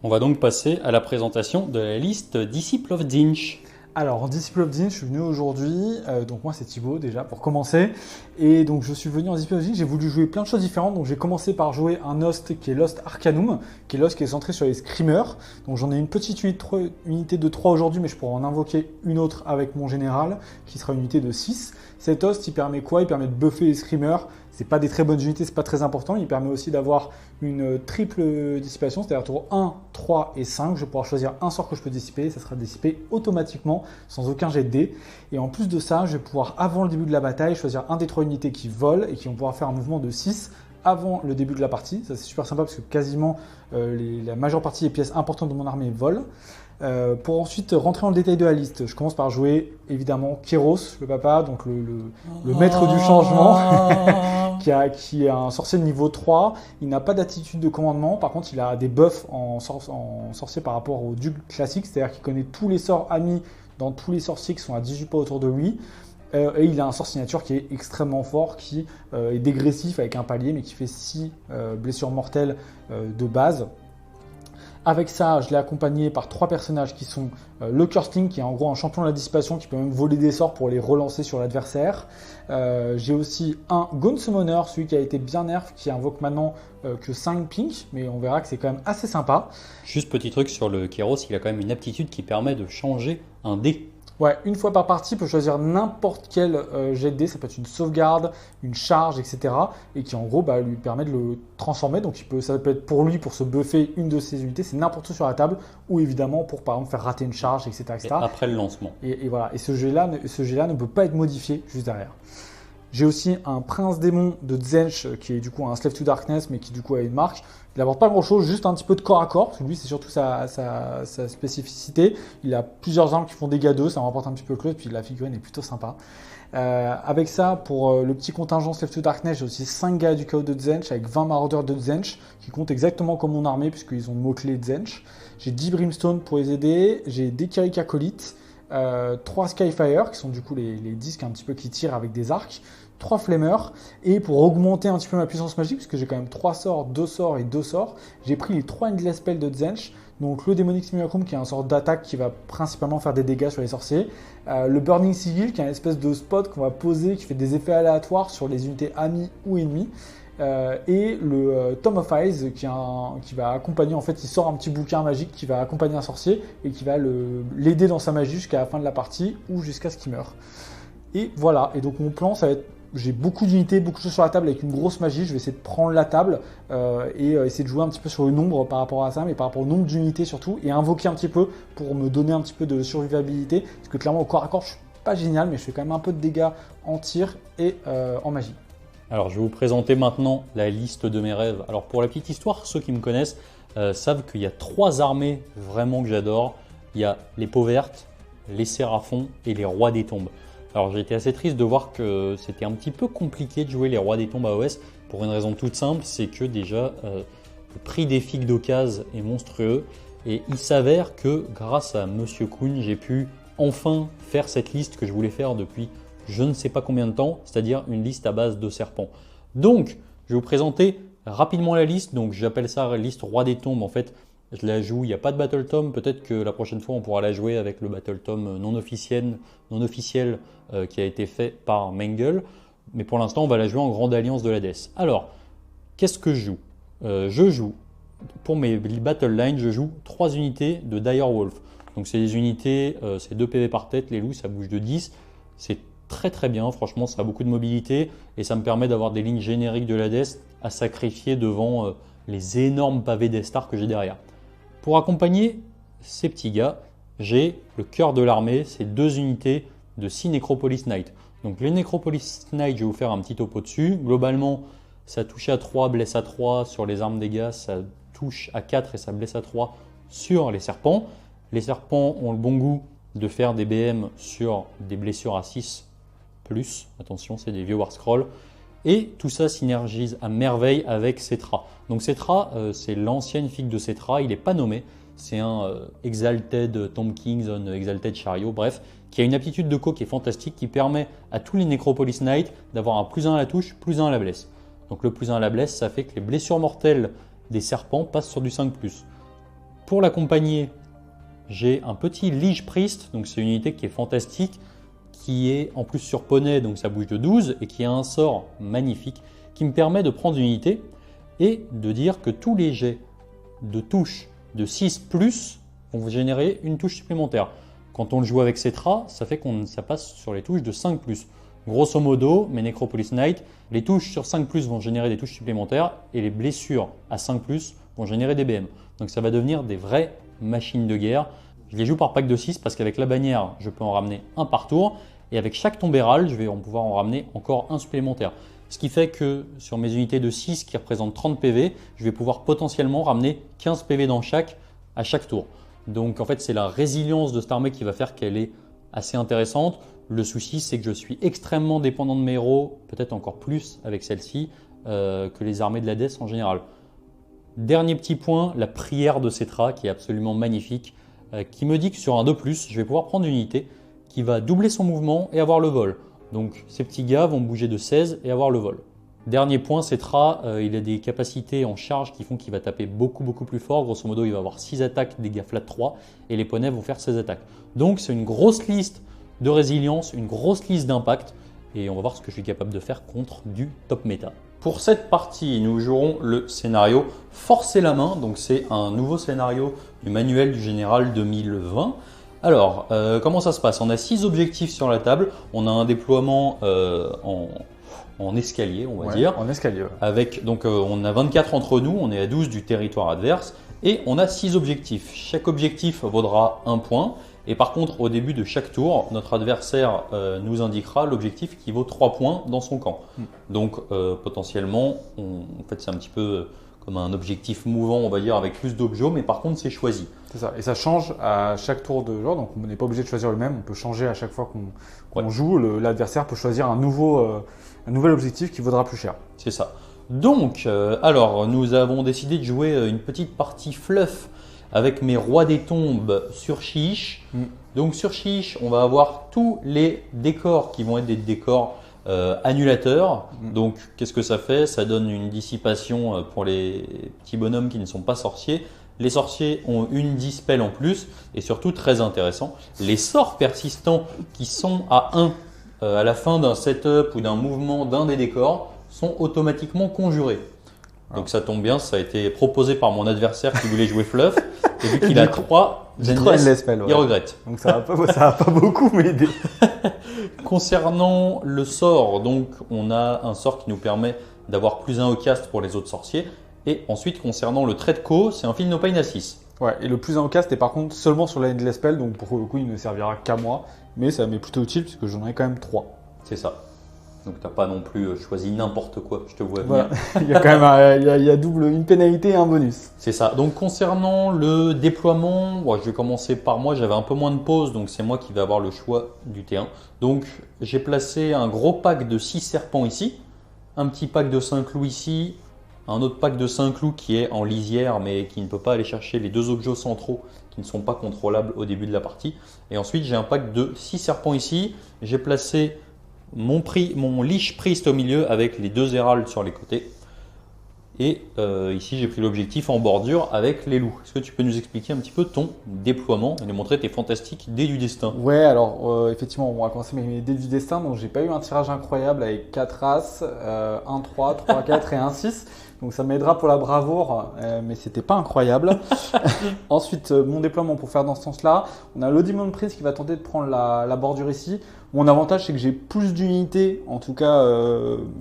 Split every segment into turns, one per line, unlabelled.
On va donc passer à la présentation de la liste Disciple of Zinch.
Alors, en Disciple of Zinch, je suis venu aujourd'hui. Donc, moi, c'est Thibaut déjà pour commencer. Et donc, je suis venu en Disciple of Zinch. J'ai voulu jouer plein de choses différentes. Donc, j'ai commencé par jouer un host qui est Lost Arcanum, qui est l'host qui est centré sur les screamers. Donc, j'en ai une petite unité de 3 aujourd'hui, mais je pourrais en invoquer une autre avec mon général, qui sera une unité de 6. Cet host, il permet quoi? Il permet de buffer les screamers. C'est pas des très bonnes unités, c'est pas très important. Il permet aussi d'avoir une triple dissipation, c'est-à-dire tour 1, 3 et 5. Je vais pouvoir choisir un sort que je peux dissiper et ça sera dissipé automatiquement sans aucun jet de dés. Et en plus de ça, je vais pouvoir, avant le début de la bataille, choisir un des 3 unités qui volent et qui vont pouvoir faire un mouvement de 6 avant le début de la partie. Ça, c'est super sympa parce que quasiment la majeure partie des pièces importantes de mon armée volent. Pour ensuite rentrer dans le détail de la liste, je commence par jouer évidemment Kéros, le papa, donc le maître du changement, qui est un sorcier de niveau 3. Il n'a pas d'attitude de commandement, par contre il a des buffs en sorcier par rapport au duc classique, c'est-à-dire qu'il connaît tous les sorts amis dans tous les sorciers qui sont à 18 pas autour de lui. Et il a un sort signature qui est extrêmement fort, qui est dégressif avec un palier, mais qui fait 6 blessures mortelles de base. Avec ça, je l'ai accompagné par 3 personnages qui sont le Curseling, qui est en gros un champion de la dissipation, qui peut même voler des sorts pour les relancer sur l'adversaire. J'ai aussi un Gaunt Summoner, celui qui a été bien nerf, qui invoque maintenant que 5 pink, mais on verra que c'est quand même assez sympa.
Juste petit truc sur le Kéros, il a quand même une aptitude qui permet de changer un dé.
Ouais, une fois par partie, il peut choisir n'importe quel jet de dé, ça peut être une sauvegarde, une charge, etc. Et qui en gros lui permet de le transformer. Donc ça peut être pour lui, pour se buffer une de ses unités, c'est n'importe où sur la table, ou évidemment pour par exemple faire rater une charge, etc.
Et après le lancement.
Et voilà, et ce jet-là ne peut pas être modifié juste derrière. J'ai aussi un prince démon de Zench qui est du coup un Slave to Darkness mais qui du coup a une marque. Il n'apporte pas grand chose, juste un petit peu de corps à corps, parce que lui c'est surtout sa spécificité. Il a plusieurs armes qui font dégâts 2, ça me rapporte un petit peu le close, puis la figurine est plutôt sympa. Avec ça, pour le petit contingent Slave to Darkness, j'ai aussi 5 gars du chaos de Zench avec 20 maraudeurs de Zench qui comptent exactement comme mon armée puisqu'ils ont le mot-clé Zench. J'ai 10 Brimstone pour les aider, j'ai des Kirik Acolytes. 3 Skyfire qui sont du coup les disques un petit peu qui tirent avec des arcs, 3 Flamers, et pour augmenter un petit peu ma puissance magique, parce que j'ai quand même 3 sorts, 2 sorts et 2 sorts, j'ai pris les 3 Endless Spells de Zench, donc le Demonic Simulacrum qui est un sort d'attaque qui va principalement faire des dégâts sur les sorciers, le Burning Sigil qui est une espèce de spot qu'on va poser qui fait des effets aléatoires sur les unités amies ou ennemies, et le Tome of Eyes qui va accompagner, en fait il sort un petit bouquin magique qui va accompagner un sorcier et qui va l'aider dans sa magie jusqu'à la fin de la partie ou jusqu'à ce qu'il meure. Et voilà, et donc mon plan ça va être, j'ai beaucoup d'unités, beaucoup de choses sur la table avec une grosse magie, je vais essayer de prendre la table et essayer de jouer un petit peu sur le nombre par rapport à ça, mais par rapport au nombre d'unités surtout, et invoquer un petit peu pour me donner un petit peu de survivabilité, parce que clairement au corps à corps je suis pas génial, mais je fais quand même un peu de dégâts en tir et en magie.
Alors je vais vous présenter maintenant la liste de mes rêves. Alors pour la petite histoire, ceux qui me connaissent savent qu'il y a 3 armées vraiment que j'adore. Il y a les peaux vertes, les séraphons et les rois des tombes. Alors j'ai été assez triste de voir que c'était un petit peu compliqué de jouer les rois des tombes AOS pour une raison toute simple, c'est que déjà le prix des figues d'occasion est monstrueux et il s'avère que grâce à Monsieur Kuhn, j'ai pu enfin faire cette liste que je voulais faire depuis je ne sais pas combien de temps, c'est-à-dire une liste à base de serpents. Donc, je vais vous présenter rapidement la liste. Donc, j'appelle ça la liste roi des tombes. En fait, je la joue, il n'y a pas de Battle Tome. Peut-être que la prochaine fois, on pourra la jouer avec le Battle Tome non officiel qui a été fait par Mengel. Mais pour l'instant, on va la jouer en Grande Alliance de l'Hadès. Alors, qu'est-ce que je joue Je joue, pour mes Battle Lines, je joue 3 unités de Dire Wolf. Donc, c'est des unités, c'est 2 PV par tête. Les loups, ça bouge de 10. C'est très bien, franchement ça a beaucoup de mobilité et ça me permet d'avoir des lignes génériques de l'Hadès à sacrifier devant les énormes pavés d'Estar que j'ai derrière. Pour accompagner ces petits gars, j'ai le cœur de l'armée, c'est 2 unités de 6 Necropolis Knight. Donc les Necropolis Knight, je vais vous faire un petit topo dessus. Globalement, ça touche à 3, blesse à 3 sur les armes dégâts, ça touche à 4 et ça blesse à 3 sur les serpents. Les serpents ont le bon goût de faire des BM sur des blessures à 6+. Attention, c'est des vieux War Scrolls. Et tout ça synergise à merveille avec Cetra. Donc Cetra, c'est l'ancienne figue de Cetra, il n'est pas nommé. C'est un Exalted Tomb Kings on Exalted Chariot, bref, qui a une aptitude de co qui est fantastique, qui permet à tous les Necropolis Knights d'avoir un +1 à la touche, +1 à la blesse. Donc le +1 à la blesse, ça fait que les blessures mortelles des serpents passent sur du 5+. Pour l'accompagner, j'ai un petit Lich Priest, donc c'est une unité qui est fantastique, qui est en plus sur poney, donc ça bouge de 12, et qui a un sort magnifique qui me permet de prendre une unité et de dire que tous les jets de touche de 6+, vont générer une touche supplémentaire. Quand on le joue avec Cetra, ça fait que ça passe sur les touches de 5+. Grosso modo, mes Necropolis Knight, les touches sur 5+, vont générer des touches supplémentaires et les blessures à 5+, vont générer des BM. Donc ça va devenir des vraies machines de guerre. Je les joue par pack de 6 parce qu'avec la bannière, je peux en ramener un par tour. Et avec chaque tombéral, je vais pouvoir en ramener encore un supplémentaire. Ce qui fait que sur mes unités de 6 qui représentent 30 PV, je vais pouvoir potentiellement ramener 15 PV à chaque tour. Donc en fait, c'est la résilience de cette armée qui va faire qu'elle est assez intéressante. Le souci, c'est que je suis extrêmement dépendant de mes héros, peut-être encore plus avec celle-ci que les armées de l'Hadès en général. Dernier petit point, la prière de Cetra qui est absolument magnifique, qui me dit que sur un 2+, je vais pouvoir prendre une unité qui va doubler son mouvement et avoir le vol. Donc ces petits gars vont bouger de 16 et avoir le vol. Dernier point, Cetra, il a des capacités en charge qui font qu'il va taper beaucoup plus fort. Grosso modo, il va avoir 6 attaques, dégâts flat 3 et les poneys vont faire 16 attaques. Donc c'est une grosse liste de résilience, une grosse liste d'impact et on va voir ce que je suis capable de faire contre du top méta. Pour cette partie, nous jouerons le scénario Forcer la main. Donc c'est un nouveau scénario du manuel du général 2020. Alors, comment ça se passe? On a 6 objectifs sur la table. On a un déploiement en escalier, on va dire.
En escalier. Ouais.
Avec, donc, on a 24 entre nous, on est à 12 du territoire adverse. Et on a 6 objectifs. Chaque objectif vaudra 1 point. Et par contre, au début de chaque tour, notre adversaire nous indiquera l'objectif qui vaut 3 points dans son camp. Donc, potentiellement, en fait, c'est un petit peu comme un objectif mouvant, on va dire, avec plus d'objets, mais par contre, c'est choisi.
C'est ça. Et ça change à chaque tour de joueur, donc on n'est pas obligé de choisir le même. On peut changer à chaque fois qu'on joue. L'adversaire peut choisir un nouvel objectif qui vaudra plus cher.
C'est ça. Donc, alors, nous avons décidé de jouer une petite partie fluff avec mes rois des tombes sur Chiche. Donc sur Chiche, on va avoir tous les décors qui vont être des décors annulateurs. Donc qu'est-ce que ça fait? Ça donne une dissipation pour les petits bonhommes qui ne sont pas sorciers. Les sorciers ont une dispel en plus et surtout très intéressant, les sorts persistants qui sont à 1 à la fin d'un setup ou d'un mouvement d'un des décors sont automatiquement conjurés. Donc ça tombe bien, ça a été proposé par mon adversaire qui voulait jouer fluff et vu qu'il a 3 endless, il regrette.
Donc ça va pas beaucoup m'aider.
Concernant le sort, donc on a un sort qui nous permet d'avoir +1 au cast pour les autres sorciers. Et ensuite, concernant le trait de co, c'est un Feel No Pain à 6.
Ouais, et le +1 au cast est par contre seulement sur la Endless Spell, donc pour le coup il ne servira qu'à moi. Mais ça m'est plutôt utile puisque j'en ai quand même 3.
C'est ça. Donc tu n'as pas non plus choisi n'importe quoi, je te vois venir.
Voilà. Il y a quand même il y a double, une pénalité et un bonus.
C'est ça. Donc concernant le déploiement, je vais commencer par moi. J'avais un peu moins de pause, donc c'est moi qui vais avoir le choix du T1. Donc j'ai placé un gros pack de 6 serpents ici, un petit pack de 5 loups ici, un autre pack de 5 loups qui est en lisière mais qui ne peut pas aller chercher les 2 objets centraux qui ne sont pas contrôlables au début de la partie. Et ensuite j'ai un pack de 6 serpents ici. J'ai placé mon Lich Priest au milieu avec les 2 héralds sur les côtés. Et ici j'ai pris l'objectif en bordure avec les loups. Est-ce que tu peux nous expliquer un petit peu ton déploiement et nous montrer tes fantastiques dés du destin?
Ouais, alors effectivement on va commencer avec mes dés du destin. Donc j'ai pas eu un tirage incroyable avec 4 As, 1, 3, 3, 4 et 1, 6. Donc ça m'aidera pour la bravoure, mais c'était pas incroyable. Ensuite, mon déploiement pour faire dans ce sens-là, on a l'Odimon Prince qui va tenter de prendre la bordure ici. Mon avantage, c'est que j'ai plus d'unités, en tout cas,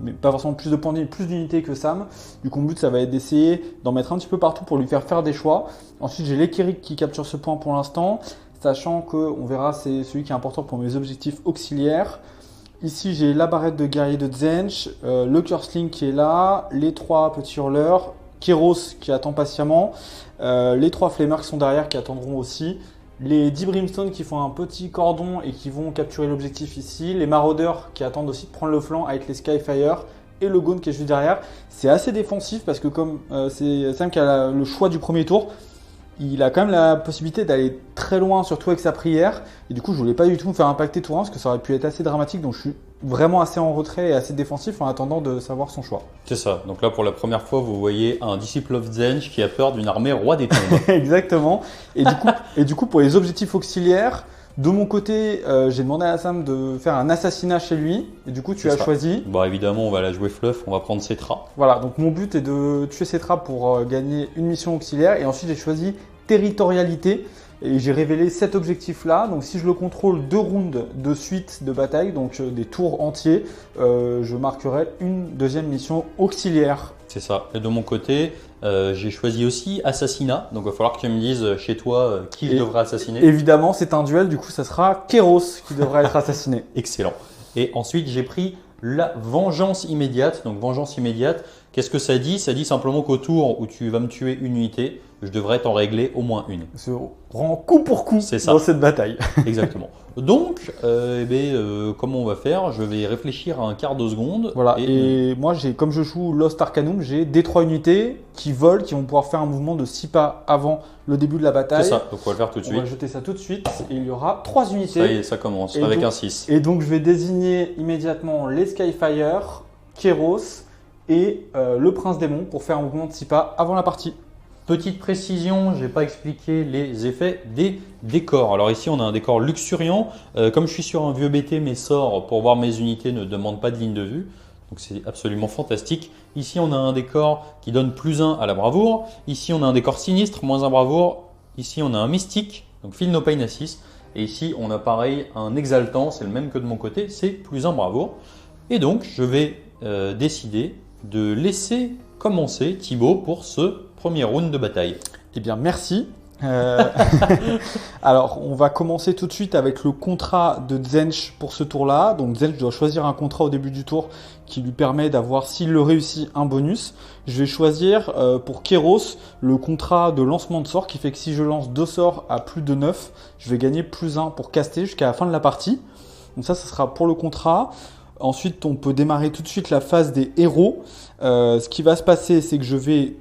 mais pas forcément plus de points de vie, plus d'unités que Sam. Du coup, mon but, ça va être d'essayer d'en mettre un petit peu partout pour lui faire des choix. Ensuite, j'ai l'Ekirik qui capture ce point pour l'instant, sachant qu'on verra, c'est celui qui est important pour mes objectifs auxiliaires. Ici, j'ai la barrette de guerrier de Tzench, le Cursling qui est là, les 3 petits hurleurs, Kéros qui attend patiemment, les 3 flammers qui sont derrière qui attendront aussi, les 10 Brimstone qui font un petit cordon et qui vont capturer l'objectif ici, les maraudeurs qui attendent aussi de prendre le flanc avec les Skyfire et le Gaunt qui est juste derrière. C'est assez défensif parce que comme c'est Sam qui a le choix du premier tour, il a quand même la possibilité d'aller très loin, surtout avec sa prière. Et du coup, je voulais pas du tout me faire impacter tour 1 parce que ça aurait pu être assez dramatique. Donc, je suis vraiment assez en retrait et assez défensif en attendant de savoir son choix.
C'est ça. Donc là, pour la première fois, vous voyez un disciple of Zench qui a peur d'une armée roi des tombes.
Exactement. Et du coup, pour les objectifs auxiliaires, de mon côté, j'ai demandé à Sam de faire un assassinat chez lui. Et du coup, tu as choisi.
Bon, évidemment, on va la jouer fluff. On va prendre Cetra.
Voilà. Donc, mon but est de tuer Cetra pour gagner une mission auxiliaire. Et ensuite, j'ai choisi territorialité. Et j'ai révélé cet objectif-là. Donc, si je le contrôle 2 rounds de suite de bataille, donc des tours entiers, je marquerai une deuxième mission auxiliaire.
C'est ça. Et de mon côté, j'ai choisi aussi assassinat. Donc, il va falloir que tu me dises chez toi qui je devrais assassiner.
Évidemment, c'est un duel. Du coup, ça sera Kéros qui devra être assassiné.
Excellent. Et ensuite, j'ai pris la vengeance immédiate. Donc, vengeance immédiate, qu'est-ce que ça dit? Ça dit simplement qu'au tour où tu vas me tuer une unité, je devrais t'en régler au moins une.
Se rend coup pour coup dans cette bataille.
Exactement. Donc, comment on va faire? Je vais réfléchir à un quart de seconde.
Voilà. Et moi, comme je joue Lost Arcanum, j'ai des 3 unités qui volent, qui vont pouvoir faire un mouvement de 6 pas avant le début de la bataille.
C'est ça. Donc, on va le faire tout de suite.
On va jeter ça tout de suite. Et il y aura 3 unités.
Ça y est, ça commence avec un 6.
Et donc, je vais désigner immédiatement les Skyfire, Kéros et le Prince Démon pour faire un mouvement de 6 pas avant la partie.
Petite précision, je n'ai pas expliqué les effets des décors. Alors ici, on a un décor luxuriant. Comme je suis sur un vieux BT, mes sorts pour voir mes unités ne demandent pas de ligne de vue. Donc c'est absolument fantastique. Ici, on a un décor qui donne +1 à la bravoure. Ici, on a un décor sinistre, -1 bravoure. Ici, on a un mystique, donc Feel No Pain à 6. Et ici, on a pareil un exaltant, c'est le même que de mon côté, c'est +1 bravoure. Et donc, je vais décider de laisser commencer Thibaut pour ce premier round de bataille.
Eh bien, merci. Alors, on va commencer tout de suite avec le contrat de Zench pour ce tour-là. Donc, Zench doit choisir un contrat au début du tour qui lui permet d'avoir, s'il le réussit, un bonus. Je vais choisir pour Kéros le contrat de lancement de sort qui fait que si je lance 2 sorts à plus de 9, je vais gagner +1 pour caster jusqu'à la fin de la partie. Donc ça sera pour le contrat. Ensuite, on peut démarrer tout de suite la phase des héros. Ce qui va se passer, c'est que je vais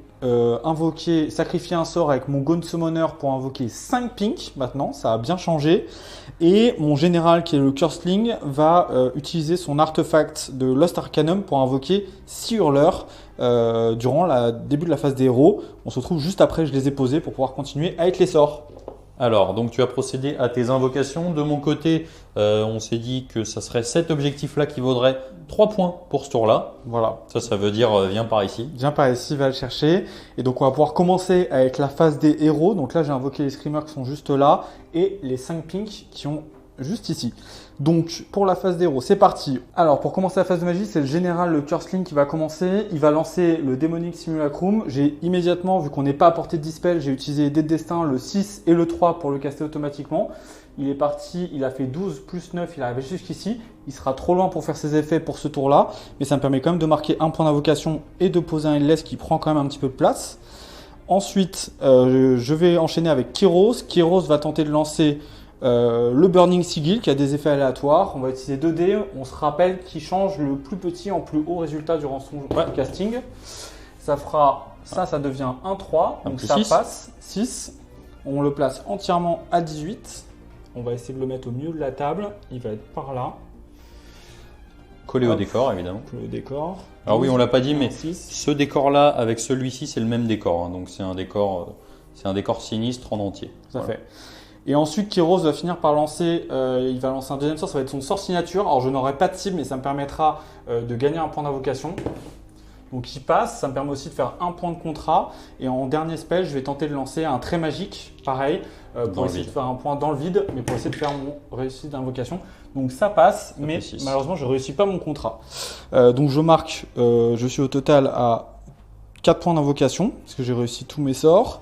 sacrifier un sort avec mon Gaunt Summoner pour invoquer 5 pink. Maintenant, ça a bien changé. Et mon général, qui est le Curseling, va utiliser son artefact de Lost Arcanum pour invoquer 6 hurleurs durant le début de la phase des héros. On se retrouve juste après, je les ai posés pour pouvoir continuer avec les sorts.
Alors, donc tu as procédé à tes invocations. De mon côté, on s'est dit que ça serait cet objectif-là qui vaudrait 3 points pour ce tour-là.
Voilà.
Ça veut dire viens par ici.
Viens par ici, va le chercher. Et donc, on va pouvoir commencer avec la phase des héros. Donc là, j'ai invoqué les Screamers qui sont juste là et les 5 pinks qui sont juste ici. Donc, pour la phase des héros, c'est parti. Alors, pour commencer la phase de magie, c'est le général, le Curseling qui va commencer. Il va lancer le Démonic Simulacrum. J'ai immédiatement, vu qu'on n'est pas à portée de dispel, j'ai utilisé les dés de destin, le 6 et le 3 pour le caster automatiquement. Il est parti, il a fait 12 plus 9, il est arrivé jusqu'ici. Il sera trop loin pour faire ses effets pour ce tour-là. Mais ça me permet quand même de marquer un point d'invocation et de poser un endless qui prend quand même un petit peu de place. Ensuite, je vais enchaîner avec Kéros. Kéros va tenter de lancer le Burning Sigil qui a des effets aléatoires. On va utiliser 2 dés. On se rappelle qu'il change le plus petit en plus haut résultat durant son casting. Ça fera ça devient 1-3. Donc ça passe 6. On le place entièrement à 18. On va essayer de le mettre au milieu de la table. Il va être par là.
Collé au décor, évidemment.
Collé au décor.
Alors oui, on l'a pas dit, mais
6.
ce décor-là avec celui-ci, c'est le même décor. Hein. Donc c'est un décor sinistre en entier.
Tout à fait. Et ensuite, Kéros va finir par lancer, il va lancer un deuxième sort, ça va être son sort signature. Alors je n'aurai pas de cible, mais ça me permettra de gagner un point d'invocation. Donc il passe, ça me permet aussi de faire un point de contrat. Et en dernier spell, je vais tenter de lancer un trait magique, pareil, pour essayer de faire un point dans le vide, mais pour essayer de faire mon réussite d'invocation. Donc ça passe, mais malheureusement je ne réussis pas mon contrat. Donc je marque, je suis au total à 4 points d'invocation, parce que j'ai réussi tous mes sorts.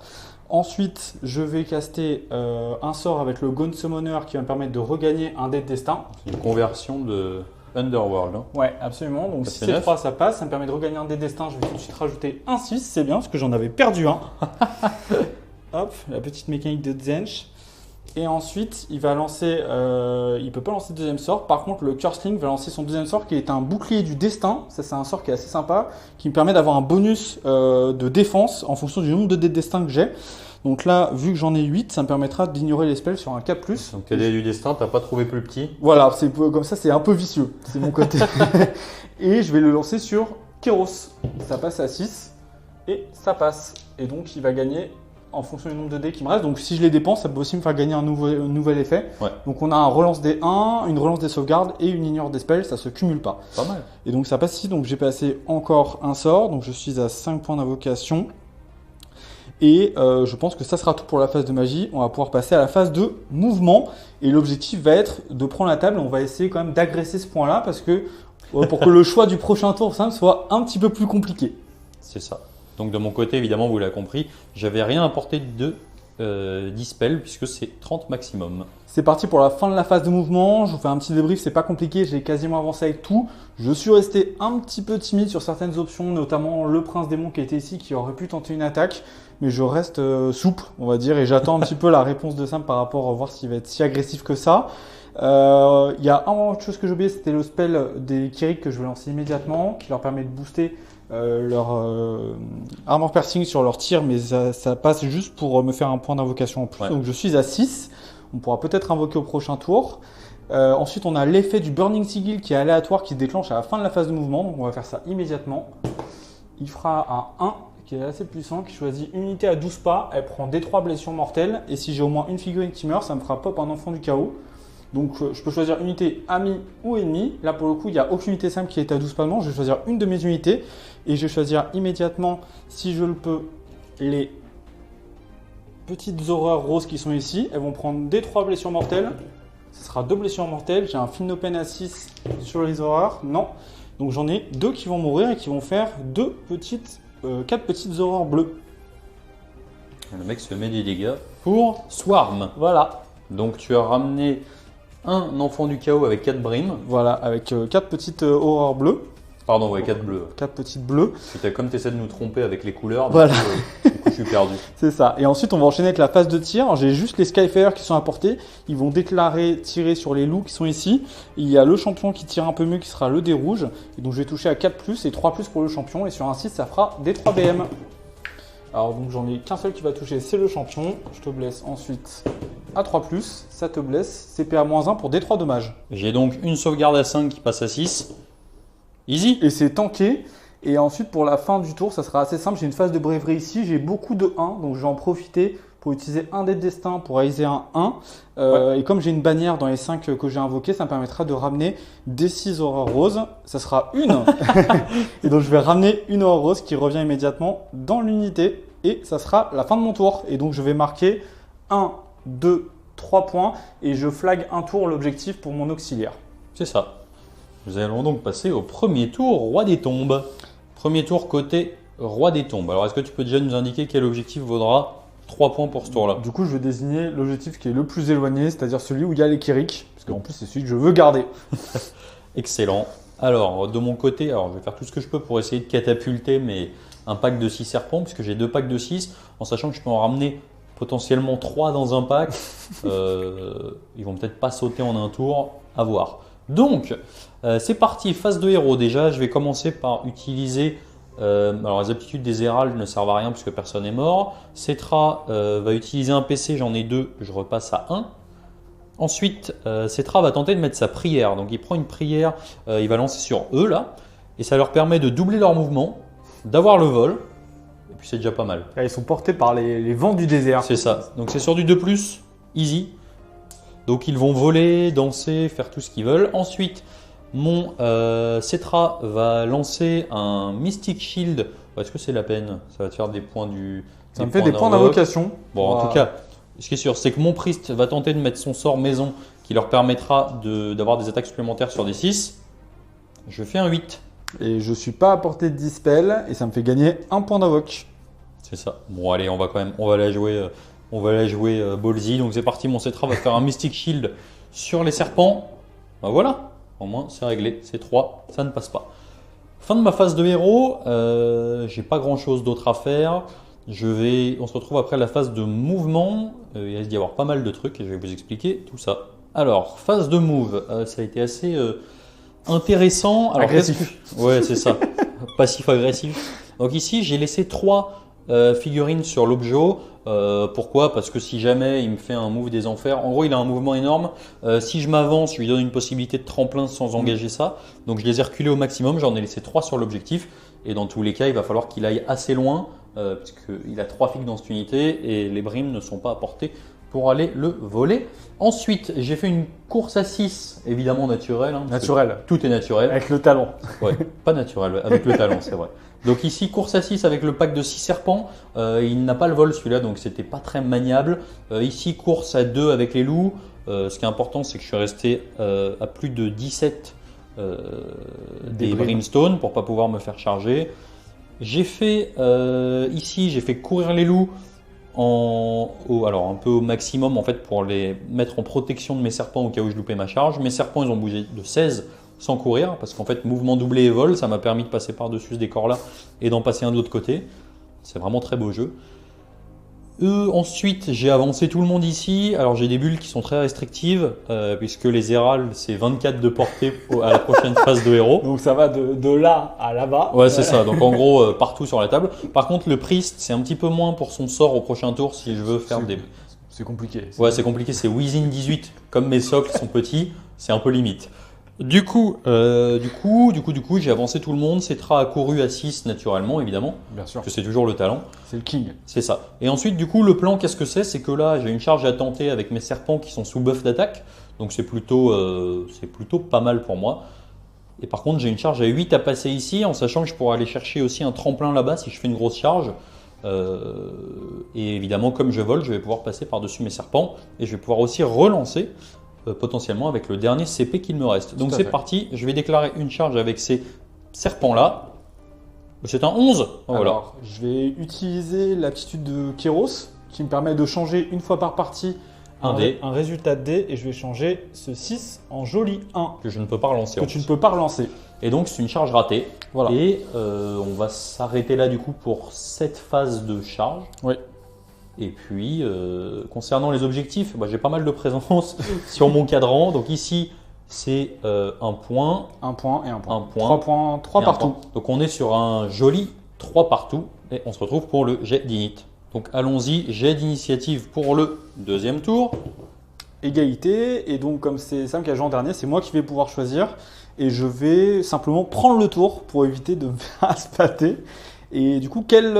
Ensuite, je vais caster un sort avec le Gaunt Summoner qui va me permettre de regagner un dé de destin.
C'est une conversion de Underworld. Hein.
Ouais, absolument. Donc si c'est 3, ça passe. Ça me permet de regagner un dé de destin. Je vais tout de suite rajouter un 6. C'est bien parce que j'en avais perdu un. Hop, la petite mécanique de Zench. Et ensuite, il va lancer. Il ne peut pas lancer le deuxième sort. Par contre, le Curseling va lancer son deuxième sort qui est un bouclier du destin. Ça, c'est un sort qui est assez sympa. Qui me permet d'avoir un bonus de défense en fonction du nombre de dés de destin que j'ai. Donc là, vu que j'en ai 8, ça me permettra d'ignorer les spells sur un 4+.
Donc t'as du destin, t'as pas trouvé plus petit.
Voilà, comme ça, c'est un peu vicieux. C'est mon côté. Et je vais le lancer sur Kéros. Ça passe à 6 et ça passe. Et donc, il va gagner en fonction du nombre de dés qui me reste. Donc, si je les dépense, ça peut aussi me faire gagner un nouvel effet.
Ouais.
Donc, on a un relance des 1, une relance des sauvegardes et une ignore des spells. Ça se cumule pas.
Pas mal.
Et donc, ça passe ici. Donc, j'ai passé encore un sort. Donc, je suis à 5 points d'invocation. Et je pense que ça sera tout pour la phase de magie. On va pouvoir passer à la phase de mouvement. Et l'objectif va être de prendre la table. On va essayer quand même d'agresser ce point-là parce que pour que le choix du prochain tour simple soit un petit peu plus compliqué.
C'est ça. Donc de mon côté, évidemment, vous l'avez compris, j'avais rien apporté de dispel puisque c'est 30 maximum.
C'est parti pour la fin de la phase de mouvement. Je vous fais un petit débrief, c'est pas compliqué, j'ai quasiment avancé avec tout. Je suis resté un petit peu timide sur certaines options, notamment le prince démon qui était ici, qui aurait pu tenter une attaque. Mais je reste souple, on va dire, et j'attends un petit peu la réponse de Sam par rapport à voir s'il va être si agressif que ça. Il y a une chose que j'ai oublié, c'était le spell des Kirik que je vais lancer immédiatement, qui leur permet de booster leur armor piercing sur leur tir, mais ça passe juste pour me faire un point d'invocation en plus.
Ouais.
Donc je suis à 6. On pourra peut-être invoquer au prochain tour. Ensuite, on a l'effet du Burning Sigil qui est aléatoire, qui se déclenche à la fin de la phase de mouvement. Donc on va faire ça immédiatement. Il fera un 1 qui est assez puissant, qui choisit une unité à 12 pas. Elle prend D3 blessures mortelles. Et si j'ai au moins une figurine qui meurt, ça me fera pop un enfant du chaos. Donc je peux choisir unité ami ou ennemi. Là pour le coup, il n'y a aucune unité simple qui est à 12 pas de je vais choisir une de mes unités. Et je vais choisir immédiatement, si je le peux, les petites horreurs roses qui sont ici. Elles vont prendre des 3 blessures mortelles. Ce sera 2 blessures mortelles. J'ai un film open à 6 sur les horreurs. Non. Donc j'en ai 2 qui vont mourir et qui vont faire 4 petites horreurs bleues.
Le mec se met des dégâts pour Swarm.
Voilà.
Donc tu as ramené un enfant du chaos avec 4 brimes.
Voilà, avec 4 petites horreurs bleues.
Pardon, ouais, 4 bleus.
4 petites bleues.
Comme tu essaies de nous tromper avec les couleurs,
Voilà.
Du coup, je suis perdu.
C'est ça. Et ensuite, on va enchaîner avec la phase de tir. J'ai juste les Skyfire qui sont apportés. Ils vont déclarer tirer sur les loups qui sont ici. Il y a le champion qui tire un peu mieux qui sera le dé rouge. Et donc, je vais toucher à 4+, et 3+ pour le champion. Et sur un 6, ça fera des 3 BM. Alors, donc, j'en ai qu'un seul qui va toucher, c'est le champion. Je te blesse ensuite à 3+. Ça te blesse. CPA-1 pour des 3 dommages.
J'ai donc une sauvegarde à 5 qui passe à 6. Easy.
Et c'est tanké. Et ensuite, pour la fin du tour, ça sera assez simple. J'ai une phase de bravery ici. J'ai beaucoup de 1. Donc, je vais en profiter pour utiliser un dé de destin pour réaliser un 1.
Ouais.
Et comme j'ai une bannière dans les 5 que j'ai invoquées, ça me permettra de ramener des 6 horreurs roses. Ça sera une. Et donc, je vais ramener une horreur rose qui revient immédiatement dans l'unité. Et ça sera la fin de mon tour. Et donc, je vais marquer 1, 2, 3 points. Et je flag un tour l'objectif pour mon auxiliaire.
C'est ça. Nous allons donc passer au premier tour, Roi des Tombes. Premier tour côté Roi des Tombes. Alors, est-ce que tu peux déjà nous indiquer quel objectif vaudra 3 points pour ce tour-là?
Du coup, je vais désigner l'objectif qui est le plus éloigné, c'est-à-dire celui où il y a les Kirik. Parce qu'en plus, c'est celui que je veux garder.
Excellent. Alors, de mon côté, je vais faire tout ce que je peux pour essayer de catapulter un pack de 6 serpents, puisque j'ai 2 packs de 6, en sachant que je peux en ramener potentiellement 3 dans un pack. Ils vont peut-être pas sauter en un tour, à voir. Donc, c'est parti, phase de héros. Déjà, je vais commencer par utiliser. Alors, les aptitudes des héralds ne servent à rien puisque personne n'est mort. Cetra va utiliser un PC, j'en ai 2, je repasse à 1. Ensuite, Cetra va tenter de mettre sa prière. Donc, il prend une prière, il va lancer sur eux là, et ça leur permet de doubler leur mouvement, d'avoir le vol, et puis c'est déjà pas mal.
Là, ils sont portés par les vents du désert.
C'est ça. Donc, c'est sur du 2+, easy. Donc ils vont voler, danser, faire tout ce qu'ils veulent. Ensuite, mon Cetra va lancer un Mystic Shield. Est-ce que c'est la peine? Ça va te faire des points du.
Ça me fait des points d'invocation.
Bon, en tout cas, ce qui est sûr, c'est que mon Priest va tenter de mettre son sort maison qui leur permettra d'avoir des attaques supplémentaires sur des 6. Je fais un 8.
Et je suis pas à portée de dispel et ça me fait gagner un point d'invoque.
C'est ça. Bon, allez, on va la jouer. On va la jouer Ballsy, donc c'est parti, mon Cetra va faire un Mystic Shield sur les serpents. Ben voilà, au moins c'est réglé, c'est 3, ça ne passe pas. Fin de ma phase de héros, j'ai pas grand chose d'autre à faire. On se retrouve après la phase de mouvement, il risque d'y avoir pas mal de trucs et je vais vous expliquer tout ça. Alors, phase de move, ça a été assez intéressant. Alors,
agressif.
Ouais, c'est ça, passif-agressif. Donc ici, j'ai laissé 3 figurine sur l'Objo. Pourquoi? Parce que si jamais il me fait un move des enfers, en gros il a un mouvement énorme. Si je m'avance, je lui donne une possibilité de tremplin sans engager ça. Donc je les ai reculés au maximum, j'en ai laissé 3 sur l'objectif. Et dans tous les cas, il va falloir qu'il aille assez loin, puisqu'il a 3 figues dans cette unité et les brimes ne sont pas apportées pour aller le voler. Ensuite, j'ai fait une course à 6, évidemment naturelle.
Naturel.
Tout est naturel.
Avec le talon.
Ouais, pas naturel, avec le talent, c'est vrai. Donc ici, course à 6 avec le pack de 6 serpents. Il n'a pas le vol celui-là, donc c'était pas très maniable. Ici, course à 2 avec les loups. Ce qui est important, c'est que je suis resté à plus de 17 des brimstone pour pas pouvoir me faire charger. J'ai fait ici, j'ai fait courir les loups alors un peu au maximum en fait pour les mettre en protection de mes serpents au cas où je loupais ma charge. Mes serpents, ils ont bougé de 16 sans courir parce qu'en fait mouvement doublé et vol, ça m'a permis de passer par-dessus ce décor là et d'en passer un de l'autre côté. C'est vraiment très beau jeu. Ensuite, j'ai avancé tout le monde ici. Alors j'ai des bulles qui sont très restrictives puisque les Héralds c'est 24 de portée à la prochaine phase de héros.
Donc ça va de là à là-bas.
Ouais, c'est ça. Donc en gros, partout sur la table. Par contre, le Priest, c'est un petit peu moins pour son sort au prochain tour si je veux faire des.
C'est compliqué.
Ouais, c'est compliqué. C'est Within 18. Comme mes socles sont petits, c'est un peu limite. Du coup, j'ai avancé tout le monde. Cetra a couru à 6 naturellement, évidemment.
Bien sûr.
Parce que c'est toujours le talent.
C'est le king.
C'est ça. Et ensuite, du coup, le plan, qu'est-ce que c'est? C'est que là, j'ai une charge à tenter avec mes serpents qui sont sous buff d'attaque. Donc c'est plutôt pas mal pour moi. Et par contre, j'ai une charge à 8 à passer ici, en sachant que je pourrais aller chercher aussi un tremplin là-bas si je fais une grosse charge. Et évidemment, comme je vole, je vais pouvoir passer par-dessus mes serpents. Et je vais pouvoir aussi relancer potentiellement avec le dernier CP qu'il me reste. Donc c'est parti, je vais déclarer une charge avec ces serpents-là. C'est un 11. Voilà.
Alors, je vais utiliser l'aptitude de Kéros qui me permet de changer une fois par partie un résultat de dé et je vais changer ce 6 en joli 1.
Que je ne peux pas relancer.
Que tu ne peux pas relancer.
Et donc c'est une charge ratée.
Voilà.
Et on va s'arrêter là du coup pour cette phase de charge.
Oui.
Et puis concernant les objectifs, j'ai pas mal de présence sur mon cadran. Donc ici c'est un point.
Un point et un point.
Un point.
3 points, 3 partout.
Donc on est sur un joli 3 partout. Et on se retrouve pour le jet d'init. Donc allons-y, jet d'initiative pour le deuxième tour.
Égalité, et donc comme c'est Sam qui a joué en dernier, c'est moi qui vais pouvoir choisir. Et je vais simplement prendre le tour pour éviter de me faire aspater. Et du coup, quel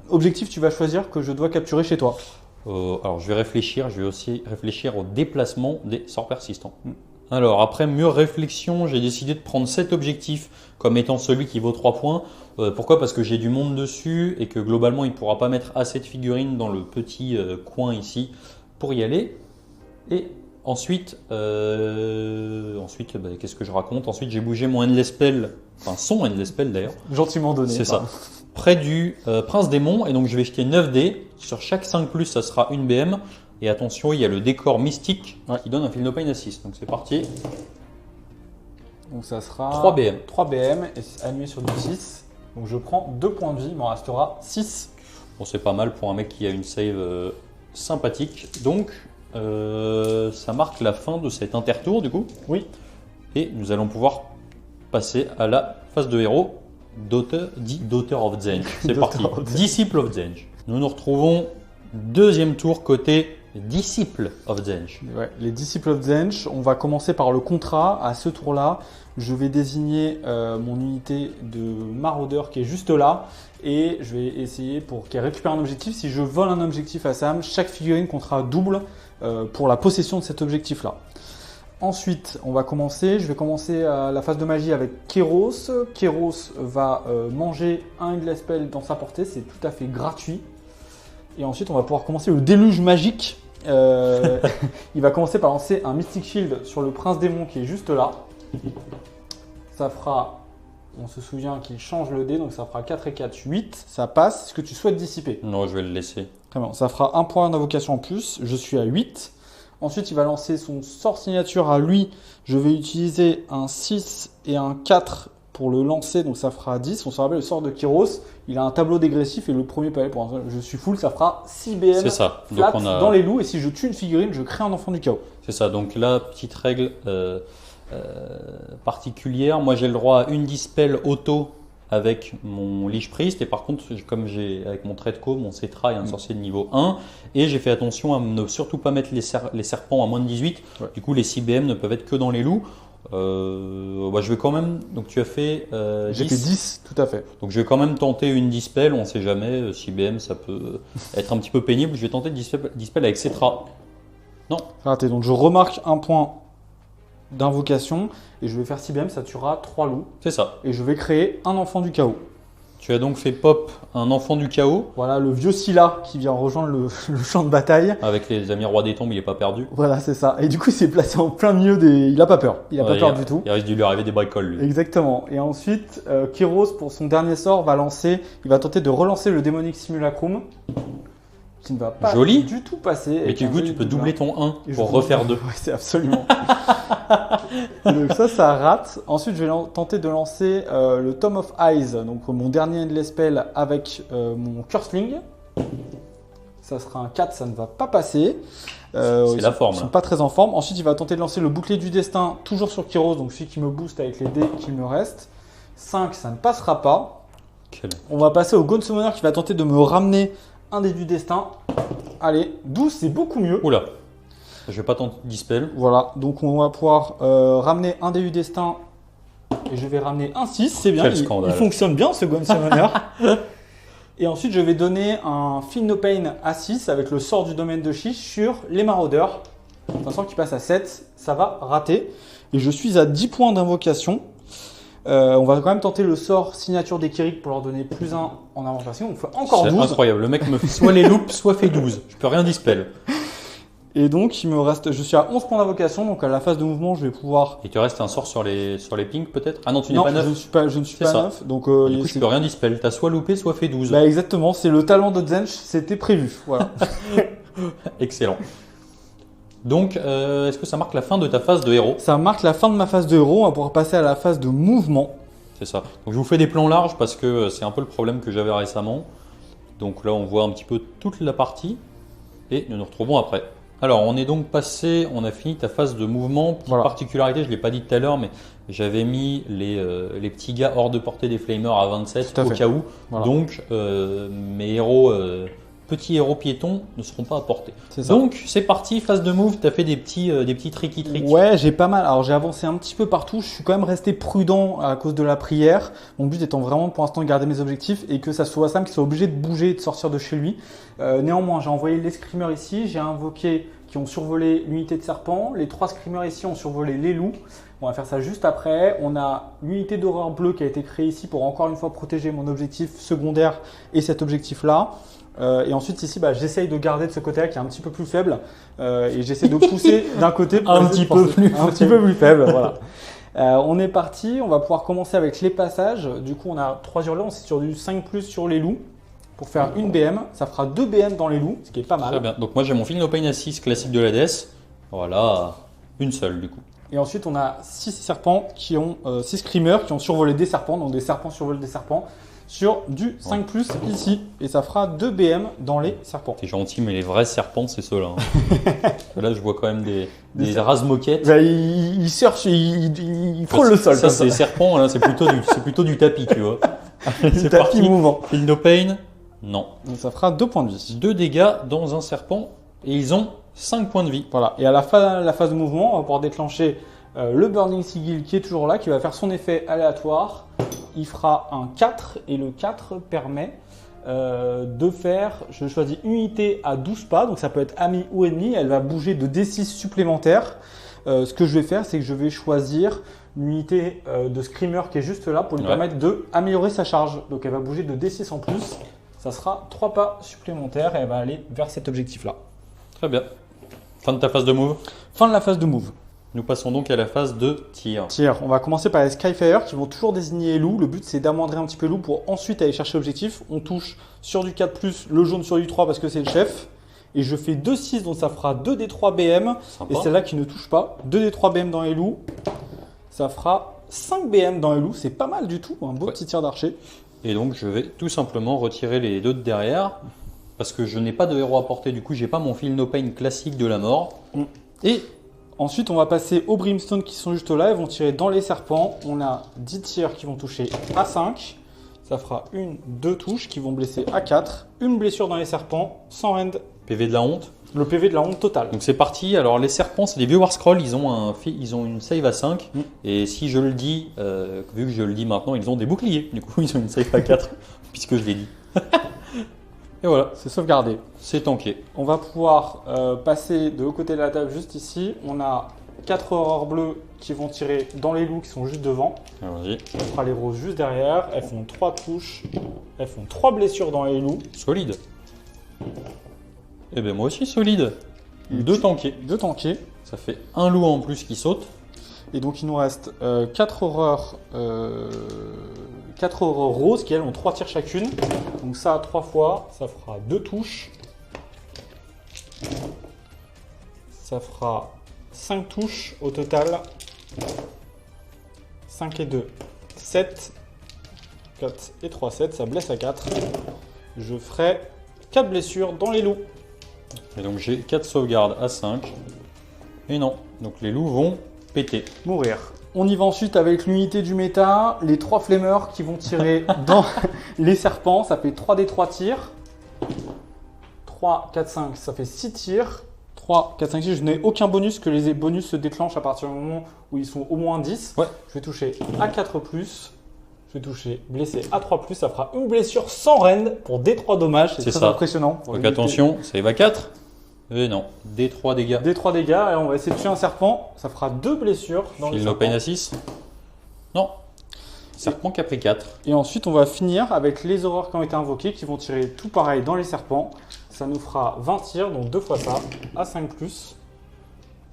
objectif tu vas choisir que je dois capturer chez toi?
Alors je vais réfléchir, je vais aussi réfléchir au déplacement des sorts persistants. Alors après mûre réflexion, j'ai décidé de prendre cet objectif comme étant celui qui vaut 3 points. Pourquoi? Parce que j'ai du monde dessus et que globalement il ne pourra pas mettre assez de figurines dans le petit coin ici pour y aller. Et ensuite, qu'est-ce que je raconte? Ensuite j'ai bougé mon Endless Spell, enfin son Endless Spell d'ailleurs.
Gentiment donné.
C'est ça. Près du Prince Démon, et donc je vais jeter 9 dés. Sur chaque 5+, ça sera une BM. Et attention, il y a le décor mystique qui donne un Feel No Pain à 6. Donc c'est parti.
Donc ça sera
3 BM.
3 BM et animé sur du 6. Donc je prends 2 points de vie, il m'en restera 6.
Bon, c'est pas mal pour un mec qui a une save sympathique. Donc ça marque la fin de cet intertour du coup.
Oui.
Et nous allons pouvoir passer à la phase de héros. Daughter of Zenj. C'est parti. Disciple of Zenj. Nous nous retrouvons deuxième tour côté Disciple of Zenj.
Ouais, les Disciples of Zenj, on va commencer par le contrat. À ce tour-là, je vais désigner mon unité de maraudeur qui est juste là. Et je vais essayer pour qu'elle récupère un objectif. Si je vole un objectif à Sam, chaque figurine comptera double pour la possession de cet objectif-là. Ensuite, on va commencer. Je vais commencer la phase de magie avec Kéros. Kéros va manger un Endless Spell dans sa portée. C'est tout à fait gratuit. Et ensuite, on va pouvoir commencer le déluge magique. Il va commencer par lancer un Mystic Shield sur le Prince Démon qui est juste là. Ça fera, on se souvient qu'il change le dé, donc ça fera 4 et 4, 8. Ça passe. Est-ce que tu souhaites dissiper?
Non, je vais le laisser.
Très bien. Ça fera un point d'invocation en plus. Je suis à 8. Ensuite, il va lancer son sort signature à lui. Je vais utiliser un 6 et un 4 pour le lancer, donc ça fera 10. On se rappelle le sort de Kéros. Il a un tableau dégressif et le premier palais, pour l'instant, je suis full, ça fera 6 BM
c'est ça.
flat
Donc
dans les loups. Et si je tue une figurine, je crée un enfant du chaos.
C'est ça. Donc là, petite règle particulière. Moi, j'ai le droit à une dispel auto avec mon Lich Priest. Et par contre, comme j'ai avec mon Tredco, mon Cetra et un sorcier de niveau 1. Et j'ai fait attention à ne surtout pas mettre les serpents à moins de 18.
Ouais.
Du coup, les 6 BM ne peuvent être que dans les loups. Je vais quand même. Donc tu as fait.
J'ai fait 10, tout à fait.
Donc je vais quand même tenter une Dispel, on ne sait jamais. 6 BM, ça peut être un petit peu pénible. Je vais tenter Dispel avec Cetra. Non.
Raté. Donc je remarque un point d'invocation et je vais faire 6 BM, ça tuera 3 loups.
C'est ça.
Et je vais créer un enfant du chaos.
Tu as donc fait pop un enfant du chaos.
Voilà, le vieux Scylla qui vient rejoindre le champ de bataille.
Avec les amis rois des tombes, il n'est pas perdu.
Voilà, c'est ça. Et du coup, il s'est placé en plein milieu des... Il a pas peur. Il a pas peur du tout.
Il risque de lui arriver des bricoles, lui.
Exactement. Et ensuite, Kyros, pour son dernier sort, il va tenter de relancer le démonique simulacrum. Qui ne va pas
Joli.
du tout passer.
Mais du coup, tu peux doubler ton 1
Et
pour refaire 2.
Ouais, c'est absolument. Donc ça rate. Ensuite, je vais tenter de lancer le Tome of Eyes, donc mon dernier Endless Spell avec mon Curseling. Ça sera un 4, ça ne va pas passer.
C'est la forme.
Ils sont pas très en forme. Ensuite, il va tenter de lancer le bouclier du destin, toujours sur Kyros, donc celui qui me booste avec les dés qui me restent. 5, ça ne passera pas. On va passer au Gaunt Summoner qui va tenter de me ramener un dé du destin. Allez, 12, c'est beaucoup mieux.
Oula, je vais pas tenter Dispel.
Voilà, donc on va pouvoir ramener un dé du destin et je vais ramener un 6, c'est bien.
Quel scandale.
Il fonctionne bien ce Gaunt Summoner. Et ensuite, je vais donner un Feel No Pain à 6 avec le sort du domaine de Chiche sur les maraudeurs. Un sort qui passe à 7, ça va rater. Et je suis à 10 points d'invocation. On va quand même tenter le sort signature des Kyrick pour leur donner plus 1 en invocation. On fait encore 12.
C'est incroyable, le mec me fait soit les loops, soit fait 12. Je peux rien Dispel.
Et donc, il me reste, je suis à 11 points d'invocation, donc à la phase de mouvement, je vais pouvoir...
Et tu restes un sort sur les pings peut-être? Ah non, tu n'es
Non,
pas 9.
je ne suis pas 9. Donc,
du coup, je peux rien Dispel. T'as soit loupé, soit fait 12.
Bah exactement, c'est le talent de Zench, c'était prévu. Voilà.
Excellent. Donc, est-ce que ça marque la fin de ta phase de héros?
Ça marque la fin de ma phase de héros, on va pouvoir passer à la phase de mouvement.
C'est ça. Donc, je vous fais des plans larges parce que c'est un peu le problème que j'avais récemment. Donc là, on voit un petit peu toute la partie et nous nous retrouvons après. Alors, on est donc passé, on a fini ta phase de mouvement. Petite particularité, je ne l'ai pas dit tout à l'heure, mais j'avais mis les petits gars hors de portée des flamers à 27 au cas où. Voilà. Donc, mes héros, petits héros piétons ne seront pas à portée. Donc, c'est parti, phase de move, tu as fait des petits tricky tricks.
Ouais, j'ai pas mal. Alors, j'ai avancé un petit peu partout. Je suis quand même resté prudent à cause de la prière. Mon but étant vraiment pour l'instant de garder mes objectifs et que ça soit Sam qui soit obligé de bouger et de sortir de chez lui. Néanmoins, j'ai envoyé les screamers ici. J'ai invoqué qui ont survolé l'unité de serpent. Les 3 screamers ici ont survolé les loups. On va faire ça juste après. On a l'unité d'horreur bleue qui a été créée ici pour encore une fois protéger mon objectif secondaire et cet objectif-là. Et ensuite ici, j'essaye de garder de ce côté-là qui est un petit peu plus faible et j'essaie de pousser d'un côté pour
un petit peu plus
faible. Voilà. On est parti, on va pouvoir commencer avec les passages. Du coup, on a 3 hurleurs, on est sur du 5+ sur les loups pour faire une BM. Ça fera 2 BM dans les loups, ce qui est pas mal.
Très bien. Donc moi j'ai mon Feel No Pain à 6 classique de l'Hadès. Voilà, une seule du coup.
Et ensuite, on a 6 serpents qui ont 6 screamers qui ont survolé des serpents, donc des serpents survolent des serpents. Sur du 5+ ici. Et ça fera 2 BM dans les serpents.
T'es gentil, mais les vrais serpents, c'est ceux-là. Hein. Là, je vois quand même des rases-moquettes.
Il cherche, il frôle le sol.
Ça, c'est serpents, là, c'est plutôt du tapis, tu vois.
C'est parti mouvant.
Feel No Pain, non.
Donc ça fera 2 points de vie.
2 dégâts dans un serpent et ils ont 5 points de vie.
Voilà. Et à la phase de mouvement, on va pouvoir déclencher le Burning Sigil qui est toujours là, qui va faire son effet aléatoire. Il fera un 4 et le 4 permet de faire, je choisis une unité à 12 pas, donc ça peut être ami ou ennemi, elle va bouger de D6 supplémentaires. Ce que je vais faire, c'est que je vais choisir une unité de Screamer qui est juste là pour lui permettre d'améliorer sa charge. Donc elle va bouger de D6 en plus, ça sera 3 pas supplémentaires et elle va aller vers cet objectif-là.
Très bien. Fin de ta phase de move.
Fin de la phase de move.
Nous passons donc à la phase de tir.
On va commencer par les Skyfire qui vont toujours désigner les loups. Le but c'est d'amoindrir un petit peu loup pour ensuite aller chercher l'objectif. On touche sur du 4+, le jaune sur du 3 parce que c'est le chef. Et je fais 2-6 donc ça fera 2d3 BM.
Sympa.
Et celle-là qui ne touche pas. 2d3 BM dans les loups. Ça fera 5 BM dans les loups. C'est pas mal du tout. Un beau petit tir d'archer.
Et donc je vais tout simplement retirer les 2 de derrière. Parce que je n'ai pas de héros à portée. Du coup j'ai pas mon Feel No Pain classique de la mort.
Et ensuite, on va passer aux Brimstone qui sont juste là. Ils vont tirer dans les serpents. On a 10 tirs qui vont toucher à 5. Ça fera 1, 2 touches qui vont blesser à 4. Une blessure dans les serpents, sans rend.
PV de la honte.
Le PV de la honte totale.
Donc c'est parti. Alors les serpents, c'est des vieux War Scroll. Ils ont une save à 5. Et si je le dis, vu que je le dis maintenant, ils ont des boucliers. Du coup, ils ont une save à 4, puisque je l'ai dit. Et voilà,
C'est sauvegardé.
c'est tanké.
On va pouvoir passer de l'autre côté de la table, juste ici. On a 4 horreurs bleues qui vont tirer dans les loups qui sont juste devant.
Alors, vas-y.
On fera les roses juste derrière. Elles font 3 touches. Elles font 3 blessures dans les loups.
Solide. Et ben moi aussi solide. 2 tankés.
2 tankés.
Ça fait un loup en plus qui saute.
Et donc il nous reste 4 horreurs. 4 horreurs roses qui elles ont 3 tirs chacune. Donc ça 3 fois, ça fera 2 touches. Ça fera 5 touches au total. 5 et 2, 7. 4 et 3, 7, ça blesse à 4. Je ferai 4 blessures dans les loups.
Et donc j'ai 4 sauvegardes à 5. Et non, donc les loups vont péter.
Mourir. On y va ensuite avec l'unité du méta, les 3 flemmeurs qui vont tirer dans les serpents. Ça fait 3d3 tirs. 3, 4, 5, ça fait 6 tirs. 3, 4, 5, 6. Je n'ai aucun bonus, que les bonus se déclenchent à partir du moment où ils sont au moins 10.
Ouais.
Je vais toucher à 4+. Je vais toucher blessé à 3+. Ça fera une blessure sans rend pour D3 dommages. C'est très
ça.
impressionnant.
Donc attention, ça va 4. Et non, D3 dégâts.
D3 dégâts. Et on va essayer de tuer un serpent. Ça fera 2 blessures dans le
Feel no pain à 6. Non. Serpent qui a pris 4.
Et ensuite, on va finir avec les horreurs qui ont été invoquées, qui vont tirer tout pareil dans les serpents. Ça nous fera 20 tirs, donc 2 fois ça, à 5+.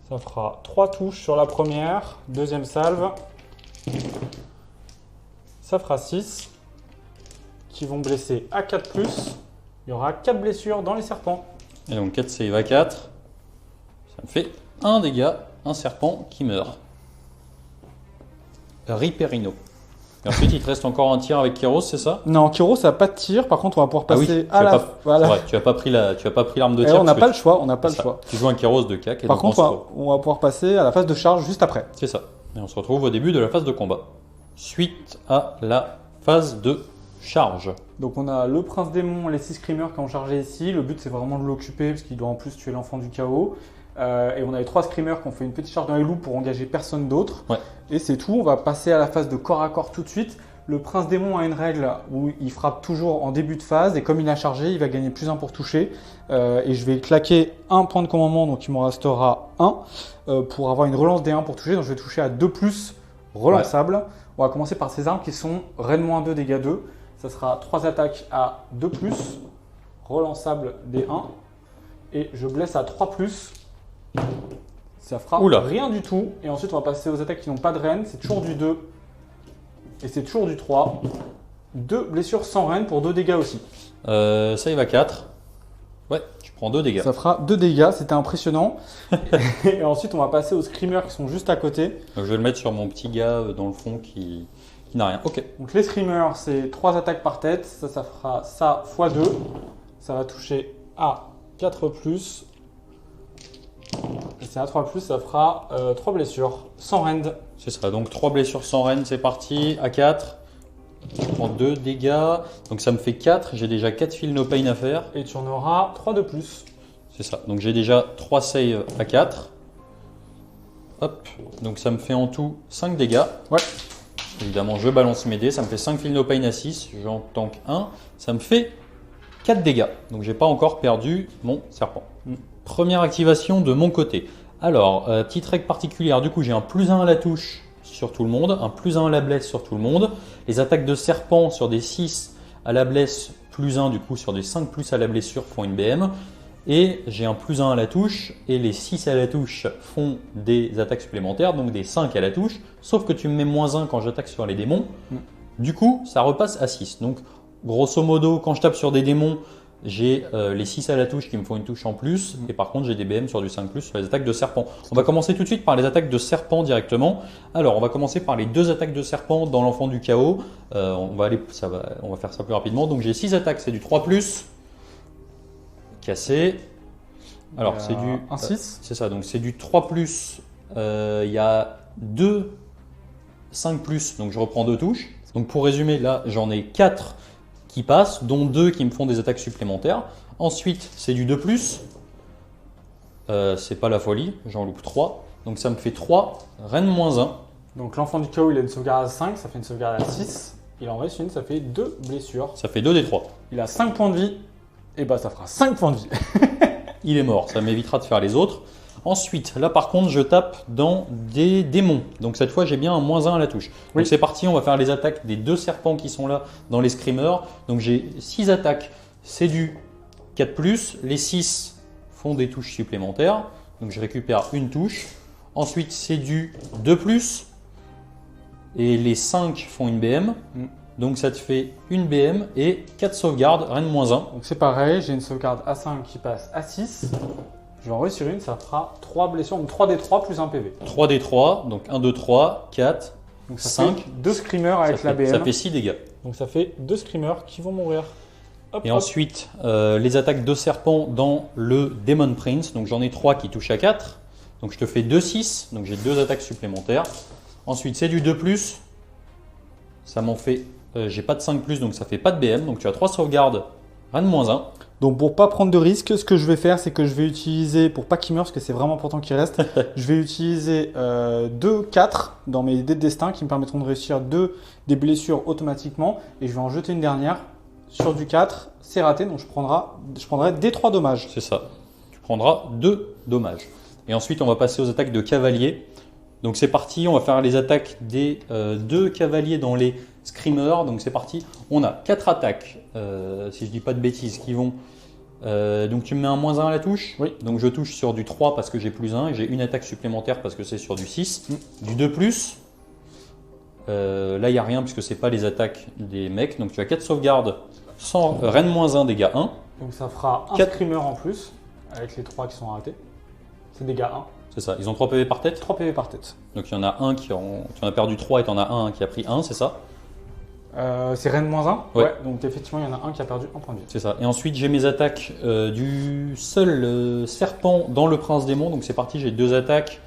Ça fera 3 touches sur la première, deuxième salve. Ça fera 6, qui vont blesser à 4+. Il y aura 4 blessures dans les serpents.
Et donc 4 save à 4. Ça me fait 1 dégât, un serpent qui meurt. Riperino. Et ensuite, il te reste encore un tir avec Kéros, c'est ça?
Non, Kiro, ça n'a pas de tir. Par contre, on va pouvoir
Ah oui,
passer
tu
à
as
la...
pas,
Voilà.
c'est vrai, tu n'as pas pris l'arme de
Et
tir.
on n'a
parce
pas
que
le choix, on n'a pas le
c'est ça.
choix.
Tu joues un Kéros de CAC. Et
Par
donc
contre, on va pouvoir passer à la phase de charge juste après.
c'est ça. Et on se retrouve au début de la phase de combat. Suite à la phase de charge.
Donc on a le prince démon, les 6 screamers qui ont chargé ici. Le but c'est vraiment de l'occuper parce qu'il doit en plus tuer l'enfant du chaos. Et on a les 3 screamers qui ont fait une petite charge dans les loups pour engager personne d'autre.
Ouais.
Et c'est tout, on va passer à la phase de corps à corps tout de suite. Le prince démon a une règle où il frappe toujours en début de phase et comme il a chargé, il va gagner +1 pour toucher. Et je vais claquer un point de commandement, donc il m'en restera 1 pour avoir une relance D1 pour toucher. Donc je vais toucher à 2+, relançable. Ouais. On va commencer par ces armes qui sont Ren-2, dégâts 2. Ça sera 3 attaques à 2+, relançable D1. Et je blesse à 3+. Ça fera rien du tout. Et ensuite, on va passer aux attaques qui n'ont pas de Ren. C'est toujours du 2. Et c'est toujours du 3. 2 blessures sans Ren pour 2 dégâts aussi.
Ça y va 4. Ouais, tu prends 2 dégâts.
Ça fera 2 dégâts, c'était impressionnant. Et ensuite, on va passer aux screamers qui sont juste à côté.
Donc, je vais le mettre sur mon petit gars dans le fond qui n'a rien. Ok.
Donc les screamers, c'est 3 attaques par tête. Ça fera ça x 2. Ça va toucher à 4+. Et c'est à 3+, ça fera 3 blessures sans rend.
C'est ça, donc 3 blessures sans rend, c'est parti. À 4. Je prends 2 dégâts. Donc ça me fait 4. J'ai déjà 4 Feel no pain à faire.
Et tu en auras 3 de plus.
C'est ça. Donc j'ai déjà 3 saves à 4. Hop. Donc ça me fait en tout 5 dégâts.
Ouais.
Évidemment, je balance mes dés. Ça me fait 5 Feel no pain à 6. J'en tank 1. Ça me fait 4 dégâts. Donc j'ai pas encore perdu mon serpent. Première activation de mon côté. Alors, petite règle particulière. Du coup, j'ai un +1 à la touche sur tout le monde, un +1 à la blesse sur tout le monde. Les attaques de serpent sur des 6 à la blesse, +1 du coup sur des 5+ à la blessure font une BM. Et j'ai un +1 à la touche et les 6 à la touche font des attaques supplémentaires, donc des 5 à la touche. Sauf que tu me mets -1 quand j'attaque sur les démons. Du coup, ça repasse à 6. Donc, grosso modo, quand je tape sur des démons, j'ai les 6 à la touche qui me font une touche en plus. Et par contre, j'ai des BM sur du 5+ sur les attaques de serpent. On va commencer tout de suite par les attaques de serpent directement. Alors, on va commencer par les 2 attaques de serpent dans l'enfant du chaos. On va faire ça plus rapidement. Donc, j'ai 6 attaques, c'est du 3+. Cassé. Alors, c'est du
1-6.
c'est ça, donc c'est du 3+. Il y a 2 5+, donc je reprends 2 touches. Donc pour résumer, là j'en ai 4 qui passent, dont 2 qui me font des attaques supplémentaires. Ensuite, c'est du 2+. C'est pas la folie, j'en loupe 3. Donc ça me fait 3, reine -1.
Donc l'enfant du chaos, il a une sauvegarde à 5, ça fait une sauvegarde à 6. Il en reste une, ça fait 2 blessures.
Ça fait 2 des 3.
Il a 5 points de vie, et bah ça fera 5 points de vie.
Il est mort, ça m'évitera de faire les autres. Ensuite, là par contre, je tape dans des démons. Donc cette fois, j'ai bien un -1 à la touche.
Oui.
Donc c'est parti, on va faire les attaques des 2 serpents qui sont là dans les screamers. Donc j'ai 6 attaques, c'est du 4+. Les 6 font des touches supplémentaires. Donc je récupère une touche. Ensuite, c'est du 2+. Et les 5 font une BM. Donc ça te fait une BM et 4 sauvegardes, reine -1.
Donc c'est pareil, j'ai une sauvegarde à 5 qui passe à 6. Je vais en réussir une, ça fera 3 blessures, donc 3d3 plus 1 PV.
3d3, donc 1, 2, 3, 4,
Donc ça
5.
fait 2 screamers avec la BM.
Ça fait 6 dégâts.
Donc ça fait 2 screamers qui vont mourir. Hop,
Et
hop.
ensuite, les attaques de serpent dans le Demon Prince. Donc j'en ai 3 qui touchent à 4. Donc je te fais 2, 6. Donc j'ai 2 attaques supplémentaires. Ensuite, c'est du 2+. Ça m'en fait... j'ai pas de 5+, donc ça fait pas de BM. Donc tu as 3 sauvegardes, reine -1.
Donc pour pas prendre de risque, ce que je vais faire, c'est que je vais utiliser, pour pas qu'il meure, parce que c'est vraiment important qu'il reste, je vais utiliser 2 4 dans mes dés de destin qui me permettront de réussir des blessures automatiquement. Et je vais en jeter une dernière sur du 4. C'est raté, donc je prendrai des 3 dommages.
C'est ça. Tu prendras 2 dommages. Et ensuite, on va passer aux attaques de cavalier. Donc c'est parti, on va faire les attaques des 2 cavaliers dans les screamers. Donc c'est parti. On a 4 attaques, si je dis pas de bêtises, qui vont... donc tu me mets un -1 à la touche.
Oui.
Donc je touche sur du 3 parce que j'ai +1 et j'ai une attaque supplémentaire parce que c'est sur du 6. Du 2+. Là, il n'y a rien puisque c'est pas les attaques des mecs. Donc tu as 4 sauvegardes sans reine -1, dégâts 1.
Donc ça fera un
4.
screamer en plus, avec les 3 qui sont ratés. C'est dégâts 1.
C'est ça. Ils ont 3 PV par tête.
3 PV par tête.
Donc il y en a un tu en as perdu 3 et tu en as un qui a pris 1, c'est ça?
C'est reine -1.
Ouais.
Donc effectivement, il y en a un qui a perdu un point de vie.
C'est ça. Et ensuite, j'ai mes attaques du seul serpent dans le prince démon. Donc c'est parti, j'ai 2 attaques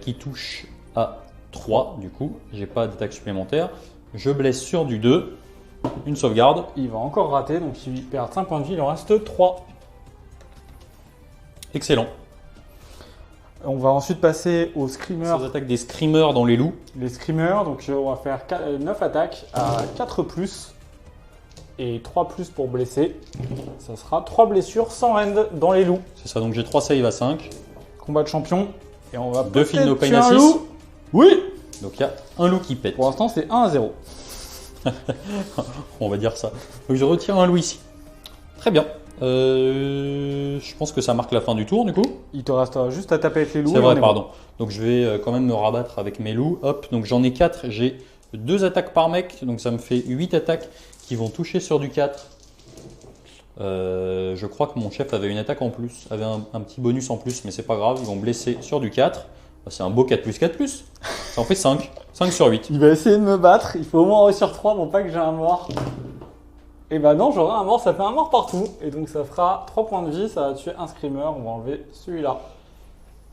qui touchent à 3. Du coup, j'ai pas d'attaque supplémentaire. Je blesse sur du 2. Une sauvegarde.
Il va encore rater, donc il perd 5 points de vie, il en reste 3.
Excellent.
On va ensuite passer aux screamers.
Ces attaques des screamers dans les loups.
Les screamers, donc on va faire 9 attaques à 4+, et 3+ pour blesser. Ça sera 3 blessures sans rend dans les loups.
C'est ça, donc j'ai 3 save à 5.
Combat de champion. Et on va
2 fils no pain
tuer
à
un
6.
loup. Oui.
Donc il y a un loup qui pète.
Pour l'instant, c'est 1-0.
On va dire ça. Donc je retire un loup ici. Très bien. Je pense que ça marque la fin du tour du coup.
Il te restera juste à taper avec les loups.
C'est
et
vrai,
on est
pardon. Donc je vais quand même me rabattre avec mes loups. Hop, donc j'en ai 4. J'ai 2 attaques par mec. Donc ça me fait 8 attaques qui vont toucher sur du 4. Je crois que mon chef avait une attaque en plus. Avait un petit bonus en plus, mais c'est pas grave. Ils vont blesser sur du 4. C'est un beau 4+4+. Ça en fait 5. 5 sur 8.
Il va essayer de me battre. Il faut au moins réussir 3 pour pas que j'ai un mort. Et bah non, j'aurai un mort, ça fait un mort partout. Et donc ça fera 3 points de vie, ça va tuer un screamer. On va enlever celui-là.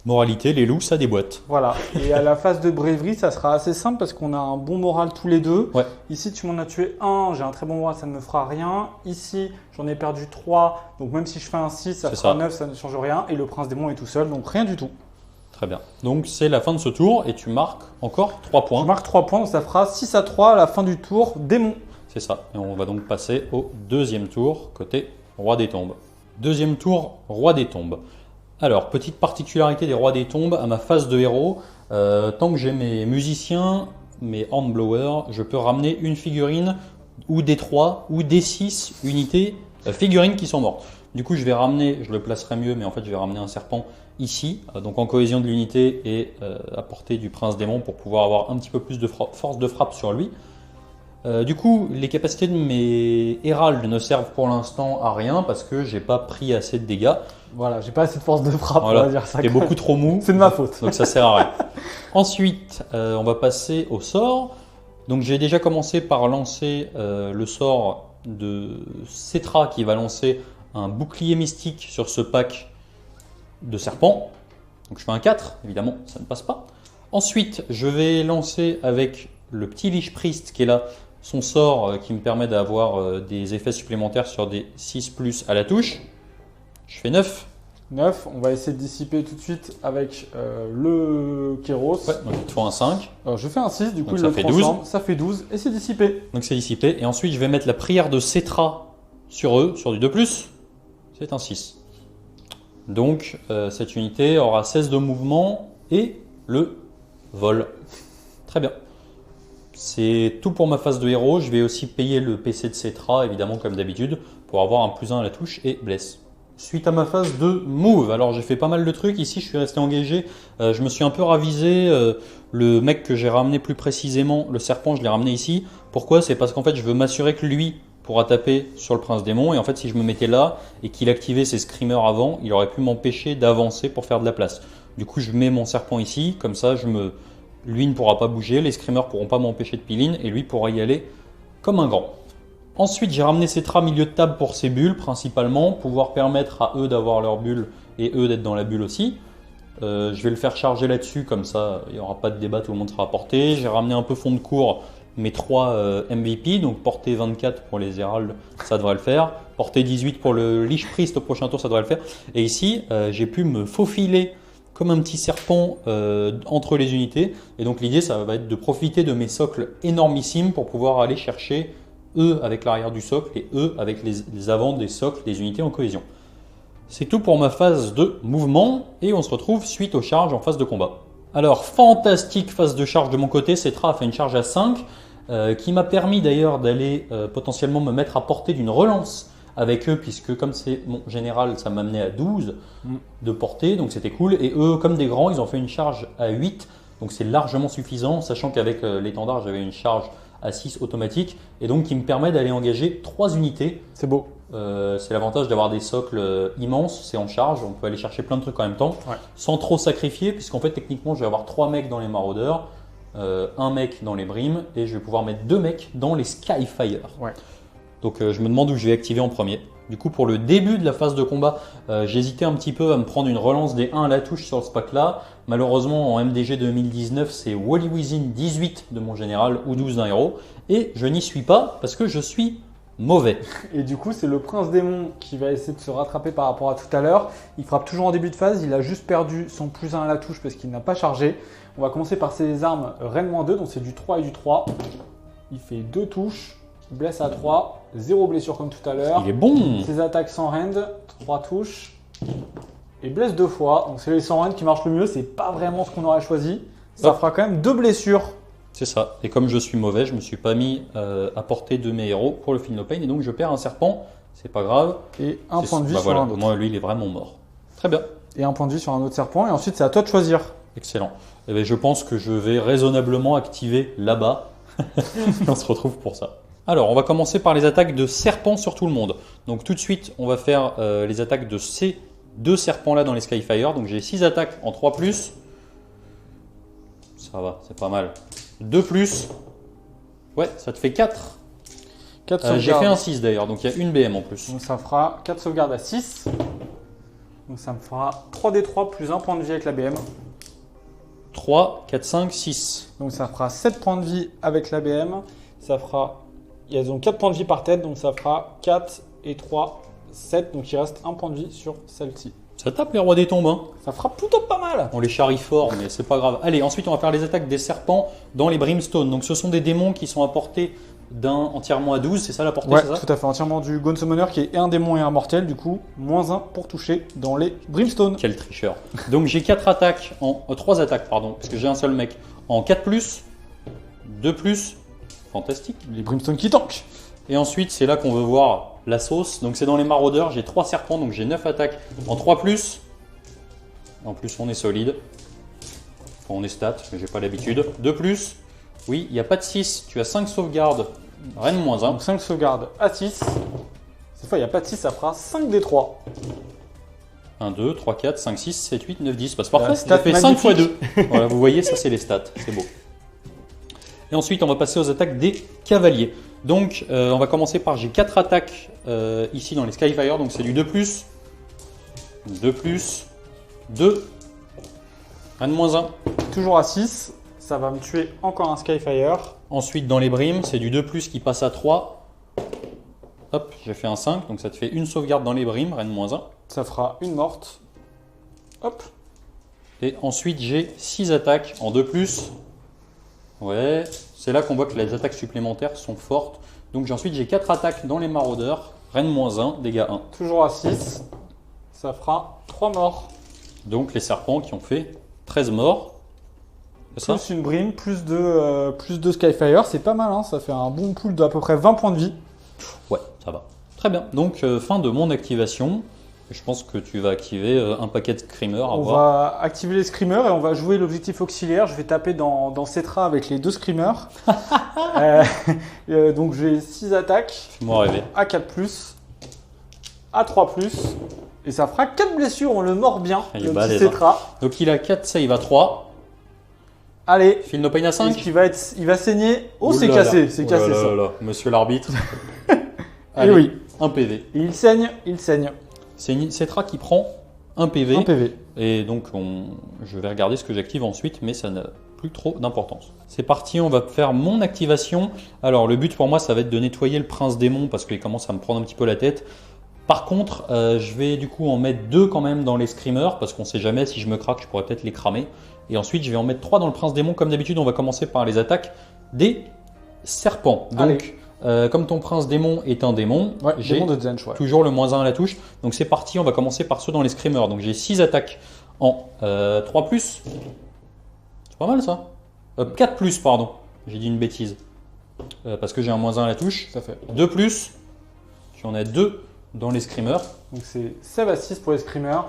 Moralité, les loups, ça déboîte.
Voilà. Et à la phase de bravery, ça sera assez simple parce qu'on a un bon moral tous les deux.
Ouais.
Ici, tu m'en as tué un, j'ai un très bon moral, ça ne me fera rien. Ici, j'en ai perdu 3. Donc même si je fais un 6, ça fera 9, ça ne change rien. Et le prince démon est tout seul, donc rien du tout.
Très bien. Donc c'est la fin de ce tour et tu marques encore 3 points.
Je marque 3 points, donc ça fera 6-3 à la fin du tour démon.
C'est ça. Et on va donc passer au deuxième tour, côté roi des tombes. Deuxième tour, roi des tombes. Alors, petite particularité des rois des tombes, à ma phase de héros, tant que j'ai mes musiciens, mes hornblowers, je peux ramener une figurine ou des 3 ou des 6 unités figurines qui sont mortes. Du coup, je vais ramener, je le placerai mieux, mais en fait, je vais ramener un serpent ici, donc en cohésion de l'unité et à portée du prince démon pour pouvoir avoir un petit peu plus de force de frappe sur lui. Du coup, les capacités de mes héralds ne servent pour l'instant à rien parce que j'ai pas pris assez de dégâts.
Voilà, j'ai pas assez de force de frappe,
Voilà.
on va dire ça.
T'es beaucoup trop mou.
C'est de ma faute.
Donc ça sert à rien. Ensuite, on va passer au sort. Donc j'ai déjà commencé par lancer le sort de Cetra qui va lancer un bouclier mystique sur ce pack de serpents. Donc je fais un 4, évidemment, ça ne passe pas. Ensuite, je vais lancer avec le petit Lich Priest qui est là son sort qui me permet d'avoir des effets supplémentaires sur des 6+ à la touche. Je fais 9.
9, on va essayer de dissiper tout de suite avec le Kéros.
Ouais, donc il te faut un 5.
Alors, je fais un 6, du coup
Donc
il
ça
le
fait
transforme,
12.
ça fait 12 et c'est dissipé.
Donc c'est dissipé. Et ensuite, je vais mettre la prière de Cetra sur eux, sur du 2+. C'est un 6. Donc cette unité aura 16 de mouvement et le vol. Très bien. C'est tout pour ma phase de héros. Je vais aussi payer le PC de Cetra, évidemment comme d'habitude, pour avoir un +1 à la touche et blesse. Suite à ma phase de move, alors j'ai fait pas mal de trucs, ici je suis resté engagé, je me suis un peu ravisé, le mec que j'ai ramené plus précisément, le serpent, je l'ai ramené ici. Pourquoi? C'est parce qu'en fait je veux m'assurer que lui pourra taper sur le prince démon, et en fait si je me mettais là et qu'il activait ses screamers avant, il aurait pu m'empêcher d'avancer pour faire de la place. Du coup je mets mon serpent ici, comme ça lui ne pourra pas bouger, les screamers pourront pas m'empêcher de pile-in, et lui pourra y aller comme un grand. Ensuite, j'ai ramené Cetra milieu de table pour ses bulles, principalement, pouvoir permettre à eux d'avoir leurs bulles et eux d'être dans la bulle aussi. Je vais le faire charger là-dessus, comme ça, il n'y aura pas de débat, tout le monde sera à portée. J'ai ramené un peu fond de cours mes 3 MVP, donc portée 24 pour les Héralds, ça devrait le faire. Portée 18 pour le Lich Priest au prochain tour, ça devrait le faire. Et ici, j'ai pu me faufiler comme un petit serpent entre les unités. Et donc l'idée, ça va être de profiter de mes socles énormissimes pour pouvoir aller chercher eux avec l'arrière du socle et eux avec les avants des socles des unités en cohésion. C'est tout pour ma phase de mouvement et on se retrouve suite aux charges en phase de combat. Alors, fantastique phase de charge de mon côté, Cetra a fait une charge à 5 qui m'a permis d'ailleurs d'aller potentiellement me mettre à portée d'une relance avec eux, puisque comme c'est mon général, ça m'amenait à 12 de portée, donc c'était cool. Et eux, comme des grands, ils ont fait une charge à 8, donc c'est largement suffisant, sachant qu'avec l'étendard, j'avais une charge à 6 automatique, et donc qui me permet d'aller engager 3 unités.
C'est beau.
C'est l'avantage d'avoir des socles immenses, c'est en charge, on peut aller chercher plein de trucs en même temps, sans trop sacrifier, puisqu'en fait techniquement je vais avoir 3 mecs dans les maraudeurs, 1 mec dans les brimes, et je vais pouvoir mettre 2 mecs dans les Skyfire. Donc je me demande où je vais activer en premier. Du coup pour le début de la phase de combat, j'hésitais un petit peu à me prendre une relance des 1 à la touche sur ce pack là. Malheureusement en MDG 2019 c'est Wally Within 18 de mon général ou 12 d'un héros. Et je n'y suis pas parce que je suis mauvais.
Et du coup c'est le prince démon qui va essayer de se rattraper par rapport à tout à l'heure. Il frappe toujours en début de phase, il a juste perdu son +1 à la touche parce qu'il n'a pas chargé. On va commencer par ses armes Reine-2, donc c'est du 3 et du 3. Il fait 2 touches. Blesse à 3, 0 blessure comme tout à l'heure.
Il est bon.
Ses attaques sans rend, 3 touches. Et blesse 2 fois. Donc c'est les sans rend qui marchent le mieux. C'est pas vraiment ce qu'on aurait choisi. Ça fera quand même 2 blessures.
C'est ça. Et comme je suis mauvais, je me suis pas mis à portée de mes héros pour le Feel No Pain. Et donc je perds un serpent. C'est pas grave.
Et un point de vie sur
voilà,
un autre.
moi, lui, il est vraiment mort. Très bien.
Et un point de vie sur un autre serpent. Et ensuite, c'est à toi de choisir.
Excellent. Et bien, je pense que je vais raisonnablement activer là-bas. On se retrouve pour ça. Alors, on va commencer par les attaques de serpents sur tout le monde. Donc tout de suite, on va faire les attaques de ces 2 serpents-là dans les Skyfire. Donc j'ai 6 attaques en 3+. Ça va, c'est pas mal. 2+. Ouais, ça te fait 4.
4 sauvegardes.
J'ai fait un 6 d'ailleurs, donc il y a une BM en plus.
Donc ça fera 4 sauvegardes à 6. Donc ça me fera 3d3 plus 1 point de vie avec la BM.
3, 4, 5, 6.
Donc ça fera 7 points de vie avec la BM. Ça fera... Elles ont 4 points de vie par tête, donc ça fera 4 et 3, 7. Donc il reste 1 point de vie sur celle-ci.
Ça tape les rois des tombes, hein.
Ça fera plutôt pas mal.
On les charrie fort, mais c'est pas grave. Allez, ensuite on va faire les attaques des serpents dans les Brimstone. Donc ce sont des démons qui sont à portée d'un entièrement à 12, c'est ça la portée?
Ouais,
c'est ça
tout à fait. Entièrement du Gaunt Summoner qui est un démon et un mortel. Du coup, -1 pour toucher dans les Brimstone.
Quel tricheur. Donc j'ai 4 attaques, 3 attaques, pardon, parce que j'ai un seul mec. En 4+, 2+, fantastique.
Les Brimstone qui tankent.
Et ensuite, c'est là qu'on veut voir la sauce. Donc c'est dans les maraudeurs, j'ai 3 serpents, donc j'ai 9 attaques en 3+. En plus, on est solide. Enfin, on est stat, mais j'ai pas l'habitude. 2+. Oui, il n'y a pas de 6. Tu as 5 sauvegardes. Reine -1.
Donc 5 sauvegardes à 6. Cette fois, il n'y a pas de 6, ça fera 5 des 3.
1, 2, 3, 4, 5, 6, 7, 8, 9, 10. Bah, c'est parfait.
stat
Ça fait 5 fois 2.
magnifique.
Voilà, vous voyez, ça c'est les stats. C'est beau. Et ensuite, on va passer aux attaques des cavaliers. Donc, on va commencer par, j'ai 4 attaques ici dans les Skyfire. Donc, c'est du 2+, 2+, 2. Reine -1.
Toujours à 6. Ça va me tuer encore un Skyfire.
Ensuite, dans les brimes, c'est du 2+, qui passe à 3. Hop, j'ai fait un 5, donc ça te fait une sauvegarde dans les brimes, reine -1.
Ça fera une morte. Hop.
Et ensuite, j'ai 6 attaques en 2+. Ouais, c'est là qu'on voit que les attaques supplémentaires sont fortes. Donc ensuite, j'ai 4 attaques dans les maraudeurs, reine -1, dégâts 1.
Toujours à 6. Ça fera 3 morts.
Donc les serpents qui ont fait 13 morts. C'est ça?
Plus une brime, plus de Skyfire. C'est pas mal, hein. Ça fait un bon pool d'à peu près 20 points de vie.
Ouais, ça va. Très bien. Donc fin de mon activation. Je pense que tu vas activer un paquet de screamers à
On
voir.
va activer les screamers et on va jouer l'objectif auxiliaire. Je vais taper dans Cetra avec les 2 screamers. Donc j'ai 6 attaques.
Fais-moi rêver.
À 4+, à 3+, et ça fera 4 blessures, on le mord bien,
Il est
le
balèze,
petit Cetra.
Donc il a 4 save à 3.
Allez,
Feel no pain à 5.
il va saigner. Oh, c'est
Ouh là
cassé,
là.
c'est
Ouh
cassé
là
ça.
là là. Monsieur l'arbitre.
Et
Allez,
oui,
un PV.
et il saigne, il saigne.
C'est Cetra qui prend un PV.
Un PV.
Et donc je vais regarder ce que j'active ensuite, mais ça n'a plus trop d'importance. C'est parti, on va faire mon activation. Alors le but pour moi, ça va être de nettoyer le prince démon parce qu'il commence à me prendre un petit peu la tête. Par contre, je vais du coup en mettre 2 quand même dans les screamers parce qu'on sait jamais, si je me craque, je pourrais peut-être les cramer. Et ensuite, je vais en mettre 3 dans le prince démon. Comme d'habitude, on va commencer par les attaques des serpents. Donc, comme ton prince démon est un démon,
Ouais,
j'ai
démon de Zench, ouais.
toujours le -1 à la touche. Donc c'est parti, on va commencer par ceux dans les screamers. Donc j'ai 6 attaques en 3+. C'est pas mal ça. 4+, pardon. J'ai dit une bêtise. Parce que j'ai un -1 à la touche.
Ça fait.
2+. Tu en as 2 dans les screamers.
Donc c'est 7 à 6 pour les screamers.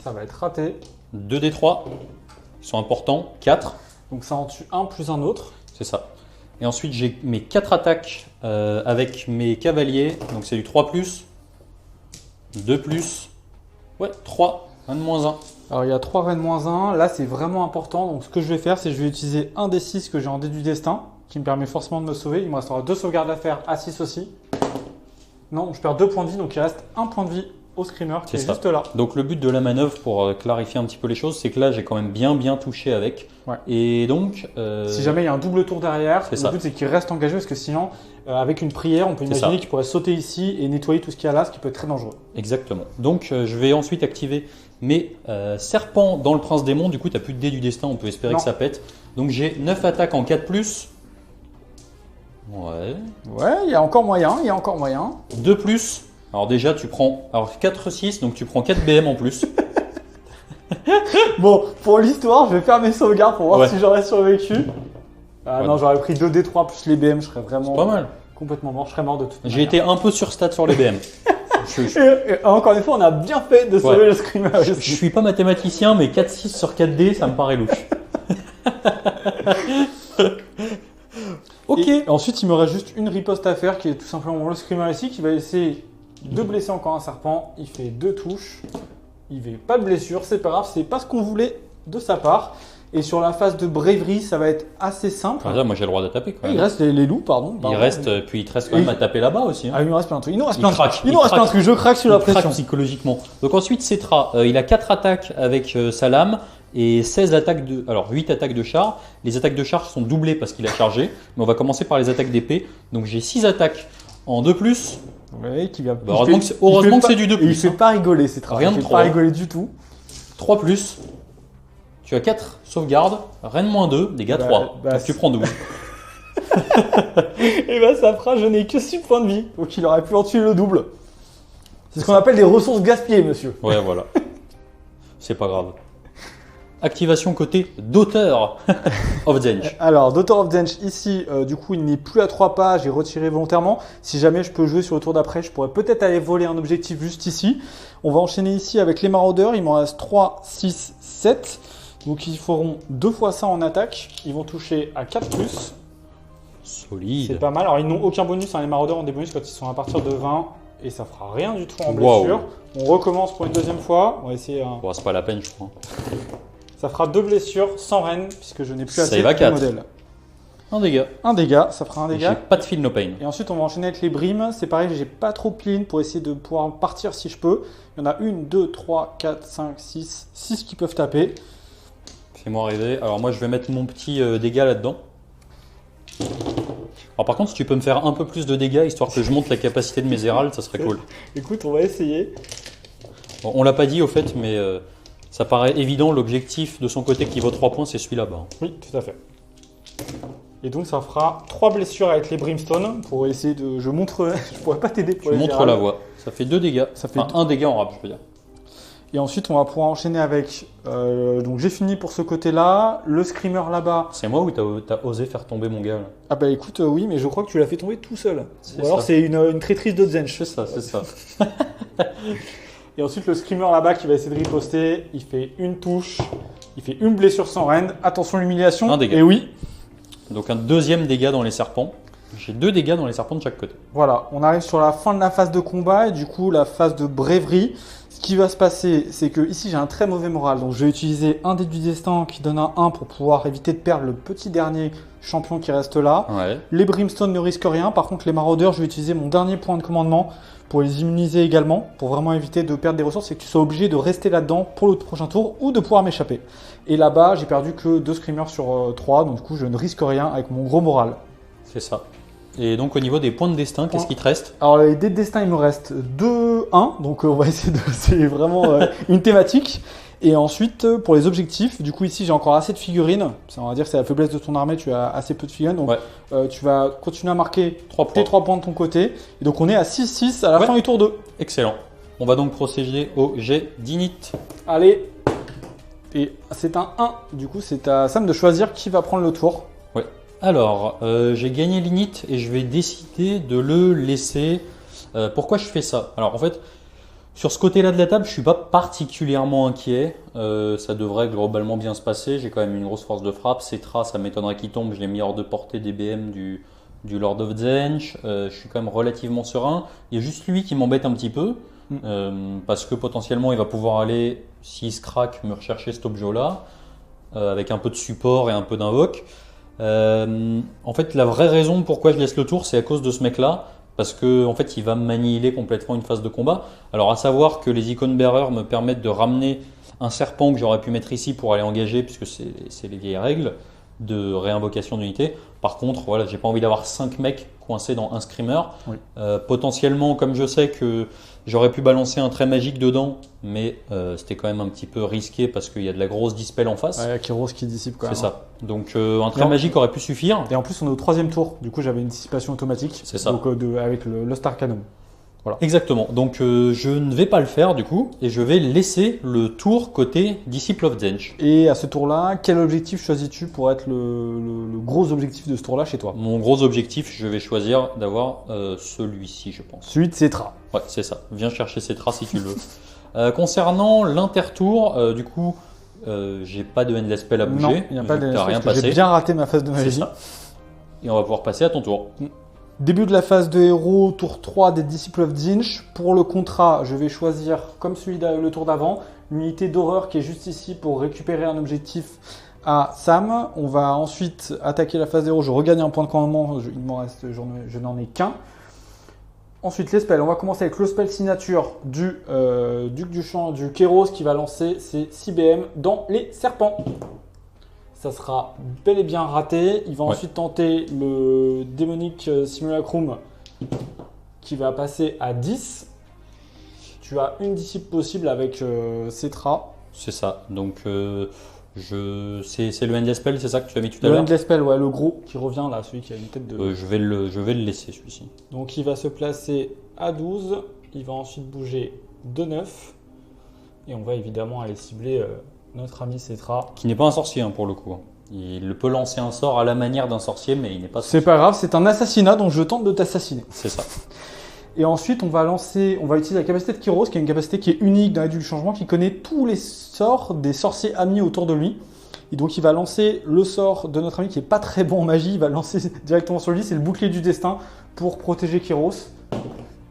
Ça va être raté.
2 des 3. Ils sont importants. 4.
Donc ça en tue un plus un autre.
C'est ça. Et ensuite j'ai mes 4 attaques avec mes cavaliers. Donc c'est du 3+. 2+. Ouais, 3. Un de -1.
Alors il y a 3 reines -1, là c'est vraiment important. Donc ce que je vais faire, c'est que je vais utiliser un des 6 que j'ai en dé du destin, qui me permet forcément de me sauver. Il me restera 2 sauvegardes à faire à 6 aussi. Non, je perds 2 points de vie, donc il reste 1 point de vie au screamer qui est
ça.
juste là.
Donc le but de la manœuvre, pour clarifier un petit peu les choses, c'est que là j'ai quand même bien touché avec.
Ouais.
Et donc...
Si jamais il y a un double tour derrière,
c'est
le
ça.
but c'est qu'il reste engagé parce que sinon, avec une prière, on peut imaginer
ça.
qu'il pourrait sauter ici et nettoyer tout ce qu'il y a là, ce qui peut être très dangereux.
Exactement. Donc je vais ensuite activer mes serpents dans le prince démon. Du coup, tu n'as plus de dés du destin, on peut espérer
Non.
que ça pète. Donc j'ai 9 attaques en 4+. Ouais.
Ouais, il y a encore moyen, il y a encore moyen.
2+. Alors déjà, tu prends 4-6, donc tu prends 4 BM en plus.
Bon, pour l'histoire, je vais faire mes sauvegardes pour voir
Ouais.
si j'aurais survécu. Ah
Ouais.
non, j'aurais pris 2d3 plus les BM, je serais vraiment
Pas mal.
complètement mort. Je serais mort de toute
J'ai
manière.
été un peu sur stat sur les BM.
Et encore une fois, on a bien fait de sauver
Ouais.
le screamer.
Je suis pas mathématicien, mais 4-6 sur 4D, ça me paraît louche. Ok.
Et ensuite, il me reste juste une riposte à faire qui est tout simplement le screamer ici qui va essayer de blesser encore un serpent. Il fait 2 touches. Il fait pas de blessure, c'est pas grave, c'est pas ce qu'on voulait de sa part. Et sur la phase de bravery, ça va être assez simple.
Déjà, moi j'ai le droit de taper quand
Et il
même.
reste les loups, pardon.
Il reste, puis il te reste quand même à taper là-bas aussi. Hein.
Ah, il nous reste plein de trucs. Il nous reste
Il
plein de
craque,
trucs.
il
Il nous reste plein de
craque.
trucs. Je craque sous la
Il craque
pression.
psychologiquement. Donc ensuite, Cetra, il a 4 attaques avec sa lame et 16 attaques de. Alors 8 attaques de char. Les attaques de char sont doublées parce qu'il a chargé. Mais on va commencer par les attaques d'épée. Donc j'ai 6 attaques en 2+.
Ouais, qui vient.
Bah, heureusement que c'est du 2+.
Et il fait
hein.
pas rigoler, c'est très
Rien de
Il fait
trop,
pas
hein.
rigoler du tout.
3+. Tu as 4 sauvegardes. Reine -2, dégâts 3.
bah,
Donc tu prends 12.
Et bah ça fera, je n'ai que 6 points de vie. Donc il aurait pu en tuer le double. C'est ce qu'on appelle des ressources gaspillées, monsieur.
Ouais, voilà. C'est pas grave. Activation côté d'auteur of Zench.
Alors, Daughter of Zench, ici, du coup, il n'est plus à 3 pas, j'ai retiré volontairement. Si jamais je peux jouer sur le tour d'après, je pourrais peut-être aller voler un objectif juste ici. On va enchaîner ici avec les maraudeurs, il m'en reste 3, 6, 7. Donc ils feront 2 fois ça en attaque, ils vont toucher à 4+. C'est
Solide.
pas mal, alors ils n'ont aucun bonus, hein. Les maraudeurs ont des bonus quand ils sont à partir de 20. Et ça fera rien du tout en
Wow.
blessure. On recommence pour une deuxième fois, on va essayer un...
Bon, c'est pas la peine, je crois.
Ça fera 2 blessures sans reine, puisque je n'ai plus assez
Save à
de
4.
modèle.
Un dégât.
Un dégât, ça fera un
J'ai
dégât.
pas de feel no pain.
Et ensuite, on va enchaîner avec les brimes. C'est pareil, j'ai pas trop clean pour essayer de pouvoir partir si je peux. Il y en a 1, 2, 3, 4, 5, 6. 6 qui peuvent taper.
Fais-moi rêver. Alors moi je vais mettre mon petit dégât là-dedans. Alors par contre si tu peux me faire un peu plus de dégâts histoire que je monte la capacité de mes héralds, ça serait cool.
Écoute, on va essayer.
Bon, on l'a pas dit au fait mais ça paraît évident, l'objectif de son côté qui vaut 3 points c'est celui là-bas.
Oui, tout à fait. Et donc ça fera 3 blessures avec les Brimstone pour essayer de... Je montre... je pourrais pas t'aider pour
Je
les
montre
héralds.
la voie. Ça fait 2 dégâts.
Ça fait
Enfin, 1 dégât en rap je veux dire.
Et ensuite on va pouvoir enchaîner avec... donc j'ai fini pour ce côté-là. Le Screamer là-bas.
C'est moi ou t'as osé faire tomber mon gars là?
Ah bah écoute, oui, mais je crois que tu l'as fait tomber tout seul.
C'est
Ou alors
ça.
c'est une traîtrise de Zench.
C'est ça, c'est ça.
Et ensuite le Screamer là-bas qui va essayer de riposter. Il fait une touche. Il fait une blessure sans rend. Attention l'humiliation.
Un dégât.
Et oui.
Donc un deuxième dégât dans les serpents. J'ai 2 dégâts dans les serpents de chaque côté.
Voilà, on arrive sur la fin de la phase de combat et du coup la phase de bravery. Ce qui va se passer, c'est que ici j'ai un très mauvais moral, donc je vais utiliser un dé du destin qui donne un 1 pour pouvoir éviter de perdre le petit dernier champion qui reste là.
Ouais.
Les Brimstone ne risquent rien, par contre les maraudeurs, je vais utiliser mon dernier point de commandement pour les immuniser également, pour vraiment éviter de perdre des ressources et que tu sois obligé de rester là-dedans pour le prochain tour ou de pouvoir m'échapper. Et là-bas, j'ai perdu que 2 screamers sur 3, donc du coup je ne risque rien avec mon gros moral.
C'est ça. Et donc au niveau des points de destin, qu'est-ce qui te reste?
Alors les dés de destin, il me reste 2-1, donc on va essayer de... C'est vraiment une thématique. Et ensuite, pour les objectifs, du coup ici j'ai encore assez de figurines. Ça, on va dire que c'est la faiblesse de ton armée, tu as assez peu de figurines. Donc
Ouais.
tu vas continuer à marquer
3
tes
points.
3 points de ton côté. Et donc on est à 6-6 à la
Ouais.
fin du tour 2.
Excellent. On va donc procéder au jet d'init.
Allez. Et c'est un 1. Du coup c'est à Sam de choisir qui va prendre le tour.
Ouais. Alors, j'ai gagné l'init et je vais décider de le laisser. Pourquoi je fais ça? Alors en fait, sur ce côté-là de la table, je suis pas particulièrement inquiet. Ça devrait globalement bien se passer. J'ai quand même une grosse force de frappe. Cetra, ça m'étonnerait qu'il tombe. Je l'ai mis hors de portée des BM du Lord of Zench. Je suis quand même relativement serein. Il y a juste lui qui m'embête un petit peu. Parce que potentiellement, il va pouvoir aller, s'il se craque, me rechercher cet objet-là. Avec un peu de support et un peu d'invoque. En fait, la vraie raison pourquoi je laisse le tour, c'est à cause de ce mec-là. Parce que en fait, il va m'annihiler complètement une phase de combat. Alors, à savoir que les icônes bearers me permettent de ramener un serpent que j'aurais pu mettre ici pour aller engager, puisque c'est les vieilles règles de réinvocation d'unité. Par contre, voilà, j'ai pas envie d'avoir 5 mecs coincés dans un screamer.
Oui.
Potentiellement, comme je sais que j'aurais pu balancer un trait magique dedans, mais c'était quand même un petit peu risqué parce qu'il y a de la grosse dispel en face.
Ouais, Kyros qui dissipe quand même.
C'est ça. Donc un trait
Non.
magique aurait pu suffire.
Et en plus on est au 3e tour. Du coup j'avais une dissipation automatique.
C'est ça.
Donc avec le Lost Arcanum.
Exactement. Donc je ne vais pas le faire du coup et je vais laisser le tour côté Disciple of Zench.
Et à ce tour-là, quel objectif choisis-tu pour être le gros objectif de ce tour-là chez toi?
Mon gros objectif, je vais choisir d'avoir celui-ci, je pense.
Celui de Cetra.
Ouais, c'est ça. Viens chercher ces traces si tu le veux. Concernant l'intertour, du coup, j'ai pas de endless spell à bouger.
Non, il n'y a pas
vu que
de
t'as rien
parce que
passé.
j'ai bien raté ma phase de
C'est
magie.
ça. Et on va pouvoir passer à ton tour.
Début de la phase de héros, tour 3 des Disciples of Zinch. Pour le contrat, je vais choisir, comme celui le tour d'avant, l'unité d'horreur qui est juste ici pour récupérer un objectif à Sam. On va ensuite attaquer la phase de héros. Je regagne un point de commandement, il m'en reste, je n'en ai qu'un. Ensuite, les spells. On va commencer avec le spell signature du Duc du Champ, du Kéros, qui va lancer ses 6 BM dans les serpents. Ça sera bel et bien raté. Il va ensuite tenter le démonique simulacrum qui va passer à 10. Tu as une disciple possible avec Cetra.
C'est ça. Donc c'est le endless spell, c'est ça que tu as mis tout à
Le
l'heure.
endless spell, ouais, le gros qui revient là, celui qui a une tête de...
Je vais le laisser celui-ci.
Donc il va se placer à 12. Il va ensuite bouger de 9. Et on va évidemment aller cibler notre ami Cetra.
Qui n'est pas un sorcier hein, pour le coup. Il peut lancer un sort à la manière d'un sorcier, mais il n'est pas sorcier.
C'est pas grave, c'est un assassinat donc je tente de t'assassiner.
C'est ça.
Et ensuite, on va utiliser la capacité de Kyros, qui est une capacité qui est unique dans la du changement, qui connaît tous les sorts des sorciers amis autour de lui. Et donc, il va lancer le sort de notre ami qui est pas très bon en magie. Il va lancer directement sur lui, c'est le bouclier du destin pour protéger Kyros.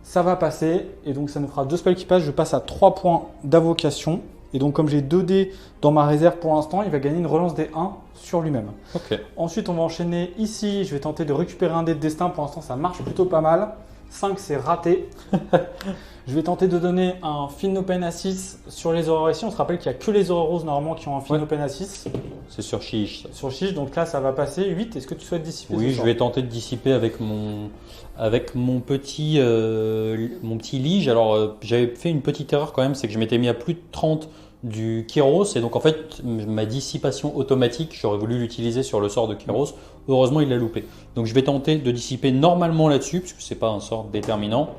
Ça va passer, et donc ça nous fera 2 spells qui passent. Je passe à 3 points d'invocation. Et donc, comme j'ai 2 dés dans ma réserve pour l'instant, il va gagner une relance des 1 sur lui-même.
Ok.
Ensuite, on va enchaîner ici. Je vais tenter de récupérer un dé de destin. Pour l'instant, ça marche plutôt pas mal. 5, c'est raté. Je vais tenter de donner un Fin Open à 6 sur les horreurs ici. On se rappelle qu'il n'y a que les horreurs roses normalement qui ont un Fin Open à 6.
C'est sur Chiche. Ça.
Sur Chiche, donc là ça va passer. 8, est-ce que tu souhaites dissiper
Oui,
ce
je
sort?
vais tenter de dissiper avec mon petit lige. Alors, j'avais fait une petite erreur quand même, c'est que je m'étais mis à plus de 30 du Kéros. Et donc, en fait, ma dissipation automatique, j'aurais voulu l'utiliser sur le sort de Kéros. Heureusement, il l'a loupé. Donc, je vais tenter de dissiper normalement là-dessus, puisque c'est pas un sort déterminant.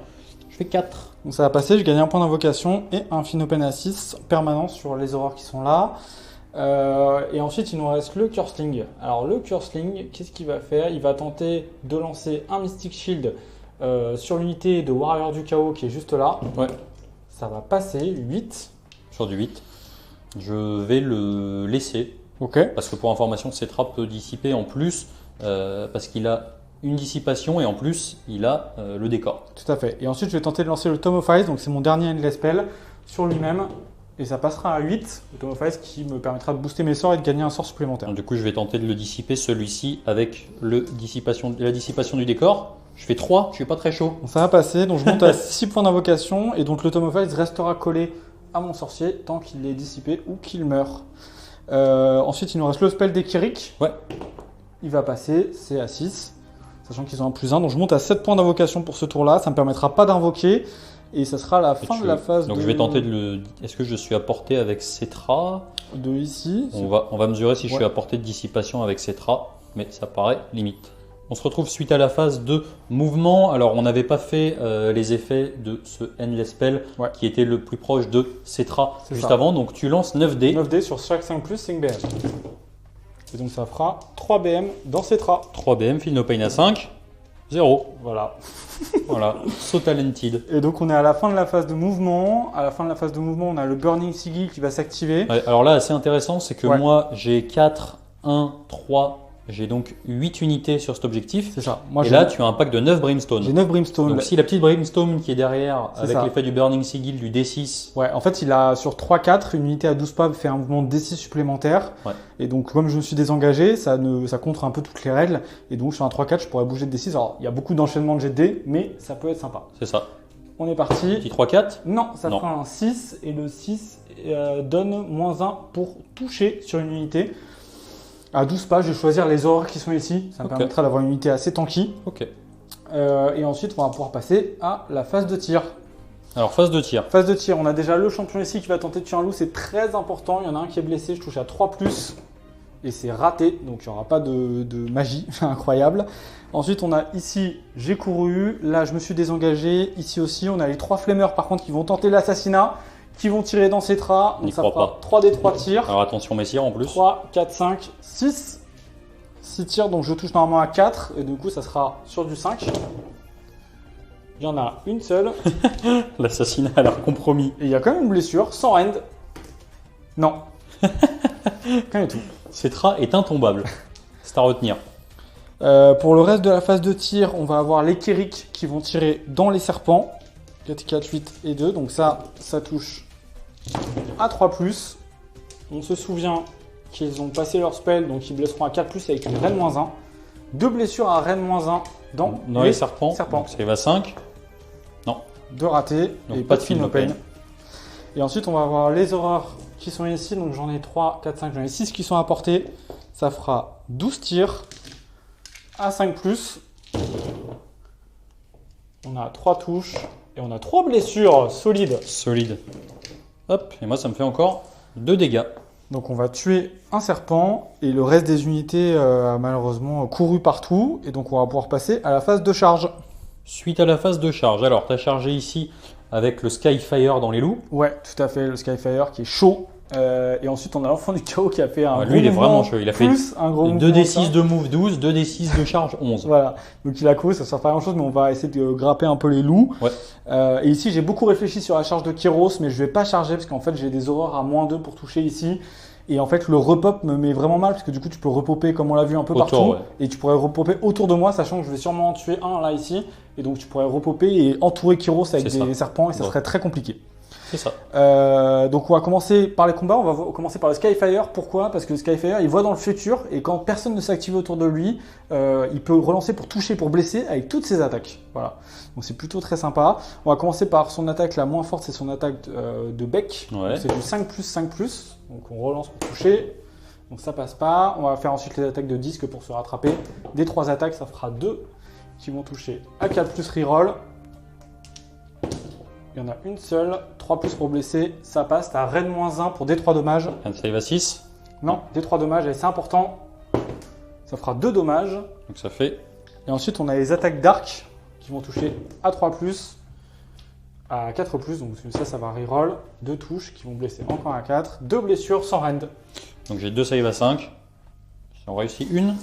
Je fais 4.
Donc ça va passer, je gagne un point d'invocation et un Finopen à 6 permanent sur les horreurs qui sont là. Et ensuite, il nous reste le Curseling. Alors, le Curseling, qu'est-ce qu'il va faire? Il va tenter de lancer un Mystic Shield sur l'unité de Warrior du Chaos qui est juste là.
Ouais.
Ça va passer, 8.
Sur du 8. Je vais le laisser.
Ok.
Parce que pour information, Cetra peut dissiper en plus, parce qu'il a une dissipation et en plus, il a le décor.
Tout à fait. Et ensuite, je vais tenter de lancer le Tome of Ice, donc c'est mon dernier Endless Spell, sur lui-même. Et ça passera à 8, le Tome of Ice qui me permettra de booster mes sorts et de gagner un sort supplémentaire.
Donc, du coup, je vais tenter de le dissiper, celui-ci, avec la dissipation du décor. Je fais 3, je suis pas très chaud.
Donc ça va passer, donc je monte à 6 points d'invocation, et donc le Tome of Ice restera collé à mon sorcier tant qu'il est dissipé ou qu'il meurt. Ensuite, il nous reste le spell d'Ekirik.
Ouais.
Il va passer, c'est à 6, sachant qu'ils ont un plus 1. Donc je monte à 7 points d'invocation pour ce tour-là, ça ne me permettra pas d'invoquer. Et ça sera la fin de la phase
donc je vais tenter de le... Est-ce que je suis à portée avec Cetra?
de ici.
On va mesurer si je
Ouais.
suis à portée de dissipation avec Cetra, mais ça paraît limite. On se retrouve suite à la phase de mouvement. Alors, on n'avait pas fait les effets de ce Endless Spell
Ouais.
qui était le plus proche de Cetra
C'est
juste
ça.
avant. Donc, tu lances 9 dés.
9D sur chaque 5 plus, 5 BM. Et donc ça fera 3 BM dans Cetra.
3 BM, Feel No Pain à 5, 0.
Voilà.
Voilà, So Talented.
Et donc on est à la fin de la phase de mouvement. À la fin de la phase de mouvement, on a le Burning Sigil qui va s'activer.
Ouais, alors là, assez intéressant, c'est que
Ouais.
moi, j'ai 4, 1, 3, j'ai donc 8 unités sur cet objectif.
C'est ça. Moi,
Et là, tu as un pack de 9 Brimstone.
j'ai 9 Brimstone.
Donc, si la petite Brimstone qui est derrière,
C'est
avec
ça.
l'effet du Burning Sigil du D6,
Ouais, en fait, il a sur 3-4, une unité à 12 pas fait un mouvement de D6 supplémentaire.
Ouais.
Et donc, comme je me suis désengagé, ça contre un peu toutes les règles. Et donc, sur un 3-4, je pourrais bouger de D6. Alors, il y a beaucoup d'enchaînements de jet de dés, mais ça peut être sympa.
c'est ça.
On est parti.
Petit 3-4.
Non, ça
Non.
fera un 6. Et le 6 donne -1 pour toucher sur une unité. À 12 pas, je vais choisir les horreurs qui sont ici. Ça me
Ok.
permettra d'avoir une unité assez tanky.
Ok.
Et ensuite, on va pouvoir passer à la phase de tir.
Alors, phase de tir.
Phase de tir, on a déjà le champion ici qui va tenter de tuer un loup, c'est très important. Il y en a un qui est blessé, je touche à 3+, et c'est raté, donc il n'y aura pas de magie, incroyable. Ensuite, on a ici, j'ai couru, là je me suis désengagé, ici aussi, on a les 3 flemmeurs par contre qui vont tenter l'assassinat, qui vont tirer dans Cetra,
N'y
donc ça
crois
fera 3d3 tirs.
Alors, attention, messire en plus.
3, 4, 5, 6. 6 tirs, donc je touche normalement à 4, et du coup ça sera sur du 5. Il y en a une seule.
L'assassinat a l'air compromis.
Et il y a quand même une blessure, sans end. Non. Rien du tout.
Cetra est intombable. C'est à retenir.
Pour le reste de la phase de tir, on va avoir les Kérik qui vont tirer dans les serpents. 4, 4, 8 et 2. Donc ça touche à 3+. On se souvient qu'ils ont passé leur spell, donc ils blesseront à 4+, avec une reine -1. 2 blessures à reine -1 dans
les serpents.
serpents.
Donc, ça va 5.
2 ratés
Donc,
et
pas
pas
de
de
Feel
Feel
No
No Pain.
Pain.
Et ensuite, on va avoir les horreurs qui sont ici. Donc j'en ai 3, 4, 5, j'en ai 6 qui sont à portée. Ça fera 12 tirs à 5+. On a 3 touches et on a 3 blessures solides.
Solide. Hop, et moi, ça me fait encore 2 dégâts.
Donc on va tuer un serpent et le reste des unités a malheureusement couru partout. Et donc on va pouvoir passer à la phase de charge.
Suite à la phase de charge. Alors, tu as chargé ici avec le Skyfire dans les loups.
Ouais, tout à fait, le Skyfire qui est chaud. Et ensuite on a l'enfant du chaos qui a fait un
Ouais,
gros
lui, il est
mouvement,
vraiment chaud. Il a fait
plus un gros
2d6 de move 12, 2d6 de charge 11.
Voilà, donc il a couru, ça sert pas à grand chose, mais on va essayer de grapper un peu les loups.
Ouais.
Et ici, j'ai beaucoup réfléchi sur la charge de Kyros, mais je vais pas charger parce qu'en fait, j'ai des horreurs à -2 pour toucher ici. Et en fait, le repop me met vraiment mal parce que du coup, tu peux repopper comme on l'a vu un peu
Autour,
partout.
ouais.
Et tu pourrais repopper autour de moi, sachant que je vais sûrement en tuer un là ici. Et donc, tu pourrais repopper et entourer Kyros avec
C'est
des
ça.
serpents et ça
Ouais.
serait très compliqué.
C'est ça.
Donc on va commencer par les combats, on va commencer par le Skyfire. Pourquoi? Parce que le Skyfire, il voit dans le futur et quand personne ne s'active autour de lui, il peut relancer pour toucher, pour blesser avec toutes ses attaques. Voilà. Donc c'est plutôt très sympa. On va commencer par son attaque la moins forte, c'est son attaque de bec.
Ouais.
C'est du 5+, 5+. Donc on relance pour toucher. Donc ça passe pas. On va faire ensuite les attaques de disque pour se rattraper. Des 3 attaques, ça fera 2 qui vont toucher à 4 plus reroll. Il y en a une seule. 3 plus pour blesser, ça passe. T'as raid -1 pour D3 dommages.
Un save à 6.
Non, D3 dommages, et c'est important. Ça fera 2 dommages.
Donc ça fait.
Et ensuite, on a les attaques d'arc qui vont toucher à 3 plus, à 4 plus. Donc ça va reroll. 2 touches qui vont blesser encore à 4. 2 blessures sans rend.
Donc j'ai 2 save à 5. Si on réussit une.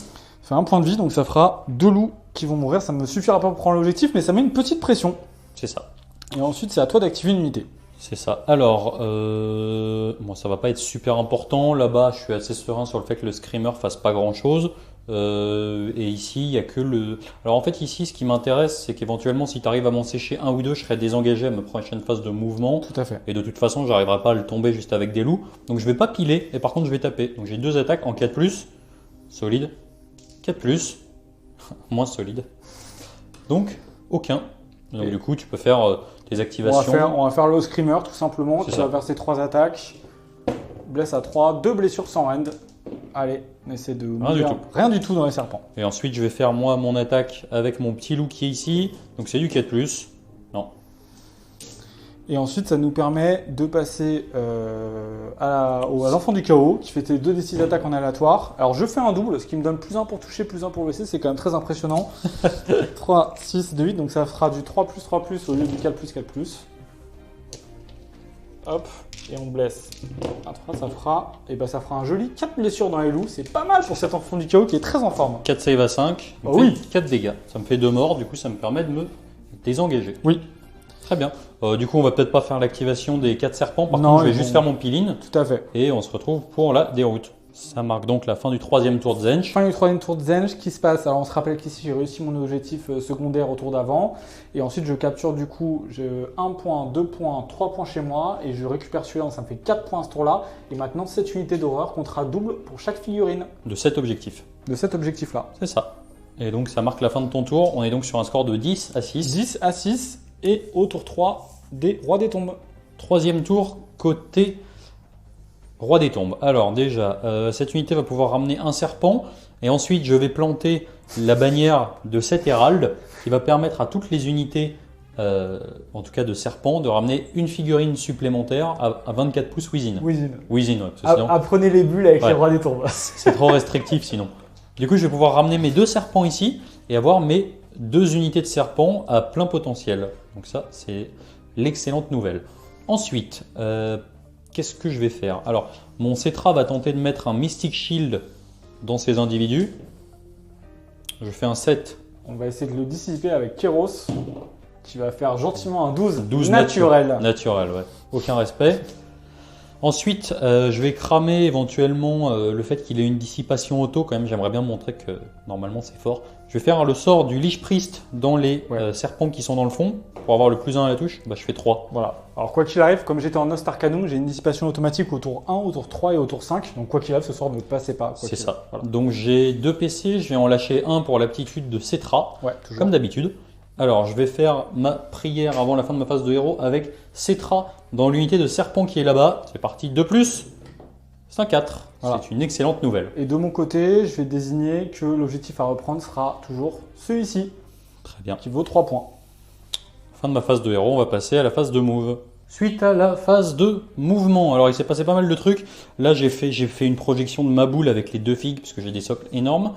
Ça fait 1 point de vie, donc ça fera 2 loups qui vont mourir. Ça ne me suffira pas pour prendre l'objectif, mais ça met une petite pression.
C'est ça.
Et ensuite, c'est à toi d'activer une unité.
C'est ça. Alors, bon, ça va pas être super important. Là-bas, je suis assez serein sur le fait que le screamer fasse pas grand-chose. Et ici, il y a que le... Alors en fait, ici, ce qui m'intéresse, c'est qu'éventuellement, si tu arrives à m'en sécher un ou deux, je serai désengagé à ma prochaine phase de mouvement.
Tout à fait.
Et de toute façon, j'arriverai pas à le tomber juste avec des loups. Donc je vais pas piler, et par contre, je vais taper. Donc j'ai 2 attaques en 4+, solide. 4+, moins solide. Donc, aucun. Donc
Et
du coup, tu peux faire tes activations.
On va faire le screamer tout simplement.
C'est
Tu
ça.
vas verser 3 attaques. Blesse à 3, 2 blessures sans rend. Allez, on essaie de...
Rien du tout.
Rien du tout dans les serpents.
Et ensuite, je vais faire moi mon attaque avec mon petit loup qui est ici. Donc c'est du 4+. Non.
Et ensuite, ça nous permet de passer à l'enfant du chaos, qui fait tes 2d6 d'attaque en aléatoire. Alors, je fais un double, ce qui me donne plus 1 pour toucher, plus 1 pour blesser. C'est quand même très impressionnant. 3, 6, 2, 8. Donc, ça fera du 3+, 3+, au lieu du 4+, 4+. Hop, et on blesse. Un 3, ça fera un joli 4 blessures dans les loups. C'est pas mal pour cet enfant du chaos qui est très en forme.
4 save à 5.
Ah oui.
4 dégâts. Ça me fait 2 morts. Du coup, ça me permet de me désengager.
Oui.
Très bien. Du coup, on va peut-être pas faire l'activation des 4 serpents. Par
Non,
contre, je vais
ils
juste
vont-
faire mon peel-in.
Tout à fait.
Et on se retrouve pour la déroute. Ça marque donc la fin du 3e tour de Zench.
Fin du 3e tour de Zench, qui se passe. Alors on se rappelle qu'ici j'ai réussi mon objectif secondaire au tour d'avant. Et ensuite je capture du coup 1 point, 2 points, 3 points chez moi. Et je récupère celui-là, donc ça me fait 4 points ce tour-là. Et maintenant cette unité d'horreur comptera double pour chaque figurine
De cet objectif.
de cet objectif-là.
C'est ça. Et donc ça marque la fin de ton tour. On est donc sur un score de 10 à 6.
10 à 6 et au tour 3 des rois des tombes.
3e tour, côté roi des tombes. Alors déjà, cette unité va pouvoir ramener un serpent. Et ensuite, je vais planter la bannière de cet hérald qui va permettre à toutes les unités, en tout cas de serpents, de ramener une figurine supplémentaire à 24 pouces Within.
Within.
Within, ouais, parce que sinon,
Apprenez les bulles avec
Ouais.
les rois des tombes.
c'est trop restrictif sinon. Du coup, je vais pouvoir ramener mes 2 serpents ici et avoir mes 2 unités de serpents à plein potentiel. Donc ça, c'est l'excellente nouvelle. Ensuite, qu'est-ce que je vais faire? Alors, mon Cetra va tenter de mettre un Mystic Shield dans ces individus. Je fais un 7.
On va essayer de le dissiper avec Kéros, qui va faire gentiment un 12,
12
naturel.
Naturel, ouais. Aucun respect. Ensuite, je vais cramer éventuellement le fait qu'il ait une dissipation auto. Quand même, j'aimerais bien montrer que normalement c'est fort. Je vais faire le sort du Lich Priest dans les
Ouais.
serpents qui sont dans le fond. Pour avoir le plus 1 à la touche, bah, je fais 3.
Voilà. Alors quoi qu'il arrive, comme j'étais en Nost Arcanum, j'ai une dissipation automatique au tour 1, au tour 3 et au tour 5. Donc quoi qu'il arrive, ce sort ne passait pas. quoi
C'est
qu'il
ça.
arrive. Voilà.
Donc j'ai 2 PC, je vais en lâcher un pour l'aptitude de Cetra,
Ouais, toujours.
comme d'habitude. Alors je vais faire ma prière avant la fin de ma phase de héros avec Cetra dans l'unité de serpent qui est là-bas. C'est parti, 2+, c'est un 4.
Voilà.
C'est une excellente nouvelle.
Et de mon côté, je vais désigner que l'objectif à reprendre sera toujours celui-ci,
Très bien.
qui vaut 3 points.
Fin de ma phase de héros, on va passer à la phase de move. Suite à la phase de mouvement, alors il s'est passé pas mal de trucs. Là j'ai fait une projection de ma boule avec les 2 figues parce que j'ai des socles énormes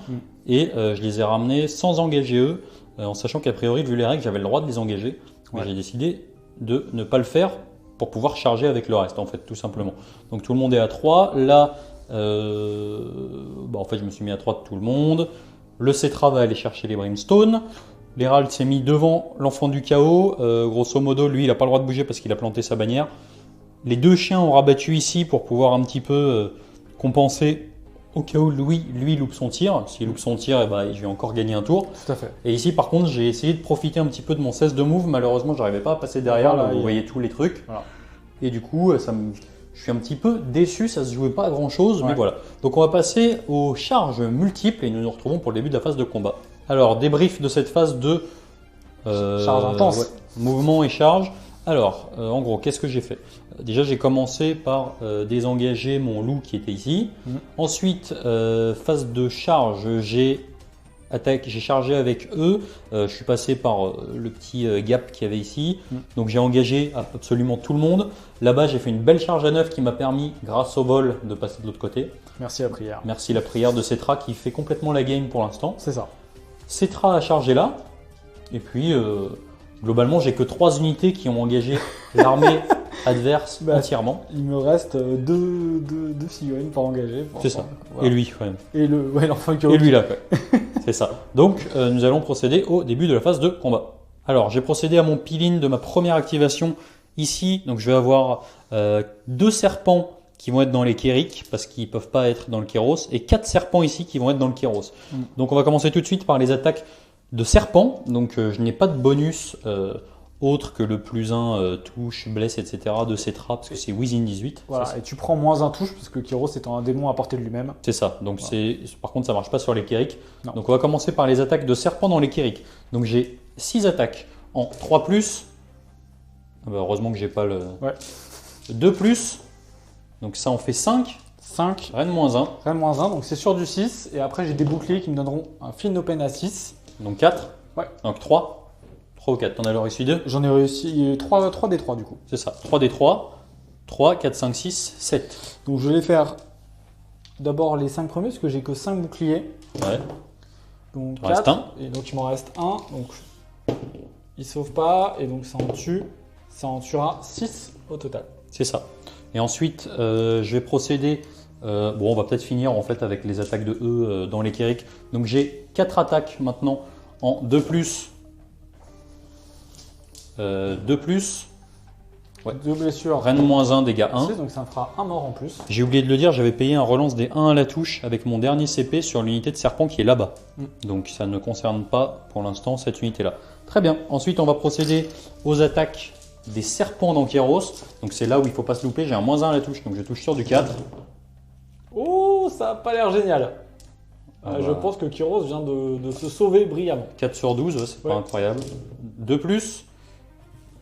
et je les ai ramenés sans engager eux, en sachant qu'a priori vu les règles j'avais le droit de les engager. Mais
Ouais.
j'ai décidé de ne pas le faire pour pouvoir charger avec le reste en fait tout simplement. Donc tout le monde est à 3. Là en fait je me suis mis à 3 de tout le monde. Le Cetra va aller chercher les Brimstone. L'Hérald s'est mis devant l'enfant du chaos. Grosso modo, lui, il n'a pas le droit de bouger parce qu'il a planté sa bannière. Les 2 chiens ont rabattu ici pour pouvoir un petit peu compenser au cas où lui loupe son tir. S'il loupe son tir, je vais encore gagner un tour.
Tout à fait.
Et ici, par contre, j'ai essayé de profiter un petit peu de mon 16 de move. Malheureusement, je n'arrivais pas à passer derrière.
Voilà,
Là, vous
il-
voyez tous les trucs.
Voilà.
Et du coup, je suis un petit peu déçu. Ça se jouait pas à grand chose, mais
Ouais.
voilà. Donc, on va passer aux charges multiples et nous nous retrouvons pour le début de la phase de combat. Alors, débrief de cette phase de
Charge intense.
mouvement et charge. Alors, en gros, qu'est-ce que j'ai fait? Déjà, j'ai commencé par désengager mon loup qui était ici. Ensuite, phase de charge, j'ai chargé avec eux. Je suis passé par le petit gap qu'il y avait ici. Donc, j'ai engagé absolument tout le monde. Là-bas, j'ai fait une belle charge à 9 qui m'a permis, grâce au vol, de passer de l'autre côté.
Merci la prière.
Merci la prière de Cetra qui fait complètement la game pour l'instant.
C'est ça.
Cetra a chargé là. Et puis, globalement, j'ai que 3 unités qui ont engagé l'armée adverse entièrement.
Il me reste deux figurines pour engager.
C'est ça.
Voilà.
Et lui, quand même.
Et l'enfant qui
Et lui là, ouais. C'est ça. Donc, nous allons procéder au début de la phase de combat. Alors, j'ai procédé à mon peel-in de ma première activation ici. Donc, je vais avoir 2 serpents qui vont être dans les Kériks parce qu'ils ne peuvent pas être dans le Kéros. Et 4 serpents ici qui vont être dans le Kéros. Donc, on va commencer tout de suite par les attaques de serpents. Donc, je n'ai pas de bonus autre que le +1 touche, blesse, etc. de Cetra parce que c'est Within 18.
Voilà,
ça,
et tu prends -1 touche parce que Kyros étant un démon à portée de lui-même.
c'est ça. Donc,
voilà.
Par contre, ça marche pas sur les Kériks.
Non.
Donc, on va commencer par les attaques de serpents dans les Kériks. Donc, j'ai 6 attaques en 3+. Ah bah, heureusement que j'ai pas le.
Ouais.
2+. Donc, ça en fait 5.
5.
Rien de -1.
Rien de -1, donc c'est sur du 6. Et après, j'ai des boucliers qui me donneront un Feel No Pain à 6.
Donc 4.
Ouais.
Donc 3. 3 ou 4. T'en as alors réussi 2.
J'en ai réussi 3 des 3 du coup.
C'est ça. 3 des 3. 3, 4, 5, 6, 7.
Donc je vais faire d'abord les 5 premiers parce que j'ai que 5 boucliers.
Ouais.
Donc
Il en reste
4.
un.
Et donc il m'en reste 1. Donc il sauve pas. Et donc ça en tue. Ça en tuera 6 au total.
C'est ça. Et ensuite, je vais procéder. Bon, on va peut-être finir en fait avec les attaques de E dans les Kériks. Donc j'ai 4 attaques maintenant en 2+. 2+. Ouais.
2 blessures.
Rien de -1, dégâts 1.
Donc ça me fera un mort en plus.
J'ai oublié de le dire, j'avais payé un relance des 1 à la touche avec mon dernier CP sur l'unité de serpent qui est là-bas. Donc ça ne concerne pas pour l'instant cette unité-là. Très bien. Ensuite, on va procéder aux attaques des serpents dans Kéros. Donc c'est là où il ne faut pas se louper. J'ai un -1 à la touche, donc je touche sur du 4.
Oh, ça n'a pas l'air génial. Je
bah.
pense que Kyros vient de se sauver brillamment.
4 sur 12, ouais, c'est pas incroyable. 2+.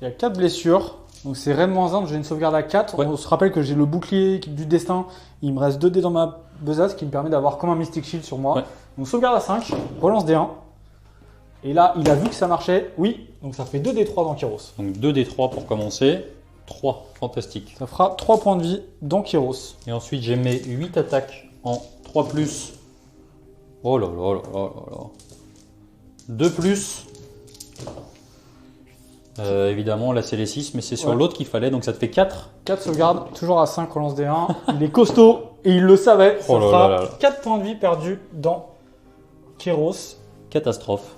Il y a 4 blessures. Donc c'est Rennes -1, donc j'ai une sauvegarde à 4.
Ouais.
On se rappelle que j'ai le bouclier du destin. Il me reste 2 dés dans ma besace qui me permet d'avoir comme un Mystic Shield sur moi.
Ouais.
Donc sauvegarde à 5, relance des 1. Et là, il a vu que ça marchait. Oui, donc ça fait 2 des 3 dans Kyros.
Donc 2 des 3 pour commencer. 3, fantastique.
Ça fera 3 points de vie dans Kyros.
Et ensuite, j'ai mes 8 attaques en 3+. Oh là là là là là là. 2+. Évidemment, là c'est les 6, mais c'est sur l'autre qu'il fallait, donc ça te fait 4.
4 sauvegardes, toujours à 5, relance des 1. Il est costaud et il le savait. Ça
Oh là
fera
là là.
4 points de vie perdus dans Kyros.
Catastrophe.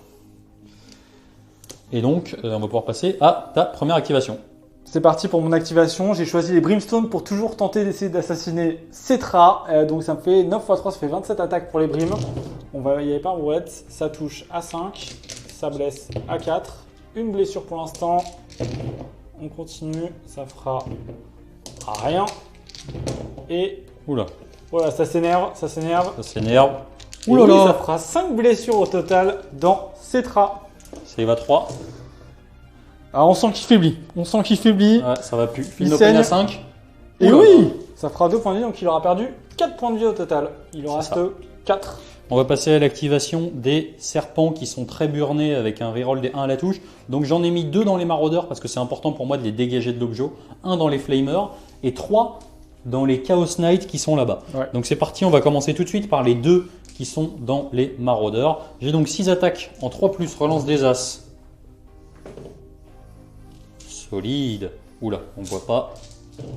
Et donc, on va pouvoir passer à ta première activation.
C'est parti pour mon activation. J'ai choisi les Brimstone pour toujours tenter d'essayer d'assassiner Cetra. Donc ça me fait 9 x 3, ça fait 27 attaques pour les Brimes. On va y aller par brouette. Ça touche à 5, ça blesse à 4. Une blessure pour l'instant. On continue, ça fera rien. Et
Oula,
voilà, ça s'énerve, ça s'énerve.
ça s'énerve.
Et oui, ça fera 5 blessures au total dans Cetra.
Ça y va 3.
Alors on sent qu'il faiblit. On sent qu'il faiblit.
Ouais, ça va plus.
Il
Fil
saigne.
à 5.
Et
Oula.
oui, ça fera 2 points de vie, donc il aura perdu 4 points de vie au total. Il en
C'est
reste 4.
On va passer à l'activation des serpents qui sont très burnés avec un reroll des 1 à la touche. Donc j'en ai mis 2 dans les maraudeurs parce que c'est important pour moi de les dégager de l'objet. 1 dans les flamers et 3 dans les Chaos Knights qui sont là-bas.
Ouais.
Donc c'est parti, on va commencer tout de suite par les 2 qui sont dans les maraudeurs. J'ai donc 6 attaques en 3+, relance des As. Solide. Oula, on ne voit pas.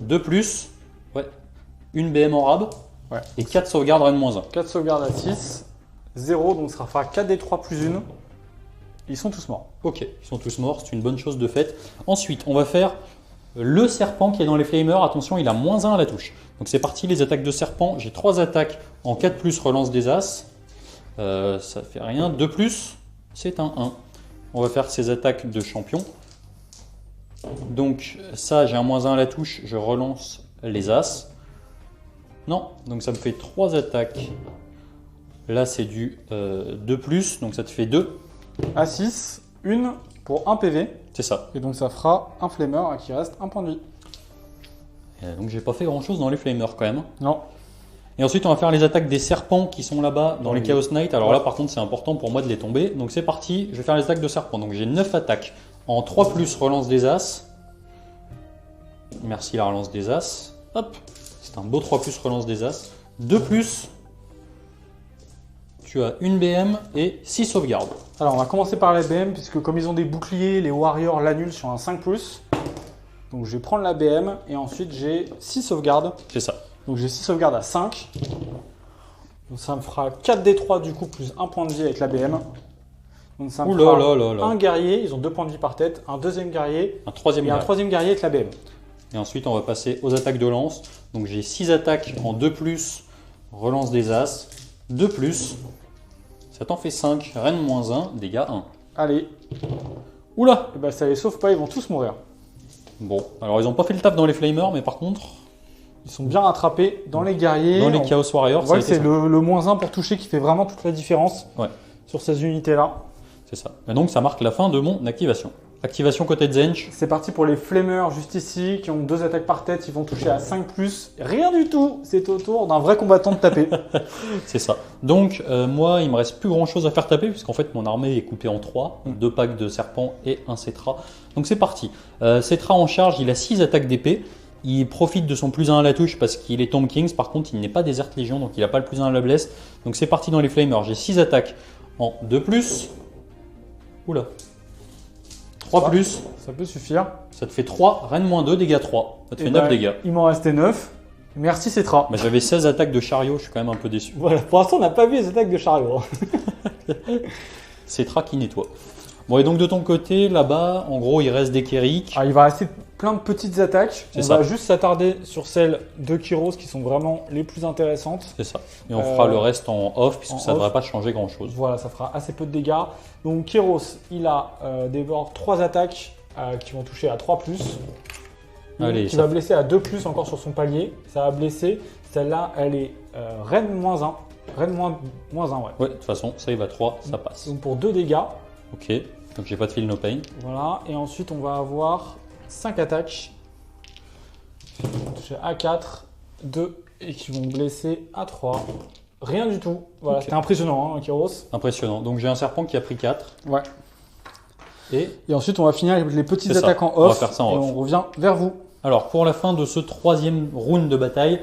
2+, ouais. Une BM en rab.
Ouais.
Et 4 sauvegardes Rennes -1.
4 sauvegardes à 6. 0, donc ça fera 4 des 3 plus 1. Ils sont tous morts.
Ok, ils sont tous morts, c'est une bonne chose de fait. Ensuite, on va faire le serpent qui est dans les flamers. Attention, il a -1 à la touche. Donc c'est parti, les attaques de serpent. J'ai 3 attaques en 4+, relance des As. Ça fait rien. 2+, c'est un 1. On va faire ces attaques de champion. Donc ça, j'ai un -1 à la touche, je relance les As. Non, donc ça me fait 3 attaques. Là, c'est du 2+, donc ça te fait 2.
À 6, 1 pour 1 PV.
C'est ça.
Et donc ça fera un flameur qui reste un point de vie.
Et donc j'ai pas fait grand chose dans les flamers quand même.
Non.
Et ensuite on va faire les attaques des serpents qui sont là-bas dans les
Oui.
Chaos Knight. Alors là par contre c'est important pour moi de les tomber. Donc c'est parti, je vais faire les attaques de serpents. Donc j'ai 9 attaques. En 3+, relance des As. Merci la relance des As. Hop, c'est un beau 3+, relance des As. 2+, tu as une BM et 6 sauvegardes.
Alors on va commencer par la BM puisque comme ils ont des boucliers, les warriors l'annulent sur un 5+. Donc je vais prendre la BM et ensuite j'ai 6 sauvegardes.
C'est ça.
Donc j'ai 6 sauvegardes à 5. Donc ça me fera 4d3 du coup plus 1 point de vie avec la BM. Donc ça me
Ouh
fera
là là là là.
un guerrier, ils ont 2 points de vie par tête, un deuxième guerrier
Un troisième
et un
guerrier.
troisième guerrier avec la BM.
Et ensuite on va passer aux attaques de lance. Donc j'ai 6 attaques en 2+, relance des As. 2+, ça t'en fait 5, reine -1, dégâts 1.
Allez,
Oula.
et ben ça les sauve pas, ils vont tous mourir.
Bon, alors ils ont pas fait le taf dans les flamers, mais par contre,
Ils sont bien rattrapés dans les guerriers.
dans les Chaos Warriors,
On
ça
voit
a
que
été
c'est
ça.
le -1 pour toucher qui fait vraiment toute la différence
Ouais.
sur ces unités-là.
C'est ça. Et donc ça marque la fin de mon activation. Activation côté de Zench.
C'est parti pour les flameurs juste ici qui ont 2 attaques par tête, ils vont toucher à 5+. Rien du tout, c'est au tour d'un vrai combattant de taper.
C'est ça. Donc moi, il me reste plus grand chose à faire taper, puisqu'en fait mon armée est coupée en 3, 2 packs de serpents et un Cetra. Donc c'est parti. Cetra en charge, il a 6 attaques d'épée. Il profite de son +1 à la touche parce qu'il est Tomb Kings. Par contre, il n'est pas Desert Legion, donc il n'a pas le +1 à la blesse. Donc c'est parti dans les flamers. J'ai 6 attaques en 2+. Oula. 3+.
Ça peut suffire.
Ça te fait 3, reine -2, dégâts 3. Ça te
Et
fait 9
ben,
dégâts.
Il m'en restait 9. Merci Cetra.
Mais j'avais 16 attaques de chariot, je suis quand même un peu déçu.
Voilà, pour l'instant on n'a pas vu les attaques de chariot.
Cetra qui nettoie. Bon, et donc de ton côté, là-bas, en gros, il reste des Kerik.
Ah, il va rester plein de petites attaques.
C'est
On
ça.
va juste s'attarder sur celles de Kyros qui sont vraiment les plus intéressantes.
C'est ça. Et on fera le reste en off,
en
puisque ça ne
off.
devrait pas changer grand-chose.
Voilà, ça fera assez peu de dégâts. Donc Kyros, il a d'abord 3 attaques qui vont toucher à 3+.
Allez,
qui
ça
va blesser à 2+ encore sur son palier. Ça va blesser. Celle-là, elle est reine -1. Reine -1, ouais.
Ouais, de toute façon, ça, il va 3, ça passe.
Donc pour 2 dégâts.
Ok. Donc j'ai pas de feel no pain.
Voilà. Et ensuite, on va avoir 5 attaques. Qui vont toucher à 4, 2 et qui vont blesser à 3. Rien du tout. Voilà,
Ok.
c'était impressionnant, hein, Kyros.
Impressionnant. Donc j'ai un serpent qui a pris 4.
Ouais.
Et
Et ensuite, on va finir avec les petites
C'est ça.
attaques en
On va
off.
faire ça en
et
off.
on revient vers vous.
alors, pour la fin de ce 3e round de bataille,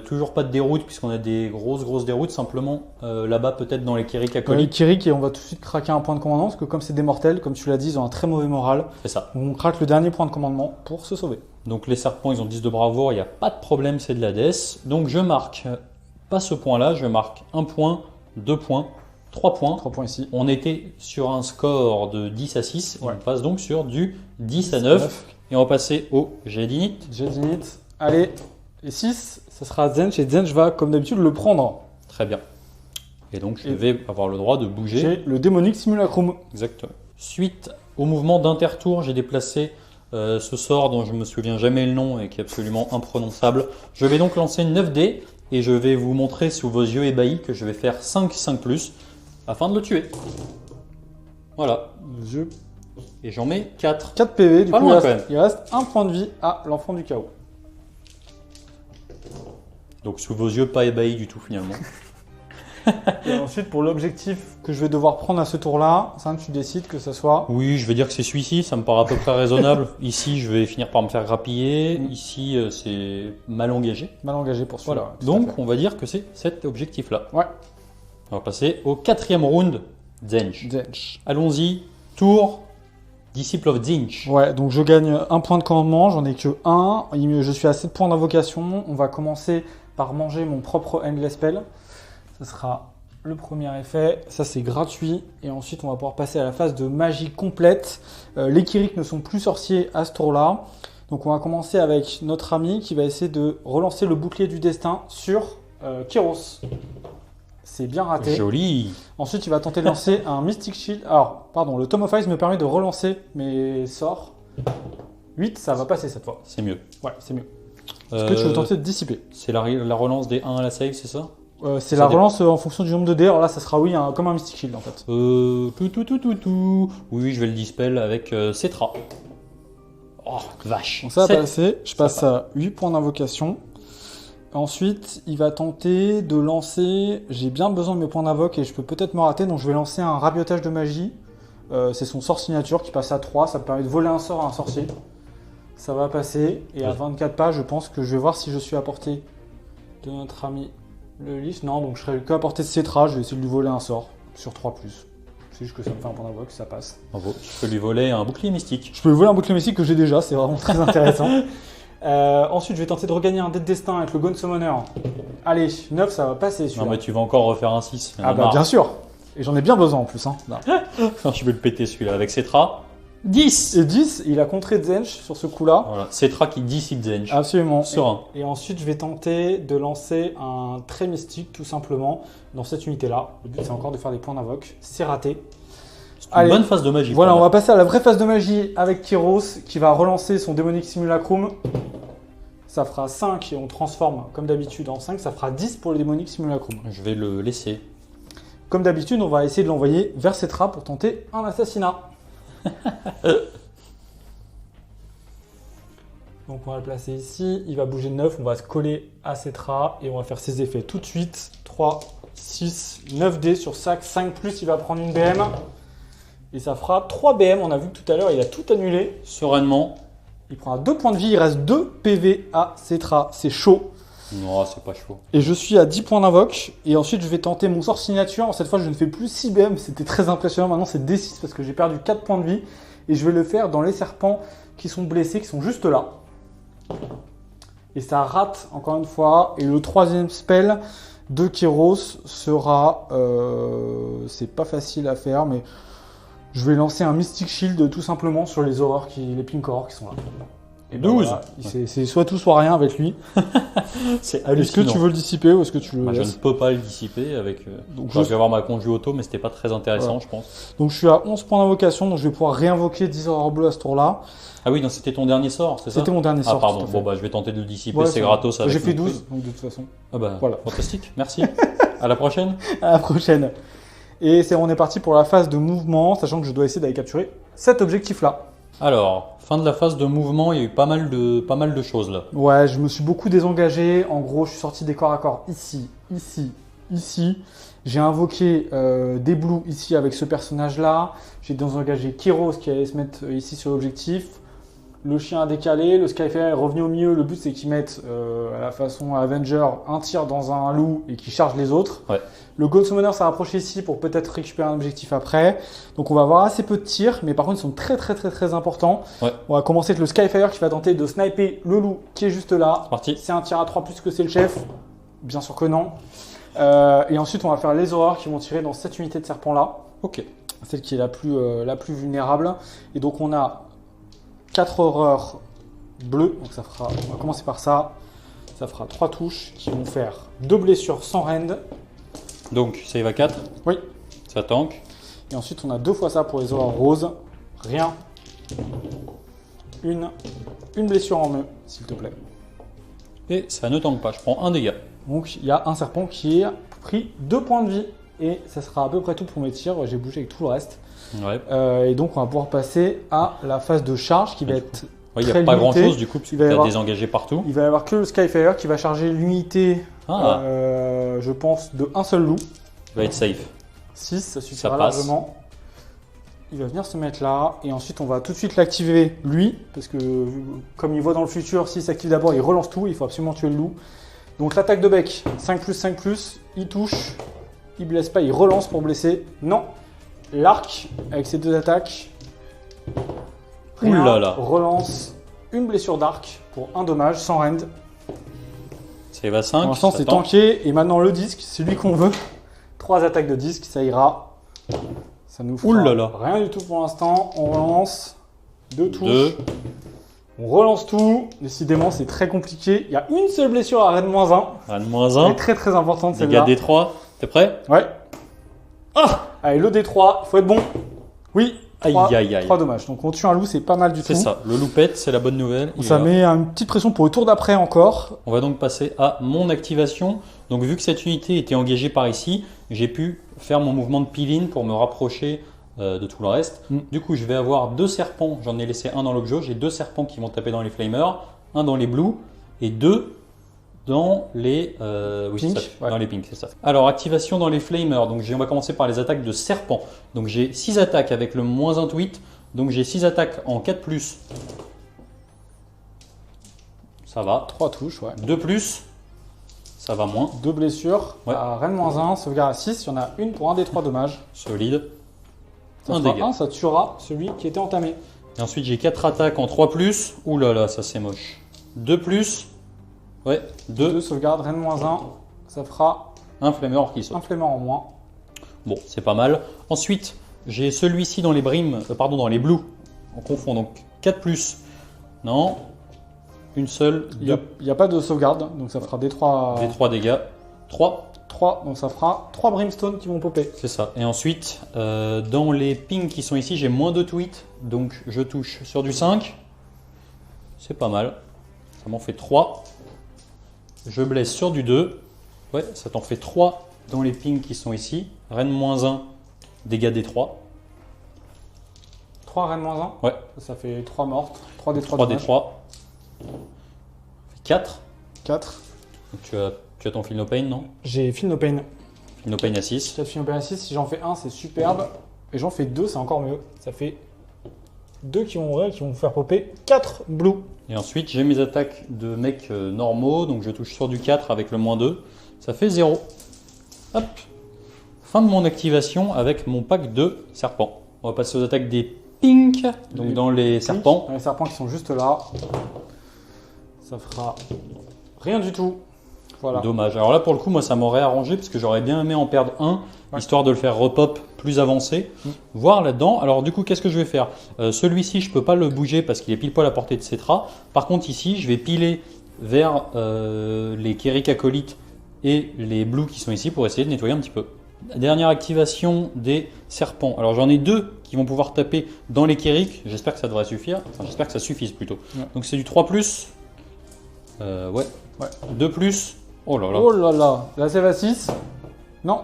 toujours pas de déroute, puisqu'on a des grosses déroutes. Simplement, là-bas, peut-être dans les Kerik
Les
acolytes.
Kirik, et on va tout de suite craquer un point de commandement parce que comme c'est des mortels, comme tu l'as dit, ils ont un très mauvais moral.
C'est ça.
Donc on craque le dernier point de commandement pour se sauver.
Donc les serpents, ils ont 10 de bravoure, il n'y a pas de problème, c'est de la death. Donc je marque pas ce point-là, je marque 1 point, 2 points, 3 points.
3 points ici.
On était sur un score de 10 à 6,
Ouais.
on passe donc sur du 10 à 9. Et on va passer au jet d'init.
Jet d'init. Allez, les 6, ça sera Zench et Zench va comme d'habitude le prendre.
Très bien. Et donc je
Et-
vais avoir le droit de bouger.
J'ai le démonique simulacrum.
Exactement. Suite au mouvement d'intertour, j'ai déplacé ce sort dont je me souviens jamais le nom et qui est absolument imprononçable. Je vais donc lancer 9 dés et je vais vous montrer sous vos yeux ébahis que je vais faire 5+, afin de le tuer. Voilà.
Yeux.
Et j'en mets 4.
4 PV, du
Pas
coup
loin,
il
quand
reste,
même.
il reste un point de vie à l'enfant du chaos.
Donc sous vos yeux, pas ébahis du tout finalement.
Et ensuite pour l'objectif que je vais devoir prendre à ce tour-là, ça tu décides que ça soit...
Oui, je vais dire que c'est celui-ci, ça me paraît à peu près raisonnable. Ici, je vais finir par me faire grappiller.
Mm.
Ici, c'est mal engagé.
Mal engagé pour celui-là.
Voilà.
tout à
Donc,
fait.
on va dire que c'est cet objectif-là.
Ouais.
On va passer au 4e round, Zench.
Zench.
Allons-y, tour, Disciple of Zinch.
Ouais, donc je gagne un point de commandement, j'en ai que un. Je suis à 7 points d'invocation. On va commencer par manger mon propre Endless Spell. Ça sera le premier effet. Ça, c'est gratuit. Et ensuite, on va pouvoir passer à la phase de magie complète. Les Kirik ne sont plus sorciers à ce tour-là. Donc, on va commencer avec notre ami qui va essayer de relancer le bouclier du destin sur Kyros. C'est bien raté.
Joli.
Ensuite, il va tenter de lancer un Mystic Shield. Alors, pardon, le Tome of Ice me permet de relancer mes sorts. 8, ça va passer cette fois.
C'est mieux.
Ouais, c'est mieux. Est-ce que tu veux tenter de dissiper?
C'est la relance des 1 à la save, c'est ça?
C'est
Ça
la
dépend.
relance en fonction du nombre de dés. Alors là, ça sera comme un Mystic Shield en fait.
Tout. Oui, je vais le dispel avec Cetra. Oh, vache.
Donc ça va
Sept.
passer. Je passe à 8 points d'invocation. Ensuite, il va tenter de lancer. J'ai bien besoin de mes points d'invoque et je peux peut-être me rater. Donc je vais lancer un rabiotage de magie. C'est son sort signature qui passe à 3. Ça me permet de voler un sort à un sorcier. Ça va passer. Et à 24 pas, je pense que je vais voir si je suis à portée de notre ami le lys. Non, donc je serai que à portée de Cetra. Je vais essayer de lui voler un sort sur 3+. C'est juste que ça me fait un point d'invoque, ça passe.
Bravo. Je peux lui voler un bouclier mystique.
Je peux lui voler un bouclier mystique que j'ai déjà, c'est vraiment très intéressant. Ensuite, je vais tenter de regagner un dé de destin avec le Gaunt Summoner. Allez, 9, ça va passer
Non,
celui-là.
mais tu vas encore refaire un 6.
Ah bah bien sûr. Et j'en ai bien besoin en plus. Hein. Là.
Je vais le péter celui-là avec Cetra. 10.
Et 10, il a contré Zench sur ce coup-là.
Voilà. Cetra qui dissipe Zench.
Absolument.
Serein.
Et ensuite, je vais tenter de lancer un trait mystique, tout simplement, dans cette unité-là. Le but, c'est encore de faire des points d'invoque. C'est raté.
C'est une
Allez.
bonne phase de magie.
Voilà,
pour
on
moi.
va passer à la vraie phase de magie avec Kyros, qui va relancer son démonique simulacrum. Ça fera 5 et on transforme, comme d'habitude, en 5. Ça fera 10 pour le démonique simulacrum.
Je vais le laisser.
Comme d'habitude, on va essayer de l'envoyer vers Cetra pour tenter un assassinat. Donc on va le placer ici, il va bouger de 9, on va se coller à Cetra et on va faire ses effets tout de suite. 3, 6, 9 dés sur sac, 5+, il va prendre une BM. Et ça fera 3 BM, on a vu que tout à l'heure il a tout annulé.
Sereinement.
Il prendra 2 points de vie, il reste 2 PV à Cetra, c'est chaud.
Non, c'est pas chaud.
Et je suis à 10 points d'invoque. Et ensuite, je vais tenter mon sort signature. Cette fois, je ne fais plus 6 BM. C'était très impressionnant. Maintenant, c'est D6 parce que j'ai perdu 4 points de vie. Et je vais le faire dans les serpents qui sont blessés, qui sont juste là. Et ça rate encore une fois. Et le troisième spell de Kyros sera... c'est pas facile à faire, mais je vais lancer un Mystic Shield tout simplement sur les horreurs, les Pink Horrors qui sont là. Et ben
12.
voilà, c'est soit tout, soit rien avec lui.
C'est
Est-ce que
hallucinant.
tu veux le dissiper ou est-ce que tu le
Bah, je ne
laisses?
peux pas le dissiper avec.
Donc,
Je vais avoir ma conjure auto, mais c'était pas très intéressant,
Ouais.
je pense.
Donc je suis à 11 points d'invocation, donc je vais pouvoir réinvoquer 10 Horror Bleu à ce tour-là.
Ah oui, non, c'était ton dernier sort, c'est ça?
C'était mon dernier
Ah
sort.
pardon.
tout à fait.
Bon bah je vais tenter de le dissiper,
Ouais,
c'est gratos. Avec
J'ai fait
mon
12,
truc.
donc de toute façon.
Ah bah
Voilà.
fantastique. Merci. À la prochaine.
À la prochaine. Et on est parti pour la phase de mouvement, sachant que je dois essayer d'aller capturer cet objectif-là.
Alors, fin de la phase de mouvement, il y a eu pas mal de choses là.
Ouais, je me suis beaucoup désengagé. En gros, je suis sorti des corps à corps ici, ici, ici. J'ai invoqué des blues ici avec ce personnage-là. J'ai désengagé Kyros qui allait se mettre ici sur l'objectif. Le chien a décalé, le Skyfire est revenu au milieu. Le but, c'est qu'ils mettent, à la façon Avenger, un tir dans un loup et qu'ils chargent les autres.
Ouais.
Le Ghost Summoner s'est rapproché ici pour peut-être récupérer un objectif après. Donc, on va avoir assez peu de tirs, mais par contre, ils sont très importants.
Ouais.
On va commencer avec le Skyfire qui va tenter de sniper le loup qui est juste là.
C'est parti.
C'est un tir à 3 plus que c'est le chef. Bien sûr que non. Et ensuite, on va faire les horreurs qui vont tirer dans cette unité de serpent-là.
Ok.
Celle qui est la plus vulnérable. Et donc, on a 4 horreurs bleues. Donc, on va commencer par ça. Ça fera 3 touches qui vont faire 2 blessures sans rend.
Donc save à 4.
Oui.
Ça tank.
Et ensuite, on a 2 fois ça pour les horreurs roses. Rien. Une blessure en main, s'il te plaît.
Et ça ne tank pas. Je prends un dégât.
Donc, il y a un serpent qui a pris 2 points de vie. Et ça sera à peu près tout pour mes tirs. J'ai bougé avec tout le reste.
Ouais.
Et donc, on va pouvoir passer à la phase de charge qui va être
Il n'y
très
a pas grand
limité.
chose du coup, parce que
Il va y
tu as
avoir-
désengagé partout.
Il va y avoir que le Skyfire qui va charger l'unité,
Ah,
je pense, de un seul loup.
il va être safe.
6, ça suffira
Ça passe.
largement. Il va venir se mettre là. Et ensuite, on va tout de suite l'activer, lui. Parce que, comme il voit dans le futur, s'il s'active d'abord, il relance tout. Il faut absolument tuer le loup. Donc, l'attaque de bec, 5+5+, il touche. Il blesse pas, il relance pour blesser. Non. L'arc, avec ses 2 attaques.
Ouh là là.
Relance. Une blessure d'arc pour un dommage, sans rend.
Save à 5.
Pour l'instant,
ça
c'est
tank.
tanké. Et maintenant, le disque, c'est lui qu'on veut. 3 attaques de disque, ça ira. Ça nous fera
Ouh là là.
rien du tout pour l'instant. On relance. 2 touches.
2.
On relance tout. Décidément, c'est très compliqué. Il y a une seule blessure à Rennes-1.
À moins
Elle
1.
est très importante
Dégâts
celle-là.
D3. T'es prêt?
Ouais. Ah, allez, le D3. Il faut être bon. Oui.
Aïe,
3,
aïe, aïe.
3 dommages. Donc on tue un loup, c'est pas mal du tout.
C'est ça, le loupette, c'est la bonne nouvelle. Il
Ça
est là.
met une petite pression pour le tour d'après encore.
On va donc passer à mon activation. Donc vu que cette unité était engagée par ici, j'ai pu faire mon mouvement de peel-in pour me rapprocher de tout le reste. Du coup, je vais avoir 2 serpents. J'en ai laissé un dans l'objet. J'ai 2 serpents qui vont taper dans les flamers, un dans les blues et 2 dans les oui,
Pink,
c'est ça, dans les pinks, c'est ça. Alors activation dans les flamers. Donc on va commencer par les attaques de serpents. Donc j'ai 6 attaques avec le -1 tweet. Donc j'ai 6 attaques en 4+. Ça va.
3 touches, ouais.
2+. Ça va moins.
2 blessures.
Ouais.
À Rennes -1, sauvegarde à 6. Il y en a une pour un des 3 dommages.
Solide.
Ça
Un
fera
dégât.
ça tuera celui qui était entamé.
Et ensuite j'ai 4 attaques en 3+. Ouh là là, ça c'est moche. 2+. Ouais, 2.
2 sauvegardes, Rennes -1. Ça fera
Un flameur qui saute.
un flemmard en moins.
Bon, c'est pas mal. Ensuite, j'ai celui-ci dans les brimes, pardon, dans les blues. On confond donc 4+. Non. Une seule,
Il n'y a pas de sauvegarde, donc ça fera des 3.
des 3 dégâts. 3.
3, donc ça fera 3 brimstones qui vont popper.
C'est ça. Et ensuite, dans les pings qui sont ici, j'ai -2 tweets. Donc je touche sur du 5. C'est pas mal. Ça m'en fait 3. Je blesse sur du 2. Ouais, ça t'en fait 3 dans les pings qui sont ici. Rennes -1, dégâts des 3.
3 Rennes -1.
Ouais,
Ça fait 3 mortes. 3 des 3
3 des
dommages.
3. 4.
4.
Donc tu as ton Feel No Pain, non?
J'ai Feel No Pain.
Feel No Pain à 6.
4 Feel No Pain à 6. Si j'en fais 1, c'est superbe. Et j'en fais 2, c'est encore mieux. Ça fait 2 qui vont faire popper 4 blue.
Et ensuite, j'ai mes attaques de mecs normaux. Donc je touche sur du 4 avec le -2. Ça fait 0. Hop. Fin de mon activation avec mon pack de serpents. On va passer aux attaques des pink. Donc dans les serpents.
Les serpents qui sont juste là. Ça fera rien du tout. Voilà.
Dommage. Alors là, pour le coup, moi, ça m'aurait arrangé parce que j'aurais bien aimé en perdre un,
Ouais.
histoire de le faire repop plus avancé. Voir là-dedans. Alors du coup, qu'est-ce que je vais faire? Celui-ci, je peux pas le bouger parce qu'il est pile poil à portée de Cetra. Par contre, ici, je vais piler vers les Kerik acolytes et les blues qui sont ici pour essayer de nettoyer un petit peu. Dernière activation des serpents. Alors j'en ai 2 qui vont pouvoir taper dans les Kerik. J'espère que ça devrait suffire. Enfin, j'espère que ça suffise plutôt.
Ouais.
Donc c'est du 3+. Ouais. 2+. Oh là là.
Oh là là. La save à 6. Non.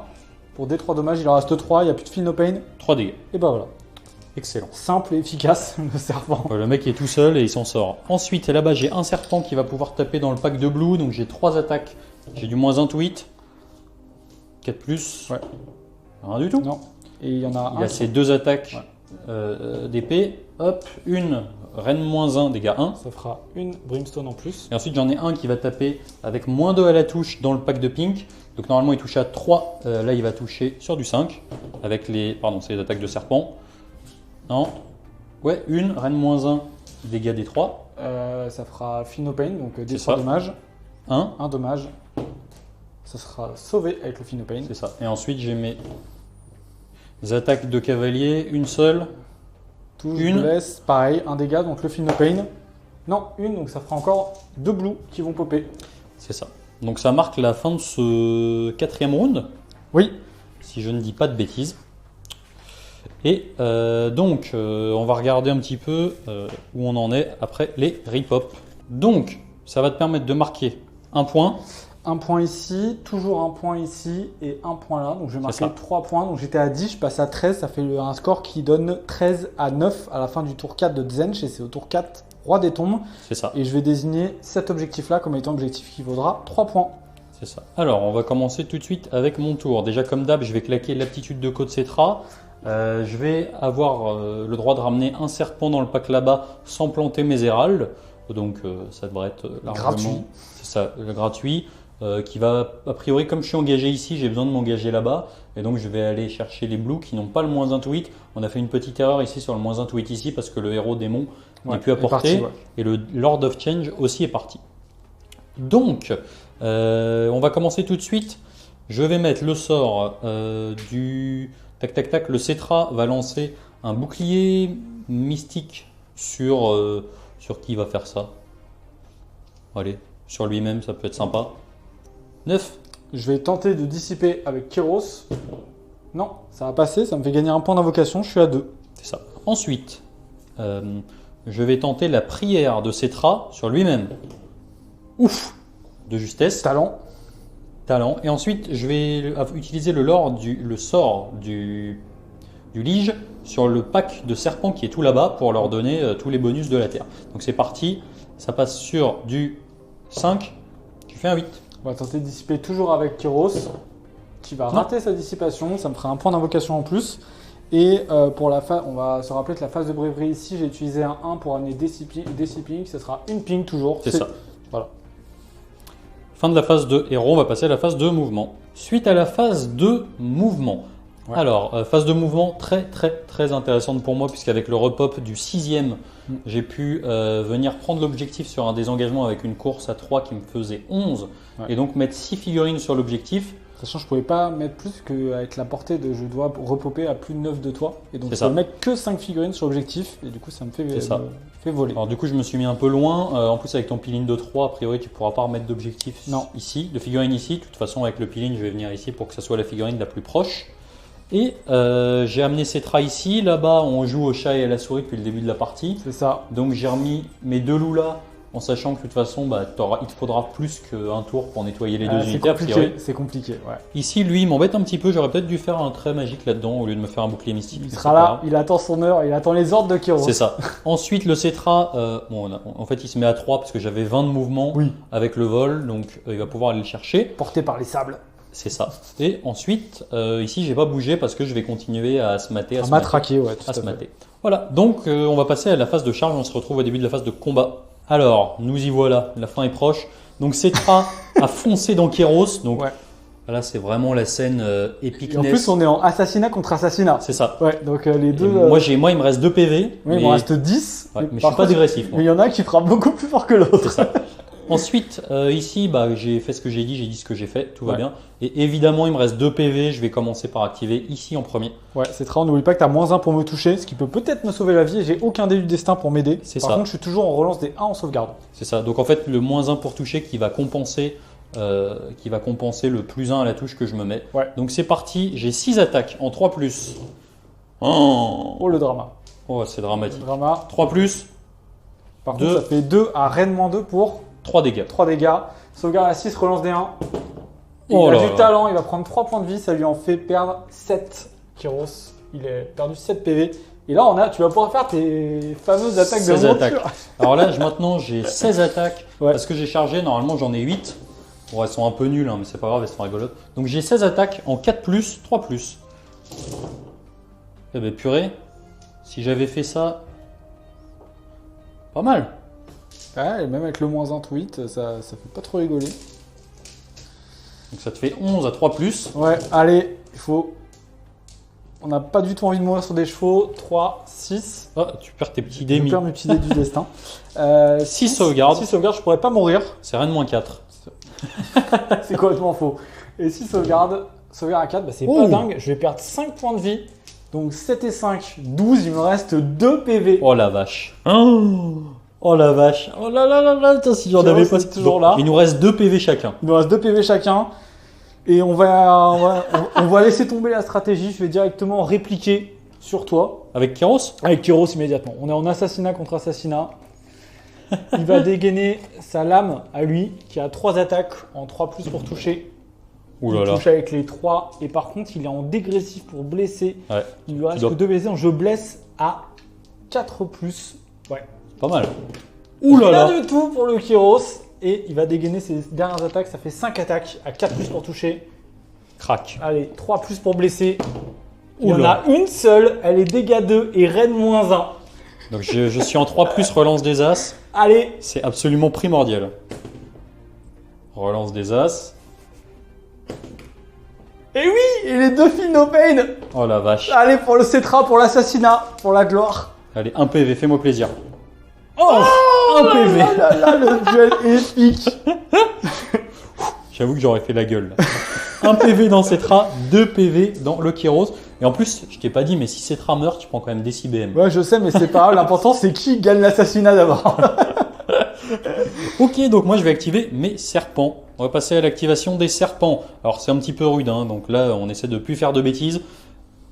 Pour des 3 dommages, il en reste 3. Il n'y a plus de Feel No Pain.
3 dégâts.
Et bah voilà.
Excellent.
Simple et efficace, le serpent.
Le mec est tout seul et il s'en sort. Ensuite, là-bas, j'ai un serpent qui va pouvoir taper dans le pack de blue. Donc j'ai 3 attaques. J'ai du -1 tweet. 4+.
Ouais.
Rien du tout.
Non. Et il y en a
Il
un.
a ses 2 attaques d'épée. Hop, une Rennes -1, dégâts 1.
Ça fera une brimstone en plus.
Et ensuite, j'en ai un qui va taper avec -2 à la touche dans le pack de pink. Donc normalement, il touche à 3. Là, il va toucher sur du 5. Avec les. Pardon, c'est les attaques de serpent. Non. Ouais, une Rennes -1, dégâts des 3.
Ça fera Feel No Pain, donc des
C'est
3
ça.
dommages.
1.
Un dommage. Ça sera sauvé avec le Feel No Pain.
C'est ça. Et ensuite, j'ai mes attaques de cavalier. Une seule.
Touche,
Une.
blesse, pareil, un dégât, donc le Feel No Pain. Non, une, donc ça fera encore 2 blues qui vont popper.
C'est ça. Donc ça marque la fin de ce 4e round.
Oui.
Si je ne dis pas de bêtises. Et donc, on va regarder un petit peu où on en est après les rip-hop. Donc, ça va te permettre de marquer un point.
Un point ici, toujours un point ici et un point là. Donc je vais marquer
ça.
3 points. Donc j'étais à 10, je passe à 13. Ça fait un score qui donne 13 à 9 à la fin du tour 4 de Zench. Et c'est au tour 4, Roi des Tombes.
C'est ça.
Et je vais désigner cet objectif-là comme étant l'objectif qui vaudra 3 points.
C'est ça. Alors, on va commencer tout de suite avec mon tour. Déjà, comme d'hab, je vais claquer l'aptitude de Code Cetra. Je vais avoir le droit de ramener un serpent dans le pack là-bas sans planter mes héraldes. Donc, ça devrait être largement...
Gratuit.
C'est ça, gratuit. Qui va, a priori, comme je suis engagé ici, j'ai besoin de m'engager là-bas. Et donc, je vais aller chercher les blues qui n'ont pas le -1 tweet. On a fait une petite erreur ici sur le -1 tweet ici parce que le héros démon n'est plus à
est
portée.
parti, ouais.
Et le Lord of Change aussi est parti. Donc, on va commencer tout de suite. Je vais mettre le sort du tac tac tac. Le Cetra va lancer un bouclier mystique sur qui va faire ça. Allez, sur lui-même, ça peut être sympa. 9.
Je vais tenter de dissiper avec Kyros. Non, ça va passer, ça me fait gagner un point d'invocation, je suis à 2.
C'est ça. Ensuite, je vais tenter la prière de Cetra sur lui-même. Ouf! De justesse.
Talent.
Talent. Et ensuite, je vais utiliser le sort du lige sur le pack de serpents qui est tout là-bas pour leur donner tous les bonus de la terre. Donc c'est parti. Ça passe sur du 5. Tu fais un 8.
On va tenter de dissiper toujours avec Kyros, qui va rater sa dissipation. Ça me fera un point d'invocation en plus. Et pour la phase, on va se rappeler que la phase de bravery ici, j'ai utilisé un 1 pour amener Discipline. Ce sera une ping toujours.
C'est ça.
Voilà.
Fin de la phase de héros, on va passer à la phase de mouvement. Suite à la phase de mouvement.
Ouais.
Alors, phase de mouvement très intéressante pour moi, puisqu'avec le repop du 6e, j'ai pu venir prendre l'objectif sur un désengagement avec une course à 3 qui me faisait 11, et donc mettre 6 figurines sur l'objectif.
Sachant que je ne pouvais pas mettre plus qu'avec la portée de je dois repopper à plus de 9 de toi. Et donc je peux mettre que 5 figurines sur l'objectif, et du coup ça me fait voler.
Alors du coup je me suis mis un peu loin, en plus avec ton peeling de 3, a priori tu ne pourras pas remettre d'objectif ici, de figurine ici. De toute façon avec le peeling je vais venir ici pour que ça soit la figurine la plus proche. Et j'ai amené Cetra ici, là-bas on joue au chat et à la souris depuis le début de la partie.
C'est ça.
Donc j'ai remis mes 2 loups là, en sachant que de toute façon il te faudra plus qu'un tour pour nettoyer les 2 unités.
C'est compliqué, ouais.
Ici lui il m'embête un petit peu, j'aurais peut-être dû faire un trait magique là-dedans au lieu de me faire un bouclier mystique.
Il sera là, il attend son heure, il attend les ordres de Kyros.
C'est ça. Ensuite le Cetra, en fait il se met à 3 parce que j'avais 20 de mouvement avec le vol, donc il va pouvoir aller le chercher.
Porté par les sables.
C'est ça. Et ensuite, ici, j'ai pas bougé parce que je vais continuer à se mater,
à matraquer, ouais, tout
à se mater. Voilà. Donc, on va passer à la phase de charge. On se retrouve au début de la phase de combat. Alors, nous y voilà. La fin est proche. Donc, Cetra a foncé dans Kyros. Donc, là, c'est vraiment la scène épique.
En plus, on est en assassinat contre assassinat.
C'est ça.
Ouais. Donc, les deux.
Moi, il me reste 2 PV.
Oui, il me reste 10.
Ouais, mais je suis pas agressif.
Mais il y en a qui frappent beaucoup plus fort que l'autre.
C'est ça. Ensuite, ici, j'ai fait ce que j'ai dit ce que j'ai fait, tout va bien. Et évidemment, il me reste 2 PV, je vais commencer par activer ici en premier.
Ouais, c'est très, on n'oublie pas que tu as -1 pour me toucher, ce qui peut peut-être me sauver la vie et j'ai aucun dé du destin pour m'aider. Par contre, je suis toujours en relance des 1 en sauvegarde.
C'est ça, donc en fait, le -1 pour toucher qui va compenser le +1 à la touche que je me mets.
Ouais.
Donc c'est parti, j'ai 6 attaques en 3+.
Oh, le drama.
Oh, c'est dramatique.
Le drama.
3+.
Par contre, ça fait 2 à Rennes -2 pour
3 dégâts.
3 dégâts. Sauvegarde à 6, relance des 1. Il a du talent, il va prendre 3 points de vie, ça lui en fait perdre 7. Kyros, il a perdu 7 PV. Et là, tu vas pouvoir faire tes fameuses attaques de monture.
Alors là, maintenant, j'ai 16 attaques parce que j'ai chargé. Normalement, j'en ai 8. Bon, elles sont un peu nulles, hein, mais c'est pas grave, elles sont rigolotes. Donc j'ai 16 attaques en 4+, 3+. Eh ben purée, si j'avais fait ça, pas mal.
Ouais, et même avec le -1 tweet, ça fait pas trop rigoler.
Donc ça te fait 11 à 3+.
Ouais, allez, il faut... On n'a pas du tout envie de mourir sur des chevaux. 3, 6.
Oh, tu perds tes petits dés.
Je perds mes petits dés du destin.
6 sauvegardes.
6 sauvegardes, je pourrais pas mourir.
C'est rien de -4.
C'est complètement faux. Et 6 sauvegardes, sauvegarde à 4, bah c'est pas dingue. Je vais perdre 5 points de vie. Donc 7 et 5, 12, il me reste 2 PV.
Oh la vache. Oh la vache. Oh là là là là. Si j'en avais pas.
Toujours là.
Il nous reste 2 PV chacun.
Il nous reste 2 PV chacun. Et on va laisser tomber la stratégie. Je vais directement répliquer sur toi.
Avec Kyros?
Avec Kyros immédiatement. On est en assassinat contre assassinat. Il va dégainer sa lame à lui, qui a 3 attaques en 3+ pour toucher.
Ouh là là.
Il touche avec les 3. Et par contre, il est en dégressif pour blesser.
Ouais.
Il lui reste que 2 blessés. Je blesse à 4+. Ouais.
Pas mal. Ouh là là.
Rien du tout pour le Kyros. Et il va dégainer ses dernières attaques. Ça fait 5 attaques à 4+ pour toucher.
Crac.
Allez, 3+ pour blesser. Il y en a une seule. Elle est dégâts 2 et Rennes -1.
Donc je suis en 3+ relance des As.
Allez.
C'est absolument primordial. Relance des As.
Et oui, et les 2 filles no pain.
Oh la vache.
Allez, pour le Cetra, pour l'assassinat, pour la gloire.
Allez, 1 PV, fais-moi plaisir.
Oh, 1 PV. Là, le duel épique.
J'avoue que j'aurais fait la gueule. Là. 1 PV dans Cetra, 2 PV dans le Kyros. Et en plus, je t'ai pas dit, mais si Cetra meurt, tu prends quand même des CBM.
Ouais, je sais, mais c'est pas grave. L'important, c'est qui gagne l'assassinat d'abord.
Ok, donc moi je vais activer mes serpents. On va passer à l'activation des serpents. Alors c'est un petit peu rude, hein, donc là on essaie de plus faire de bêtises.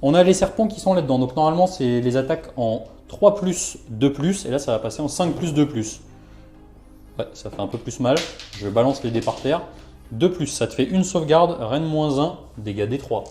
On a les serpents qui sont là-dedans. Donc normalement, c'est les attaques en 3+, 2+. Et là, ça va passer en 5+, 2+. Ouais, ça fait un peu plus mal. Je balance les dés par terre. 2+, ça te fait une sauvegarde. Reine -1, dégâts D3.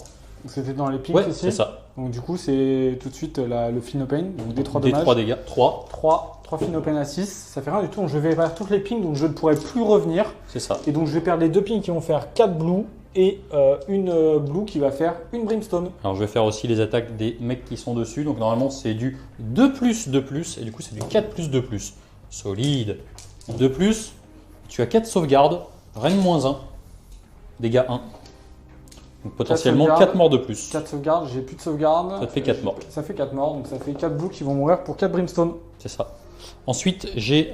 C'était dans les pics
Ouais,
aussi.
c'est ça.
Donc du coup, c'est tout de suite le Feel No Pain. Donc des 3 dommages.
D3 dégâts. 3.
3 Feel No Pain à 6. Ça fait rien du tout. Donc je vais faire toutes les pings, donc je ne pourrai plus revenir.
C'est ça.
Et donc je vais perdre les 2 pings qui vont faire 4 blue et une blue qui va faire une brimstone.
Alors je vais faire aussi les attaques des mecs qui sont dessus. Donc normalement, c'est du 2+, 2+. Et du coup, c'est du 4+, 2+. Solide. 2+. Tu as 4 sauvegardes. Reine -1. Dégâts 1. Donc potentiellement 4 morts de plus.
4 sauvegardes, j'ai plus de sauvegarde.
Ça te fait 4 morts.
Ça fait 4 morts, donc ça fait 4 blues qui vont mourir pour 4 brimstone.
C'est ça. Ensuite, j'ai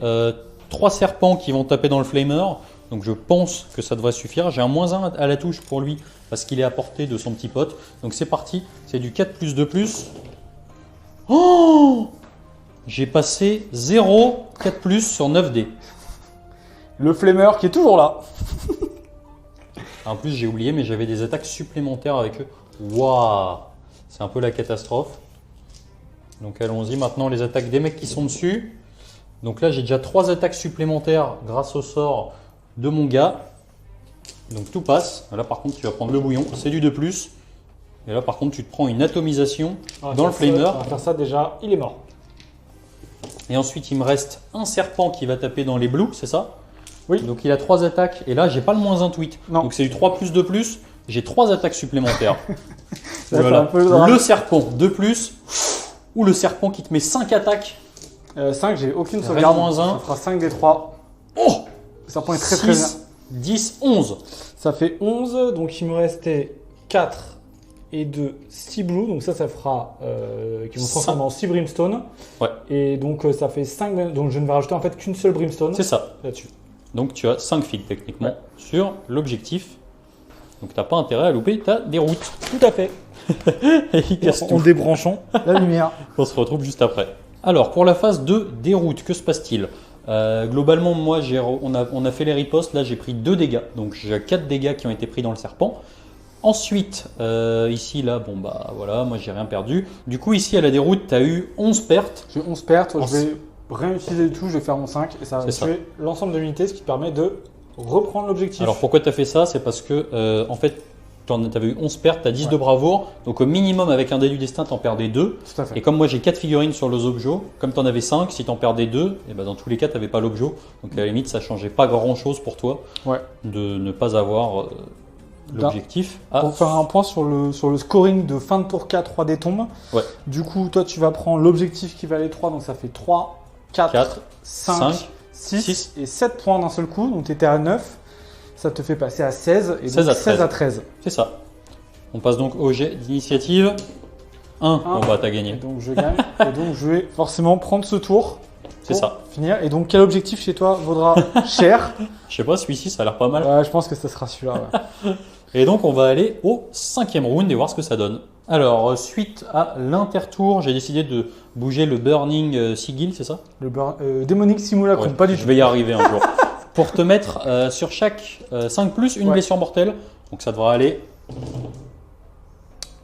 3 serpents qui vont taper dans le flamer. Donc je pense que ça devrait suffire. J'ai un -1 à la touche pour lui parce qu'il est à portée de son petit pote. Donc c'est parti. C'est du 4+, 2+. Oh, j'ai passé 0, 4+, sur 9 dés.
Le flamer qui est toujours là.
En plus, j'ai oublié, mais j'avais des attaques supplémentaires avec eux. Waouh! C'est un peu la catastrophe. Donc allons-y maintenant, les attaques des mecs qui sont dessus. Donc là, j'ai déjà 3 attaques supplémentaires grâce au sort de mon gars. Donc tout passe. Là, par contre, tu vas prendre le bouillon. C'est du 2+. Et là, par contre, tu te prends une atomisation dans le flamer.
On va faire ça déjà, il est mort.
Et ensuite, il me reste un serpent qui va taper dans les blues, c'est ça?
Oui.
Donc il a 3 attaques. Et là, j'ai pas le -1 tweet.
Non.
Donc c'est du 3+, 2+. J'ai 3 attaques supplémentaires.
Là,
Voilà.
c'est un peu le drame.
Le serpent 2+. Ou le serpent qui te met 5 attaques.
5, j'ai aucune
Reine
sauvegarde.
-1.
Ça fera 5 des 3.
Oh!
Le serpent est très très bien.
6, 10, 11.
Ça fait 11, donc il me restait 4 et 2, 6 blue. Donc ça fera qui vont se transformer en 6 brimstone.
Ouais.
Et donc ça fait 5. Donc je ne vais rajouter en fait qu'une seule brimstone
C'est ça.
là-dessus.
Donc tu as 5 fils techniquement sur l'objectif. Donc tu n'as pas intérêt à louper ta déroute.
Tout à fait.
Et il casse
En
tout.
débranchant la lumière.
On se retrouve juste après. Alors pour la phase de déroute, que se passe-t-il? Globalement, moi, on a fait les ripostes. Là, j'ai pris 2 dégâts. Donc j'ai 4 dégâts qui ont été pris dans le serpent. Ensuite, ici, là, bon bah voilà, moi j'ai rien perdu. Du coup, ici à la déroute, tu as eu 11 pertes.
J'ai 11 pertes, je vais rien utiliser du tout, je vais faire mon 5 et ça va
C'est ça.
tuer l'ensemble de l'unité, ce qui te permet de reprendre l'objectif.
Alors pourquoi tu as fait ça? C'est parce que, en fait, tu avais eu 11 pertes, tu as 10 de bravoure. Donc au minimum, avec un dé du destin, tu en perdais 2.
Tout à fait.
Et comme moi j'ai 4 figurines sur les objets, comme tu en avais 5, si tu en perdais 2, et ben dans tous les cas, tu n'avais pas l'objet. Donc à la limite, ça changeait pas grand-chose pour toi
Ouais.
de ne pas avoir l'objectif.
Pour faire un point sur le scoring de fin de tour 4, 3 des tombes.
Ouais.
Du coup, toi, tu vas prendre l'objectif qui valait 3, donc ça fait 3, 4,
4,
5,
5,
6,
6
et 7 points d'un seul coup. Donc tu étais à 9. Ça te fait passer à 16 et
16
donc
à 13.
16 à 13.
C'est ça. On passe donc au jet d'initiative. 1, bon bah t'as
Et
gagné.
donc je gagne. Et donc je vais forcément prendre ce tour.
C'est
pour
ça.
Finir. Et donc quel objectif chez toi vaudra cher?
Je sais pas, celui-ci ça a l'air pas mal.
Ouais, je pense que ça sera celui-là. Ouais.
Et donc on va aller au 5e round et voir ce que ça donne. Alors suite à l'intertour, j'ai décidé de bouger le Burning Sigil, c'est ça?
Le Démonique Simulacrum,
Ouais,
pas du
je
tout.
vais y arriver un jour. Pour te mettre sur chaque 5+, une
Ouais.
blessure mortelle. Donc ça devra aller.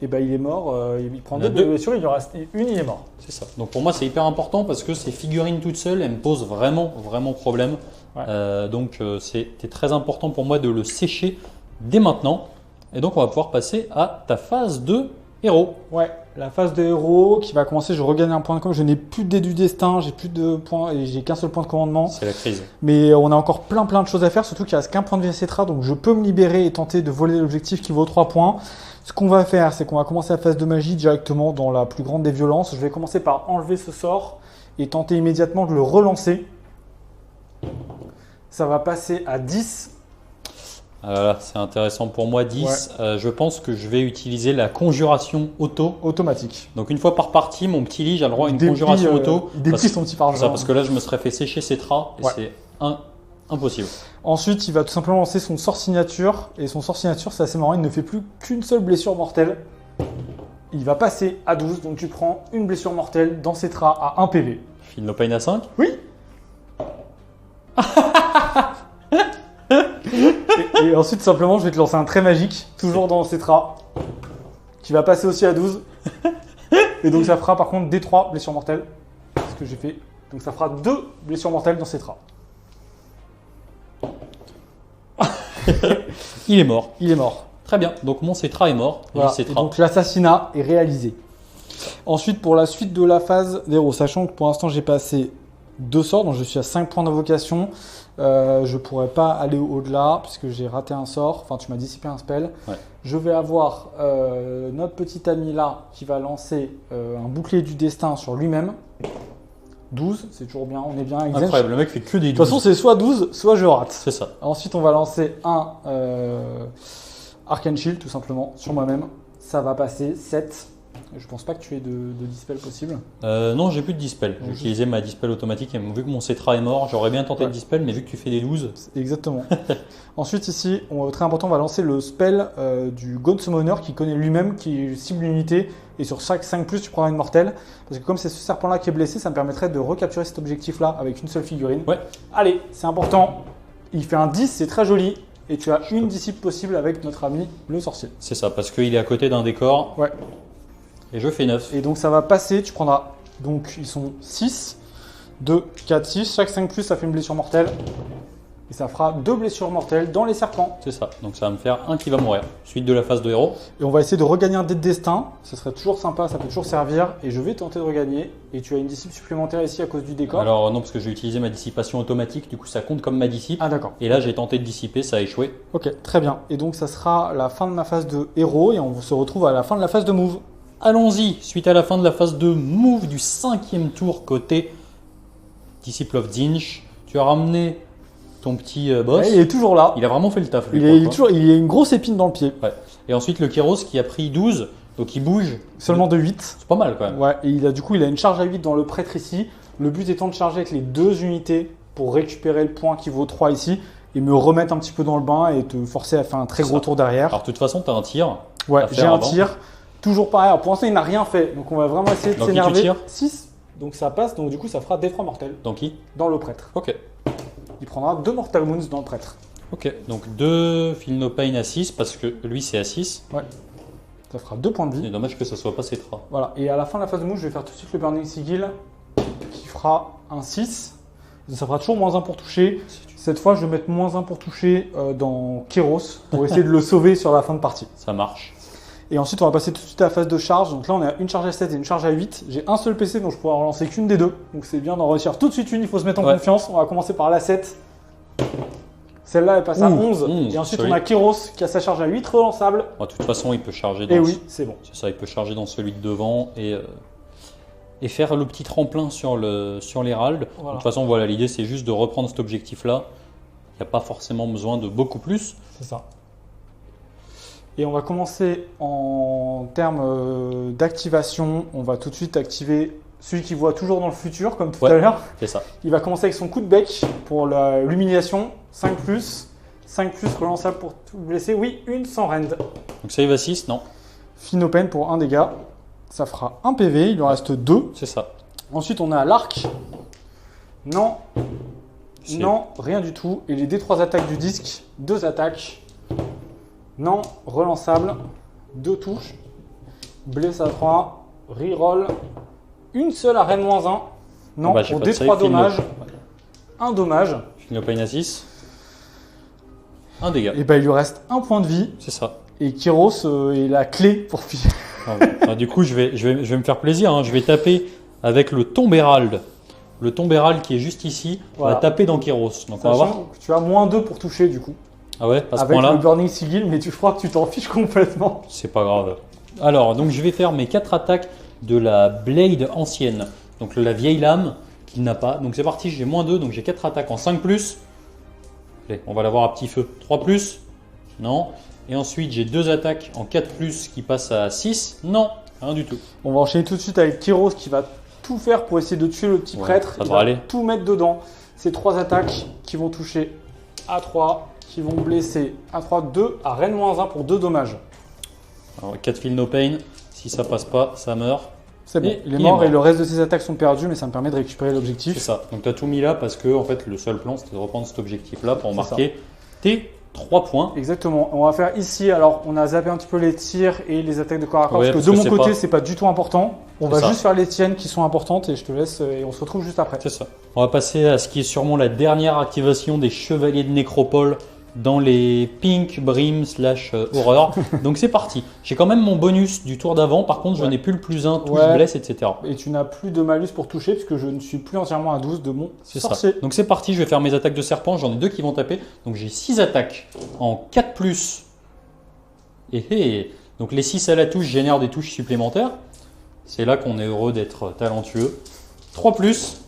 Et ben il est mort. Il prend
Il y en a
2
deux.
blessures, il en reste une, il est mort.
C'est ça. Donc pour moi c'est hyper important parce que ces figurines toutes seules, elles me posent vraiment problème.
Ouais.
Donc c'était très important pour moi de le sécher dès maintenant. Et donc on va pouvoir passer à ta phase de héros.
Ouais, la phase de héros qui va commencer. Je regagne un point de commandement. Je n'ai plus de dés du destin, j'ai plus de points et j'ai qu'un seul point de commandement.
C'est la crise.
Mais on a encore plein de choses à faire, surtout qu'il reste qu'un point de vie etc. Donc je peux me libérer et tenter de voler l'objectif qui vaut 3 points. Ce qu'on va faire, c'est qu'on va commencer la phase de magie directement dans la plus grande des violences. Je vais commencer par enlever ce sort et tenter immédiatement de le relancer. Ça va passer à 10.
Voilà, c'est intéressant pour moi. 10. Je pense que je vais utiliser la conjuration auto.
Automatique.
Donc une fois par partie, mon petit lit, j'ai le droit à une
Il déplie,
conjuration auto.
Il déplie son petit parchemin.
Ça, parce que là, je me serais fait sécher ses traits et
Ouais.
c'est impossible.
Ensuite, il va tout simplement lancer son sort signature. Et son sort signature, c'est assez marrant, il ne fait plus qu'une seule blessure mortelle. Il va passer à 12, donc tu prends une blessure mortelle dans ses traits à 1 PV.
Feel no pain à 5.
Oui. et ensuite, simplement, je vais te lancer un trait magique, toujours dans ses traits, qui va passer aussi à 12. Et donc ça fera par contre D3 blessures mortelles. C'est ce que j'ai fait. Donc ça fera 2 blessures mortelles dans Cetra.
Il est mort.
Il est mort.
Très bien. Donc mon Cetra est mort.
Voilà.
Cetra.
Et donc l'assassinat est réalisé. Ensuite, pour la suite de la phase d'héros, sachant que pour l'instant j'ai passé 2 sorts, donc je suis à 5 points d'invocation. Je pourrais pas aller au-delà puisque j'ai raté un sort. Enfin, tu m'as dissipé un spell.
Ouais.
Je vais avoir notre petit ami là qui va lancer un bouclier du destin sur lui-même. 12, c'est toujours bien, on est bien.
Incroyable, le mec fait que des 12.
De toute façon, c'est soit 12, soit je rate.
C'est ça.
Ensuite, on va lancer un Arcane Shield tout simplement sur moi-même. Ça va passer 7. Je pense pas que tu aies de dispel possible.
Non, j'ai plus de dispel. J'ai utilisé ma dispel automatique et vu que mon Cetra est mort, j'aurais bien tenté de dispel, mais vu que tu fais des 12.
Exactement. Ensuite, ici, très important, on va lancer le spell du Gaunt Summoner qui connaît lui-même, qui cible une unité. Et sur chaque 5+, tu prends une mortelle. Parce que comme c'est ce serpent-là qui est blessé, ça me permettrait de recapturer cet objectif-là avec une seule figurine.
Ouais.
Allez, c'est important. Il fait un 10, c'est très joli. Et tu as une disciple possible avec notre ami le sorcier.
C'est ça, parce qu'il est à côté d'un décor.
Ouais.
Et je fais 9.
Et donc ça va passer, tu prendras, donc ils sont 6, 2, 4, 6, chaque 5+, ça fait une blessure mortelle. Et ça fera 2 blessures mortelles dans les serpents.
C'est ça, donc ça va me faire un qui va mourir. Suite de la phase de héros.
Et on va essayer de regagner un dé de destin, ce serait toujours sympa, ça peut toujours servir. Et je vais tenter de regagner, et tu as une disciple supplémentaire ici à cause du décor.
Alors non, parce que j'ai utilisé ma dissipation automatique, du coup ça compte comme ma dissipe.
Ah d'accord.
Et là j'ai tenté de dissiper, ça a échoué.
Ok, très bien. Et donc ça sera la fin de ma phase de héros, et on se retrouve à la fin de la phase de move.
Allons-y, suite à la fin de la phase de move du 5e tour côté Disciple of Zinch, tu as ramené ton petit boss.
Ouais, il est toujours là.
Il a vraiment fait le taf. Lui,
Il a une grosse épine dans le pied.
Ouais. Et ensuite le Kéros qui a pris 12, donc il bouge.
Seulement de 8.
C'est pas mal quand même.
Ouais, et il a une charge à 8 dans le prêtre ici. Le but étant de charger avec les 2 unités pour récupérer le point qui vaut 3 ici et me remettre un petit peu dans le bain et te forcer à faire un très gros tour derrière.
Alors de toute façon, tu as un tir.
Ouais, j'ai un tir. Toujours pareil. Alors, pour l'instant, il n'a rien fait. Donc on va vraiment essayer de s'énerver. 6. Donc ça passe. Donc du coup, ça fera D3 mortels.
Dans qui?
Dans le prêtre.
Ok.
Il prendra 2 Mortal Wounds dans le prêtre.
Ok. Donc 2 Feel No Pain à 6 parce que lui c'est à 6.
Ouais. Ça fera 2 points de vie.
C'est dommage que ça soit pas Cetra.
Voilà. Et à la fin de la phase de move, je vais faire tout de suite le Burning Sigil qui fera un 6. Ça fera toujours -1 pour toucher. Cette fois, je vais mettre -1 pour toucher dans Kéros pour essayer de le sauver sur la fin de partie.
Ça marche.
Et ensuite, on va passer tout de suite à la phase de charge. Donc là, on a une charge à 7 et une charge à 8. J'ai un seul PC, donc je pourrais en relancer qu'une des deux. Donc c'est bien d'en réussir tout de suite une. Il faut se mettre en confiance. On va commencer par la 7. Celle-là, elle passe à 11. Et ensuite, on a Kéros qui a sa charge à 8 relançable.
De toute façon, il peut charger dans
Et oui, c'est bon.
C'est ça, il peut charger dans celui de devant et faire le petit tremplin sur l'Hérald.
Voilà.
De toute façon, voilà, l'idée c'est juste de reprendre cet objectif-là. Il n'y a pas forcément besoin de beaucoup plus.
C'est ça. Et on va commencer en termes d'activation. On va tout de suite activer celui qui voit toujours dans le futur, comme tout à l'heure.
C'est ça.
Il va commencer avec son coup de bec pour l'humiliation. 5+. 5+, relançable pour tout blesser. Oui, une sans rend.
Donc ça, il va 6, non?
Fine open pour 1 dégât. Ça fera 1 PV. Il lui en reste 2.
C'est ça.
Ensuite, on a l'arc. Non. Non, rien du tout. Et les D3 attaques du disque. 2 attaques. Non, relançable, 2 touches, blesse à 3, reroll, une seule à Rennes -1. Non, pour D3 dommages, un dommage.
Feel No Pain à 6, un dégât.
Et ben il lui reste un point de vie.
C'est ça.
Et Kéros est la clé pour filer.
Du coup, je vais me faire plaisir. Hein. Je vais taper avec le Tombe Hérald. Le Tombe Hérald qui est juste ici. Voilà. On va taper dans Kéros. Donc on va voir.
Que tu as -2 pour toucher du coup.
Ah ouais, à ce
avec
point-là.
Le Burning Sigil, mais tu crois que tu t'en fiches complètement.
C'est pas grave. Alors, donc je vais faire mes 4 attaques de la Blade ancienne. Donc la vieille lame qu'il n'a pas. Donc c'est parti, j'ai -2, donc j'ai 4 attaques en 5+. Allez, on va l'avoir à petit feu. 3+. Non. Et ensuite, j'ai 2 attaques en 4+, qui passent à 6. Non, rien du tout.
On va enchaîner tout de suite avec Kéros qui va tout faire pour essayer de tuer le petit prêtre.
Ça devrait aller.
Tout mettre dedans. Ces 3 attaques qui vont toucher à 3. Qui vont blesser à 3, 2 à Rennes -1 pour 2 dommages.
Alors 4 Feel No Pain, si ça passe pas, ça meurt.
C'est bon, il est mort et le reste de ses attaques sont perdues, mais ça me permet de récupérer l'objectif.
C'est ça, donc tu as tout mis là parce que en fait, le seul plan c'était de reprendre cet objectif là pour marquer tes 3 points.
Exactement. On va faire ici, alors on a zappé un petit peu les tirs et les attaques de corps à corps,
Ouais,
parce
parce
que de
que
mon côté,
pas-
c'est pas du tout important. On
C'est
va
ça.
juste faire les tiennes qui sont importantes et je te laisse et on se retrouve juste après.
C'est ça. On va passer à ce qui est sûrement la dernière activation des Chevaliers de Nécropole dans les Pink Brim / Horreur. Donc c'est parti. J'ai quand même mon bonus du tour d'avant. Par contre, je
Ouais.
n'ai plus le +1, touche,
Ouais.
blesse, etc.
Et tu n'as plus de malus pour toucher puisque je ne suis plus entièrement à 12 de mon
C'est ça.
sorcier.
Donc c'est parti, je vais faire mes attaques de serpent. J'en ai 2 qui vont taper. Donc j'ai 6 attaques en 4+. Et donc les 6 à la touche génèrent des touches supplémentaires. C'est là qu'on est heureux d'être talentueux. 3+.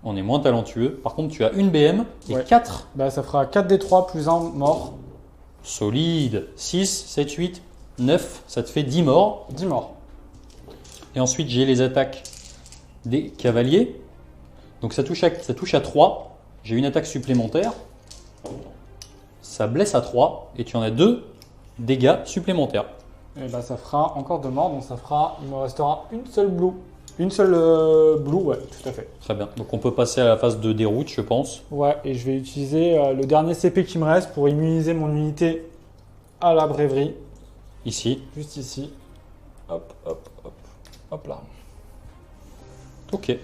On est moins talentueux. Par contre, tu as une BM et
Ouais.
4.
Bah, ça fera 4d3 plus 1 mort,
Solide. 6, 7, 8, 9. Ça te fait 10 morts.
10 morts.
Et ensuite, j'ai les attaques des cavaliers. Donc ça touche à 3. J'ai une attaque supplémentaire. Ça blesse à 3. Et tu en as 2 dégâts supplémentaires.
Et bah, ça fera encore 2 morts, donc ça fera, il me restera une seule blue. Une seule blue, ouais, tout à fait.
Très bien. Donc on peut passer à la phase de déroute, je pense.
Ouais, et je vais utiliser le dernier CP qui me reste pour immuniser mon unité à la brèverie.
Ici.
Juste ici. Hop, hop, hop. Hop là.
Ok.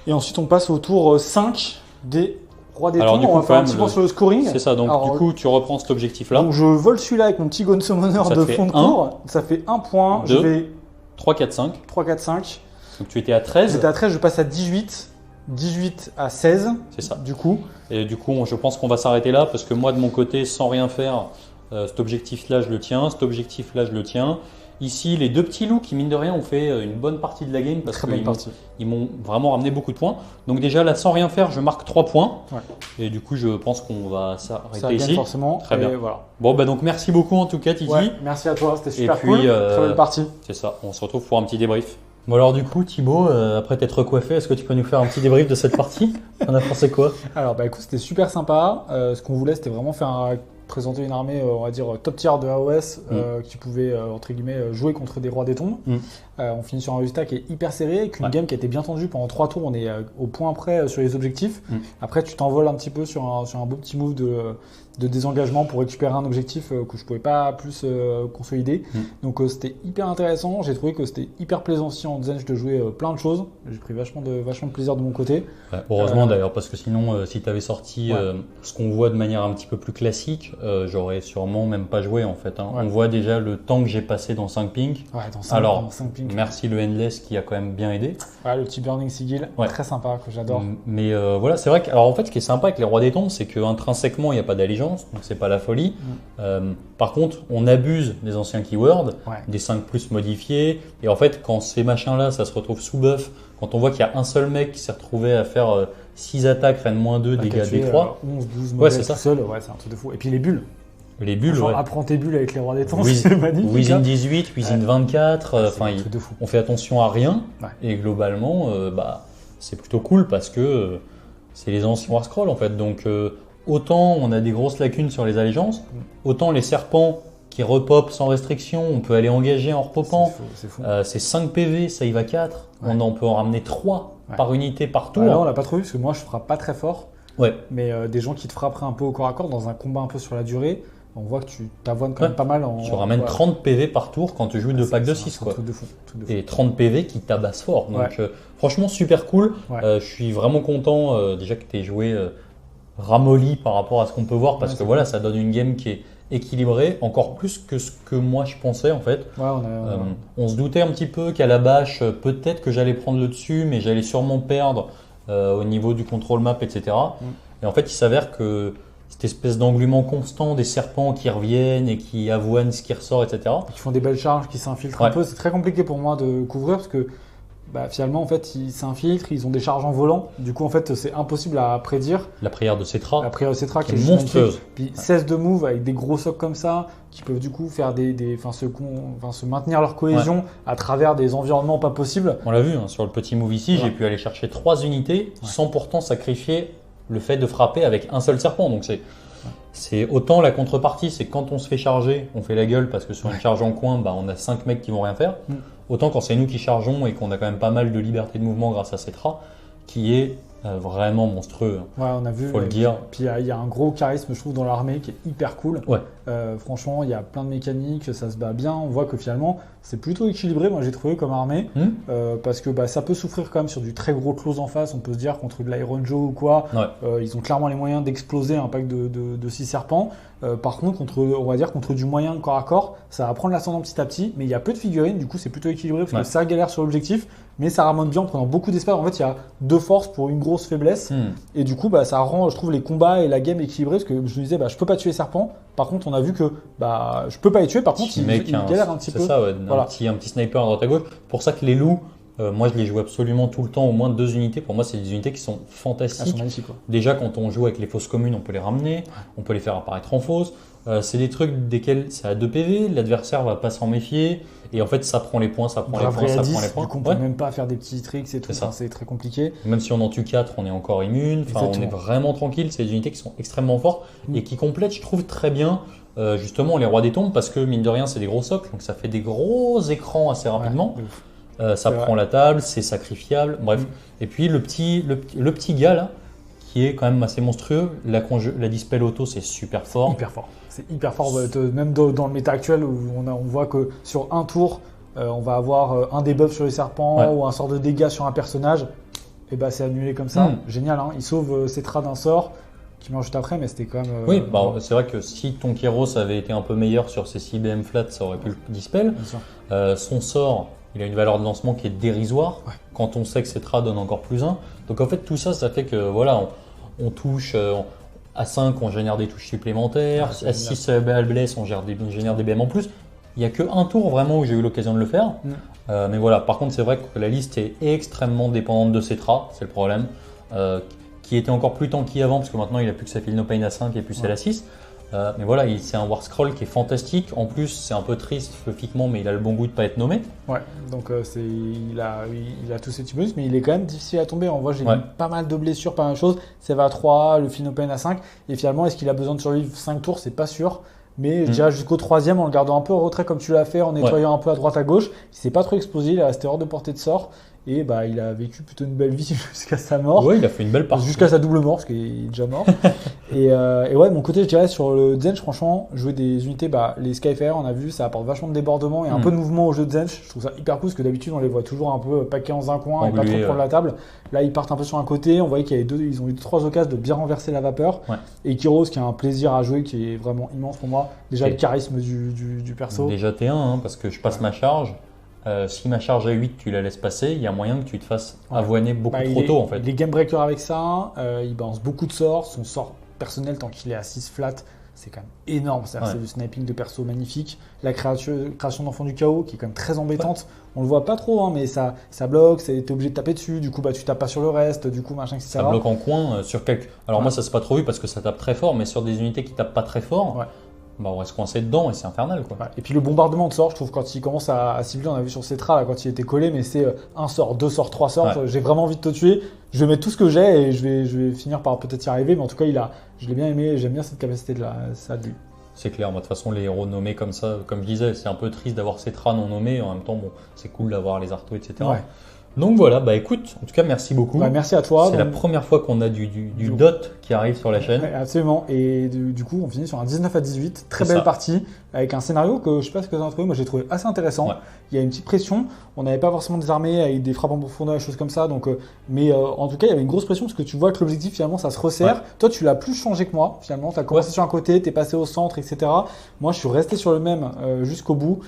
Et ensuite, on passe au tour 5 des rois des
Alors,
tombes.
du
On
coup,
va faire un
quand
petit
même,
point sur le scoring.
C'est ça. Donc
Alors,
du coup, tu reprends cet objectif-là.
Donc, je vole celui-là avec mon petit Gon Summoner
Ça te
de
fait
fond de
un.
cours. Ça fait 1 point. Je
Deux.
vais
3, 4, 5.
3, 4, 5.
Donc tu étais à 13.
J'étais à 13, je passe à 18. 18 à 16.
C'est ça.
Du coup,
Et du coup, je pense qu'on va s'arrêter là parce que moi, de mon côté, sans rien faire, cet objectif-là, je le tiens. Cet objectif-là, je le tiens. Ici, les 2 petits loups qui, mine de rien, ont fait une bonne partie de la game parce
très bonne
qu'ils
partie.
m'ont vraiment ramené beaucoup de points. Donc déjà, là, sans rien faire, je marque 3 points.
Ouais.
Et du coup, je pense qu'on va
Ça
s'arrêter
gagne
ici.
forcément.
Très
Et
bien.
voilà.
Bon, bah donc merci beaucoup en tout cas, Titi.
Ouais, merci à toi, c'était super
puis,
cool. Très belle partie.
C'est ça, on se retrouve pour un petit débrief. Bon alors du coup Thibaut, après t'être recoiffé, est-ce que tu peux nous faire un petit débrief de cette partie? On a pensé quoi?
Alors bah écoute, c'était super sympa. Ce qu'on voulait, c'était vraiment présenter une armée, on va dire top tier de AOS qui pouvait entre guillemets jouer contre des rois des tombes. On finit sur un résultat qui est hyper serré, avec une game qui a été bien tendue pendant 3 tours. On est au point près sur les objectifs. Après, tu t'envoles un petit peu sur un beau petit move de désengagement pour récupérer un objectif que je pouvais pas plus consolider. Donc c'était hyper intéressant. J'ai trouvé que c'était hyper plaisant aussi en Zench de jouer plein de choses. J'ai pris vachement de plaisir de mon côté.
Ouais, heureusement d'ailleurs, parce que sinon, si tu avais sorti ce qu'on voit de manière un petit peu plus classique, j'aurais sûrement même pas joué en fait. On voit déjà le temps que j'ai passé dans 5 pink.
Ouais, dans 5,
Alors,
dans 5 pink.
merci le Endless qui a quand même bien aidé.
Ouais, le petit Burning Sigil, très sympa, que j'adore.
Mais voilà, c'est vrai que, alors en fait, ce qui est sympa avec les rois des tombes, c'est qu'intrinsèquement, il n'y a pas d'allégeance, donc c'est pas la folie. Par contre, on abuse des anciens keywords, des 5+ modifiés, et en fait, quand ces machins-là, ça se retrouve sous buff, quand on voit qu'il y a un seul mec qui s'est retrouvé à faire 6 attaques, reine -2, dégâts D3.
11, 12
Ouais, c'est
modèles
ça.
tout seul, ouais, c'est un truc de fou. Et puis les bulles.
Les bulles,
Genre,
ouais.
apprends tes bulles avec les rois des tombes, c'est magnifique.
Within
hein.
18, Within 24,
C'est un truc de fou.
on fait attention à rien,
Ouais.
et globalement, c'est plutôt cool parce que c'est les anciens War Scroll en fait. Donc autant on a des grosses lacunes sur les allégeances, autant les serpents qui repopent sans restriction, on peut aller engager en repopant.
C'est fou.
C'est 5 PV, ça y va 4.
Ouais.
On peut en ramener 3 par unité par tour.
Là, on l'a pas trop vu parce que moi, je frappe pas très fort.
Ouais.
Mais des gens qui te frapperaient un peu au corps à corps dans un combat un peu sur la durée, on voit que tu t'avoines quand même pas mal.
Tu ramènes 30 PV par tour quand tu joues 2 packs de 6.
C'est un truc de fou.
Et 30 PV qui tabassent fort. Donc franchement, super cool. Je suis vraiment content déjà que tu aies joué ramolli par rapport à ce qu'on peut voir parce que voilà, ça donne une game qui est équilibrée, encore plus que ce que moi je pensais en fait.
Ouais,
on se doutait un petit peu qu'à la bâche, peut-être que j'allais prendre le dessus, mais j'allais sûrement perdre au niveau du contrôle map, etc. Et en fait, il s'avère que cette espèce d'engluement constant des serpents qui reviennent et qui avoinent ce qui ressort, etc.
Qui font des belles charges, qui s'infiltrent un peu. C'est très compliqué pour moi de couvrir parce que finalement, en fait, ils s'infiltrent, ils ont des charges en volant. Du coup, en fait, c'est impossible à prédire.
La prière de Cetra.
La prière de Cetra qui est
monstrueuse.
Puis 16 de move avec des gros socs comme ça qui peuvent du coup faire se maintenir leur cohésion à travers des environnements pas possibles.
On l'a vu sur le petit move ici, j'ai pu aller chercher 3 unités sans pourtant sacrifier le fait de frapper avec un seul serpent. Donc c'est autant la contrepartie, c'est quand on se fait charger, on fait la gueule parce que sur une charge en coin, on a 5 mecs qui vont rien faire. Autant quand c'est nous qui chargeons et qu'on a quand même pas mal de liberté de mouvement grâce à Cetra, qui est vraiment monstrueux.
Ouais, on a vu.
Faut le dire.
Puis il y a un gros charisme, je trouve, dans l'armée qui est hyper cool.
Ouais.
Franchement, il y a plein de mécaniques, ça se bat bien. On voit que finalement, c'est plutôt équilibré, moi j'ai trouvé comme armée. Parce que ça peut souffrir quand même sur du très gros close en face. On peut se dire contre de l'Iron Joe ou quoi.
Ouais.
Ils ont clairement les moyens d'exploser un pack de 6 serpents. Par contre, on va dire contre du moyen corps à corps, ça va prendre l'ascendant petit à petit. Mais il y a peu de figurines, du coup c'est plutôt équilibré parce que ça galère sur l'objectif. Mais ça ramène bien en prenant beaucoup d'espace. En fait, il y a 2 forces pour une grosse faiblesse. Et du coup, ça rend, je trouve, les combats et la game équilibrés. Parce que je me disais, je peux pas tuer les serpents. Par contre, on a vu que je peux pas les tuer. Par contre, il galère un petit peu.
C'est ça, ouais,
voilà.
un petit sniper à droite à gauche. Pour ça que les loups, moi je les joue absolument tout le temps, au moins 2 unités. Pour moi, c'est des unités qui sont fantastiques.
Elles sont magnifiques, quoi.
Déjà, quand on joue avec les fausses communes, on peut les ramener. On peut les faire apparaître en fausse. C'est des trucs desquels c'est à 2 PV. L'adversaire va pas s'en méfier. Et en fait, ça prend les points, ça prend les points, ça prend les points.
Du coup, on peut même pas faire des petits tricks et tout. C'est très compliqué.
Même si on en tue 4, on est encore immune. Enfin, on est vraiment tranquille. C'est des unités qui sont extrêmement fortes et qui complètent, je trouve, très bien justement les rois des tombes parce que mine de rien, c'est des gros socles. Donc ça fait des gros écrans assez rapidement. Ça prend la table, c'est sacrifiable. Bref. Et puis le petit gars là, qui est quand même assez monstrueux. La dispel auto, c'est super fort.
Hyper fort. C'est hyper fort. Même dans le méta actuel où on voit que sur un tour, on va avoir un debuff sur les serpents ou un sort de dégâts sur un personnage. Et c'est annulé comme ça. Génial, hein. Il sauve Cetra d'un sort qui meurt juste après, mais c'était quand même.
Oui, c'est vrai que si ton Kéros avait été un peu meilleur sur ses 6 BM flat, ça aurait pu le dispel. Son sort, il a une valeur de lancement qui est dérisoire. Quand on sait que Cetra donne encore plus 1. Donc en fait, tout ça, ça fait que voilà, on touche. À 5, on génère des touches supplémentaires. À 6, elle blesse, on génère des BM en plus. Il n'y a qu'un tour vraiment où j'ai eu l'occasion de le faire. Mais voilà, par contre, c'est vrai que la liste est extrêmement dépendante de Cetra, c'est le problème. Qui était encore plus tanky avant, parce que maintenant il n'a plus que sa Feel No Pain à 5 et plus celle à 6. Mais voilà, c'est un War Scroll qui est fantastique. En plus, c'est un peu triste philosophiquement, mais il a le bon goût de ne pas être nommé.
Ouais, donc il a tous ces petits bonus, mais il est quand même difficile à tomber. On voit, j'ai pas mal de blessures, pas mal de choses. C'est à 3, le Feel No Pain à 5. Et finalement, est-ce qu'il a besoin de survivre 5 tours? C'est pas sûr. Mais je dirais jusqu'au 3e, en le gardant un peu en retrait comme tu l'as fait, en nettoyant un peu à droite à gauche. Il s'est pas trop explosé, il est resté hors de portée de sort. Et il a vécu plutôt une belle vie jusqu'à sa mort.
Oui, il a fait une belle partie.
Jusqu'à sa double mort, parce qu'il est déjà mort. et ouais, mon côté, je dirais, sur le Zench, franchement, jouer des unités, les Skyfire, on a vu, ça apporte vachement de débordement et un peu de mouvement au jeu de Zench. Je trouve ça hyper cool, parce que d'habitude, on les voit toujours un peu paqués en un coin et pas trop prendre la table. Là, ils partent un peu sur un côté. On voyait ils ont eu 3 occasions de bien renverser la vapeur. Et Kyros, qui a un plaisir à jouer, qui est vraiment immense pour moi. Déjà, le charisme du perso.
Déjà T1, parce que je passe ma charge. Si ma charge à 8, tu la laisses passer, il y a moyen que tu te fasses avoiner beaucoup trop tôt en fait.
Il est game breaker avec ça, il balance beaucoup de sorts, son sort personnel tant qu'il est à 6 flat, c'est quand même énorme. C'est du sniping de perso magnifique. La création d'enfants du chaos qui est quand même très embêtante. On le voit pas trop, mais ça bloque, t'es obligé de taper dessus, du coup tu tapes pas sur le reste, du coup machin, etc.
Ça bloque en coin sur quelques. Alors moi ça s'est pas trop vu parce que ça tape très fort, mais sur des unités qui tapent pas très fort. On reste coincé dedans et c'est infernal quoi.
Et puis le bombardement de sorts, je trouve quand il commence à cibler, on a vu sur Cetra là, quand il était collé, mais c'est un sort, 2 sorts, 3 sorts, j'ai vraiment envie de te tuer, je vais mettre tout ce que j'ai et je vais finir par peut-être y arriver, mais en tout cas je l'ai bien aimé, j'aime bien cette capacité de ça de lui.
C'est clair, moi de toute façon les héros nommés comme ça, comme je disais, c'est un peu triste d'avoir Cetra non nommé, en même temps c'est cool d'avoir les Arthos, etc. Donc voilà, écoute, en tout cas merci beaucoup.
Merci à toi.
C'est la première fois qu'on a du dot qui arrive sur la chaîne.
Absolument, et du coup on finit sur un 19 à 18, très belle partie, avec un scénario que je sais pas ce que tu as trouvé, moi j'ai trouvé assez intéressant. Il y a une petite pression, on n'avait pas forcément des armées avec des frappes en profondeur, des choses comme ça, mais en tout cas il y avait une grosse pression parce que tu vois que l'objectif finalement ça se resserre. Toi tu l'as plus changé que moi finalement, tu as commencé sur un côté, tu es passé au centre, etc. Moi je suis resté sur le même jusqu'au bout.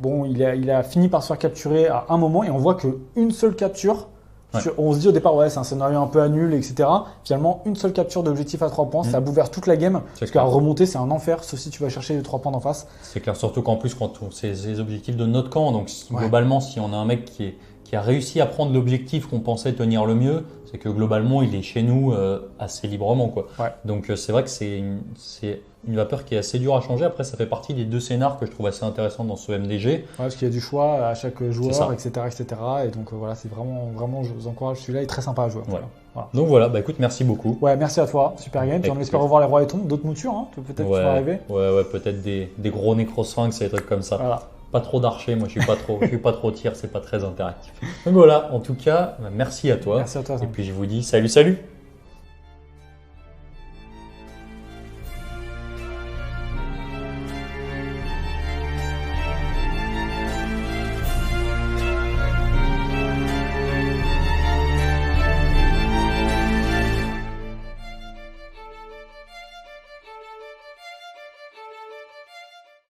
Bon, il a fini par se faire capturer à un moment et on voit qu'une seule capture. On se dit au départ, c'est un scénario un peu à nul, etc. Finalement, une seule capture d'objectif à 3 points, ça bouleverse toute la game. Parce qu'à remonter, c'est un enfer, sauf si tu vas chercher les 3 points d'en face.
C'est clair, surtout qu'en plus, quand c'est les objectifs de notre camp, donc globalement, si on a un mec qui a réussi à prendre l'objectif qu'on pensait tenir le mieux, c'est que globalement, il est chez nous assez librement, quoi. Donc c'est vrai que c'est une vapeur qui est assez dure à changer. Après, ça fait partie des 2 scénars que je trouve assez intéressants dans ce MDG.
Parce qu'il y a du choix à chaque joueur, etc., etc. Et donc voilà, c'est vraiment, je vous encourage, celui-là est très sympa à jouer. Voilà.
Donc voilà, écoute, merci beaucoup.
Merci à toi, super game. Puis on espère revoir les rois et tombes, d'autres moutures, peut-être qui vont arriver.
Peut-être des gros nécrosphinx et des trucs comme ça.
Voilà.
Pas trop d'archers, moi je suis pas trop tir, c'est pas très interactif. Donc voilà, en tout cas, merci à toi.
Merci à toi.
Et puis je vous dis salut.